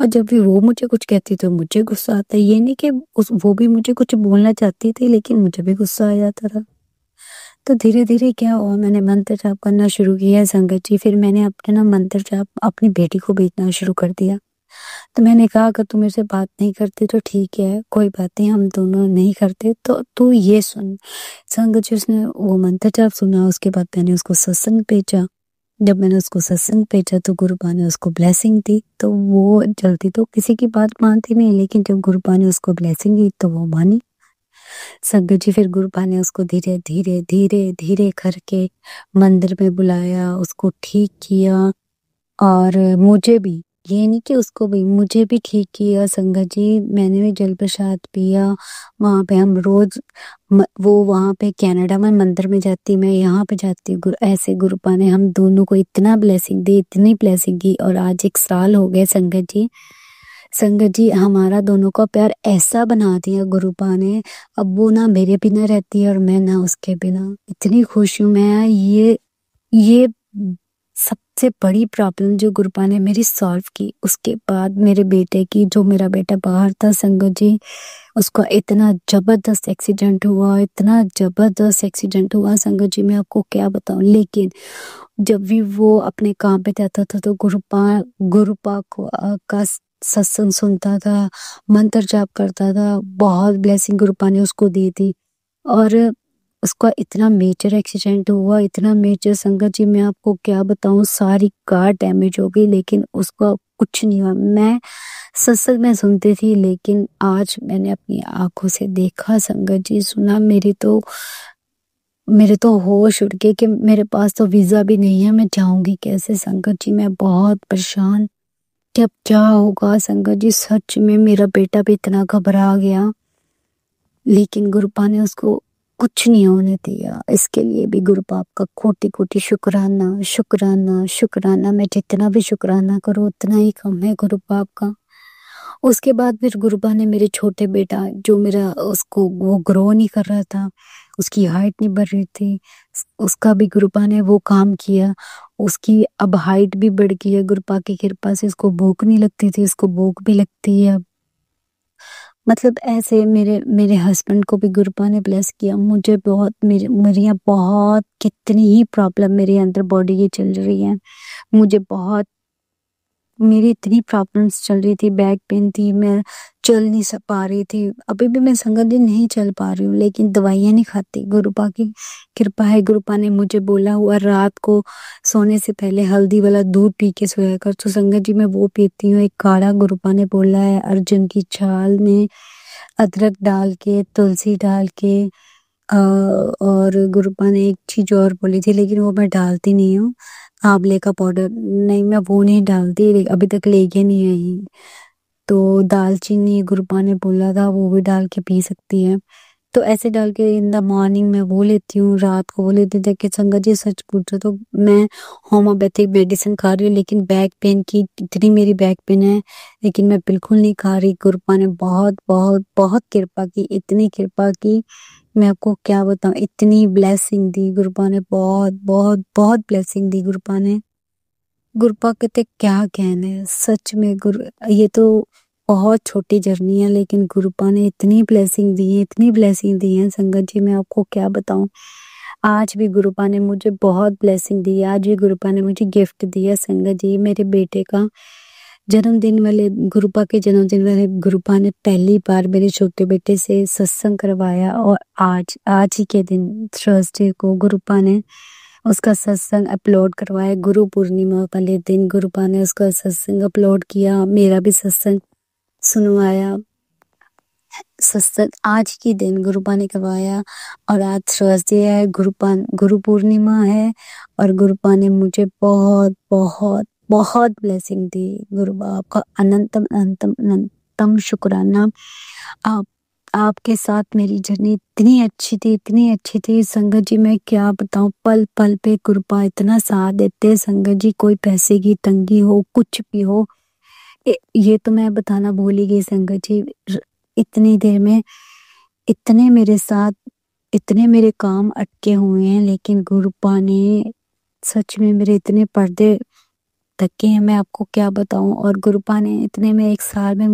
और जब भी वो मुझे कुछ कहती तो मुझे गुस्सा आता। ये नहीं कि वो भी मुझे कुछ बोलना चाहती थी, लेकिन मुझे भी गुस्सा आ जाता था। तो धीरे धीरे क्या हुआ, मैंने मंत्र जाप करना शुरू किया संगत जी। फिर मैंने अपने ना मंत्र जाप अपनी बेटी को भेजना शुरू कर दिया। तो मैंने कहा अगर तू मेरे से बात नहीं करती तो ठीक है, कोई बात नहीं, हम दोनों नहीं करते, तो तू ये सुन। संगत जी उसने वो मंत्र जाप सुना, उसके बाद मैंने उसको सत्संग भेजा। जब मैंने उसको सत्संग भेजा तो गुरुपा ने उसको ब्लेसिंग दी। तो वो जल्दी तो किसी की बात मानती नहीं, लेकिन जब गुरुपा ने उसको ब्लेसिंग दी तो वो मानी। संगत जी फिर गुरुपा ने उसको धीरे धीरे धीरे धीरे करके मंदिर में बुलाया, उसको ठीक किया, और मुझे भी, ये नहीं कि उसको भी, मुझे भी ठीक किया। संगत जी मैंने भी जल प्रसाद पिया। वहाँ पे हम रोज वो वहाँ पे कनाडा में मंदिर में जाती, मैं यहाँ पे जाती। ऐसे गुरुपा ने हम दोनों को इतना ब्लेसिंग दी, इतनी ब्लेसिंग दी, और आज 1 साल हो गए संगत जी हमारा दोनों का प्यार ऐसा बना दिया गुरुपा ने। अब वो ना मेरे बिना रहती है और मैं ना उसके बिना। इतनी खुश हूँ मैं। ये सबसे बड़ी प्रॉब्लम जो गुरुपा ने मेरी सॉल्व की। उसके बाद मेरे बेटे की, जो मेरा बेटा बाहर था संगत जी, उसका इतना जबरदस्त एक्सीडेंट हुआ संगत जी, मैं आपको क्या बताऊं। लेकिन जब भी वो अपने काम पे जाता था तो गुरुपा को का सत्संग सुनता था, मंत्र जाप करता था, बहुत ब्लेसिंग गुरुपा ने उसको दी थी। और उसका इतना मेजर एक्सीडेंट हुआ, इतना मेजर संगत जी, मैं आपको क्या बताऊं, सारी कार डैमेज हो गई, लेकिन उसका कुछ नहीं हुआ। मैं सत्संग में सुनती थी, लेकिन आज मैंने अपनी आंखों से देखा संगत जी, सुना। मेरे तो होश उड़ गए कि मेरे पास तो वीजा भी नहीं है, मैं जाऊंगी कैसे संगत जी। मैं बहुत परेशान कि अब क्या होगा संगत जी। सच में मेरा बेटा भी इतना घबरा गया, लेकिन गुरुपा ने उसको कुछ नहीं होने दिया। इसके लिए भी गुरुपा आपका कोटि कोटि शुक्राना। मैं जितना भी शुक्राना करूँ उतना ही कम है गुरुपा आपका। उसके बाद फिर गुरुपा ने मेरे छोटे बेटा, जो मेरा उसको वो ग्रो नहीं कर रहा था, उसकी हाइट नहीं बढ़ रही थी, उसका भी गुरुपा ने वो काम किया। उसकी अब हाइट भी बढ़ गई है गुरुपा की कृपा से। उसको भूख नहीं लगती थी, उसको भूख भी लगती है अब। मतलब ऐसे मेरे हस्बैंड को भी गुरुपा ने ब्लेस किया। मुझे बहुत मेरी यहाँ बहुत कितनी ही प्रॉब्लम मेरे अंदर बॉडी की चल रही है। मुझे बहुत मेरी इतनी प्रॉब्लम्स चल रही थी, बैक पेन थी, मैं चल नहीं पा रही थी। अभी भी मैं संगत दिन नहीं चल पा रही हूँ, लेकिन दवाइयाँ नहीं खाती। गुरुपा की कृपा है। गुरुपा ने मुझे बोला हुआ रात को सोने से पहले हल्दी वाला दूध पी के सोया कर, तो संगत जी मैं वो पीती हूँ। एक काढ़ा गुरुपा ने बोला है अर्जुन की छाल में अदरक डाल के, तुलसी डाल के, और गुरुपा ने एक चीज और बोली थी, लेकिन वो मैं डालती नहीं हूँ, आंवले का पाउडर। नहीं, मैं वो नहीं डालती, अभी तक लेके नहीं आई। तो दालचीनी गुरुपा ने बोला था वो भी डाल के पी सकती है। तो ऐसे डाल के इन द मॉर्निंग मैं वो लेती हूँ, रात को वो लेती हूँ। देखिए संगत जी सच पूछो तो मैं होम्योपैथिक मेडिसिन खा रही हूँ, लेकिन बैक पेन की इतनी मेरी बैक पेन है, लेकिन मैं बिल्कुल नहीं खा रही। गुरुपा ने बहुत बहुत बहुत कृपा की, इतनी कृपा की मैं आपको क्या बताऊं, इतनी ब्लेसिंग दी गुरुपा ने, बहुत बहुत बहुत ब्लेसिंग दी गुरुपा ने। गुरुपा कहते क्या कहने, सच में गुरु, ये तो बहुत छोटी जर्नी है, लेकिन गुरुपा ने इतनी ब्लेसिंग दी है, इतनी ब्लेसिंग दी है संगत जी, मैं आपको क्या बताऊं। आज भी गुरुपा ने मुझे बहुत ब्लेसिंग दी है, आज भी गुरुपा ने मुझे गिफ्ट दिया संगत जी। मेरे बेटे का जन्मदिन वाले, गुरुपा के जन्मदिन वाले गुरुपा ने पहली बार मेरे छोटे बेटे से सत्संग करवाया, और आज ही के दिन थर्सडे को गुरुपा ने उसका सत्संग अपलोड करवाया। गुरु पूर्णिमा वाले दिन गुरुपा ने उसका सत्संग अपलोड किया, मेरा भी सत्संग सुनवाया। सत्संग आज के दिन गुरुपा ने करवाया, और आज थर्सडे है, गुरु पूर्णिमा है, और गुरुपा ने मुझे बहुत बहुत बहुत ब्लेसिंग दी। गुरुपा आपका अनंतम अनंतम अनंतम शुक्राना। आपके साथ मेरी जर्नी इतनी अच्छी थी, इतनी अच्छी थी संगत जी, मैं क्या बताऊं। पल पल पे गुरुपा इतना साथ देते संगत जी, कोई पैसे की तंगी हो, कुछ भी हो, ये तो मैं बताना भूल ही गई संगत जी। इतनी देर में इतने मेरे साथ, इतने मेरे काम अटके हुए हैं, लेकिन गुरुपा ने सच में मेरे इतने पर्दे ढके हैं, मैं आपको क्या बताऊं। और गुरुपा ने इतने में 1 साल में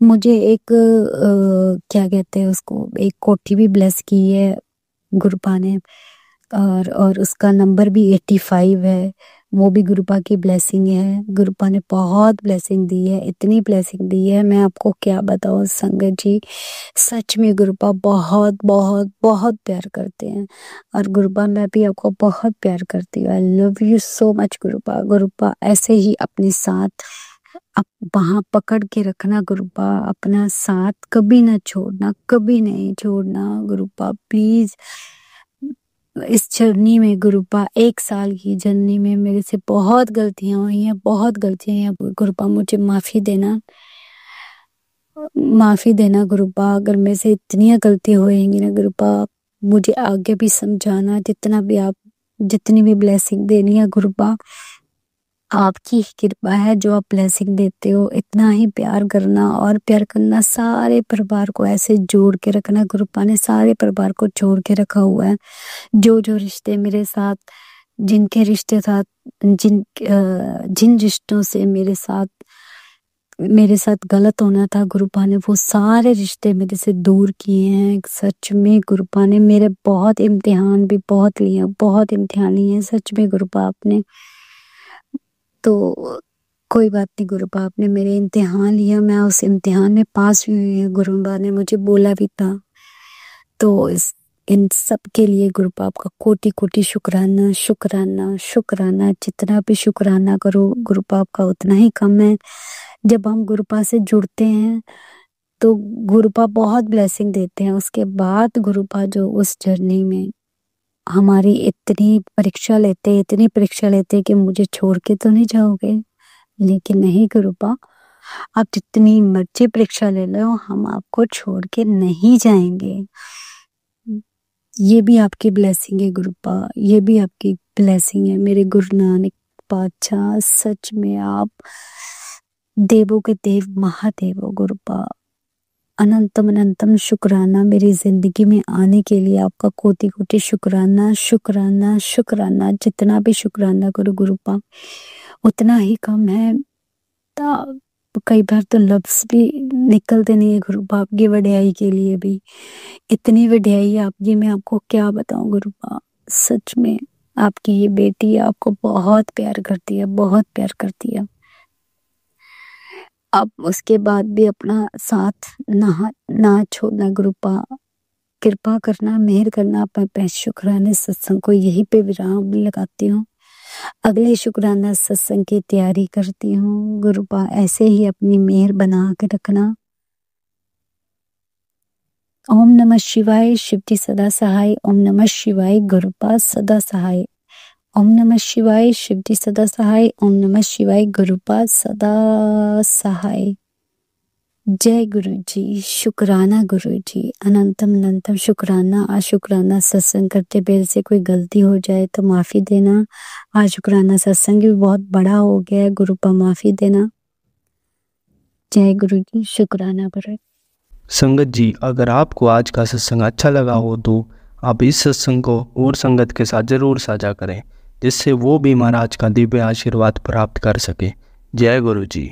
मुझे एक क्या कहते हैं उसको, एक कोठी भी ब्लेस की है गुरुपा ने, और उसका नंबर भी 85 है, वो भी गुरुपा की ब्लेसिंग है। गुरुपा ने बहुत ब्लेसिंग दी है, इतनी ब्लेसिंग दी है, मैं आपको क्या बताऊं संगत जी। सच में गुरुपा बहुत बहुत बहुत प्यार करते हैं, और गुरुपा मैं भी आपको बहुत प्यार करती हूँ। I love you so much Gurupa. Gurupa ऐसे ही अपने साथ आप वहां पकड़ के रखना गुरुपा, अपना साथ कभी ना छोड़ना, कभी नहीं छोड़ना गुरुपा प्लीज। इस जर्नी में गुरुपा, 1 साल की जर्नी में मेरे से बहुत गलतियां हुई हैं, बहुत गलतियां हैं गुरुपा, मुझे माफी देना गुरुपा, अगर मेरे से इतनी गलती होएंगी ना गुरुपा, मुझे आगे भी समझाना, जितनी भी ब्लेसिंग देनी है गुरुपा, आपकी ही कृपा है जो आप ब्लेसिंग देते हो। इतना ही प्यार करना, और प्यार करना, सारे परिवार को ऐसे जोड़ के रखना। गुरुपा ने सारे परिवार को जोड़ के रखा हुआ है। जो जो रिश्ते मेरे साथ, जिनके रिश्ते साथ, जिन रिश्तों से मेरे साथ गलत होना था, गुरुपा ने वो सारे रिश्ते मेरे से दूर किए हैं। सच में गुरुपा ने मेरे बहुत इम्तिहान भी बहुत लिए, बहुत इम्तिहान लिए हैं सच में गुरुपा आपने। तो कोई बात नहीं गुरुपा, आपने मेरे इम्तिहान लिया, मैं उस इम्तिहान में पास भी हुई हूँ, गुरुपा ने मुझे बोला भी था। तो इन सब के लिए गुरुपा आपका कोटि कोटि शुक्राना, शुक्राना, शुक्राना। जितना भी शुक्राना करो गुरुपा आपका उतना ही कम है। जब हम गुरुपा से जुड़ते हैं तो गुरुपा बहुत ब्लेसिंग देते हैं, उसके बाद गुरुपा जो उस जर्नी में हमारी इतनी परीक्षा लेते कि मुझे छोड़ के तो नहीं जाओगे। लेकिन नहीं गुरुपा, आप जितनी मर्जी परीक्षा ले लो, हम आपको छोड़ के नहीं जाएंगे। ये भी आपकी ब्लेसिंग है गुरुपा, ये भी आपकी ब्लेसिंग है मेरे गुरु नानक पातशाह। सच में आप देवों के देव, महादेव हो गुरुपा। अनंतम अनंतम शुक्राना मेरी जिंदगी में आने के लिए, आपका कोटि कोटि शुक्राना, शुक्राना, शुक्राना। जितना भी शुक्राना करो गुरुपा उतना ही कम है। कई बार तो लफ्ज भी निकलते नहीं है गुरुपा आपकी वड्याई के लिए भी। इतनी वड्याई आपकी, मैं आपको क्या बताऊं गुरुपा। सच में आपकी ये बेटी आपको बहुत प्यार करती है, बहुत प्यार करती है। अब उसके बाद भी अपना साथ ना छोड़ना गुरुपा, कृपा करना, मेहर करना। मैं शुक्राने सत्संग को यहीं पे विराम लगाती हूँ। अगले शुक्राना सत्संग की तैयारी करती हूँ। गुरुपा ऐसे ही अपनी मेहर बना के रखना। ओम नमः शिवाय, शिव जी सदा सहाय। ओम नमः शिवाय, गुरुपा सदा सहाय। ओम नमः शिवाय शिवजी सदा सहाय। ओम नमः शिवाय गुरुपाद सदा सहाय। जय गुरु जी, शुक्राना गुरु जी, अनंतम अनंतम शुक्राना। आज शुक्राना सत्संग करते मेरे से कोई गलती हो जाए तो माफ़ी देना। आज शुक्राना सत्संग भी बहुत बड़ा हो गया है, गुरुपा माफ़ी देना। जय गुरु जी, शुक्राना गुरु। संगत जी, अगर आपको आज का सत्संग अच्छा लगा हो तो आप इस सत्संग को और संगत के साथ ज़रूर साझा करें, जिससे वो भी महाराज का दिव्य आशीर्वाद प्राप्त कर सके। जय गुरु जी।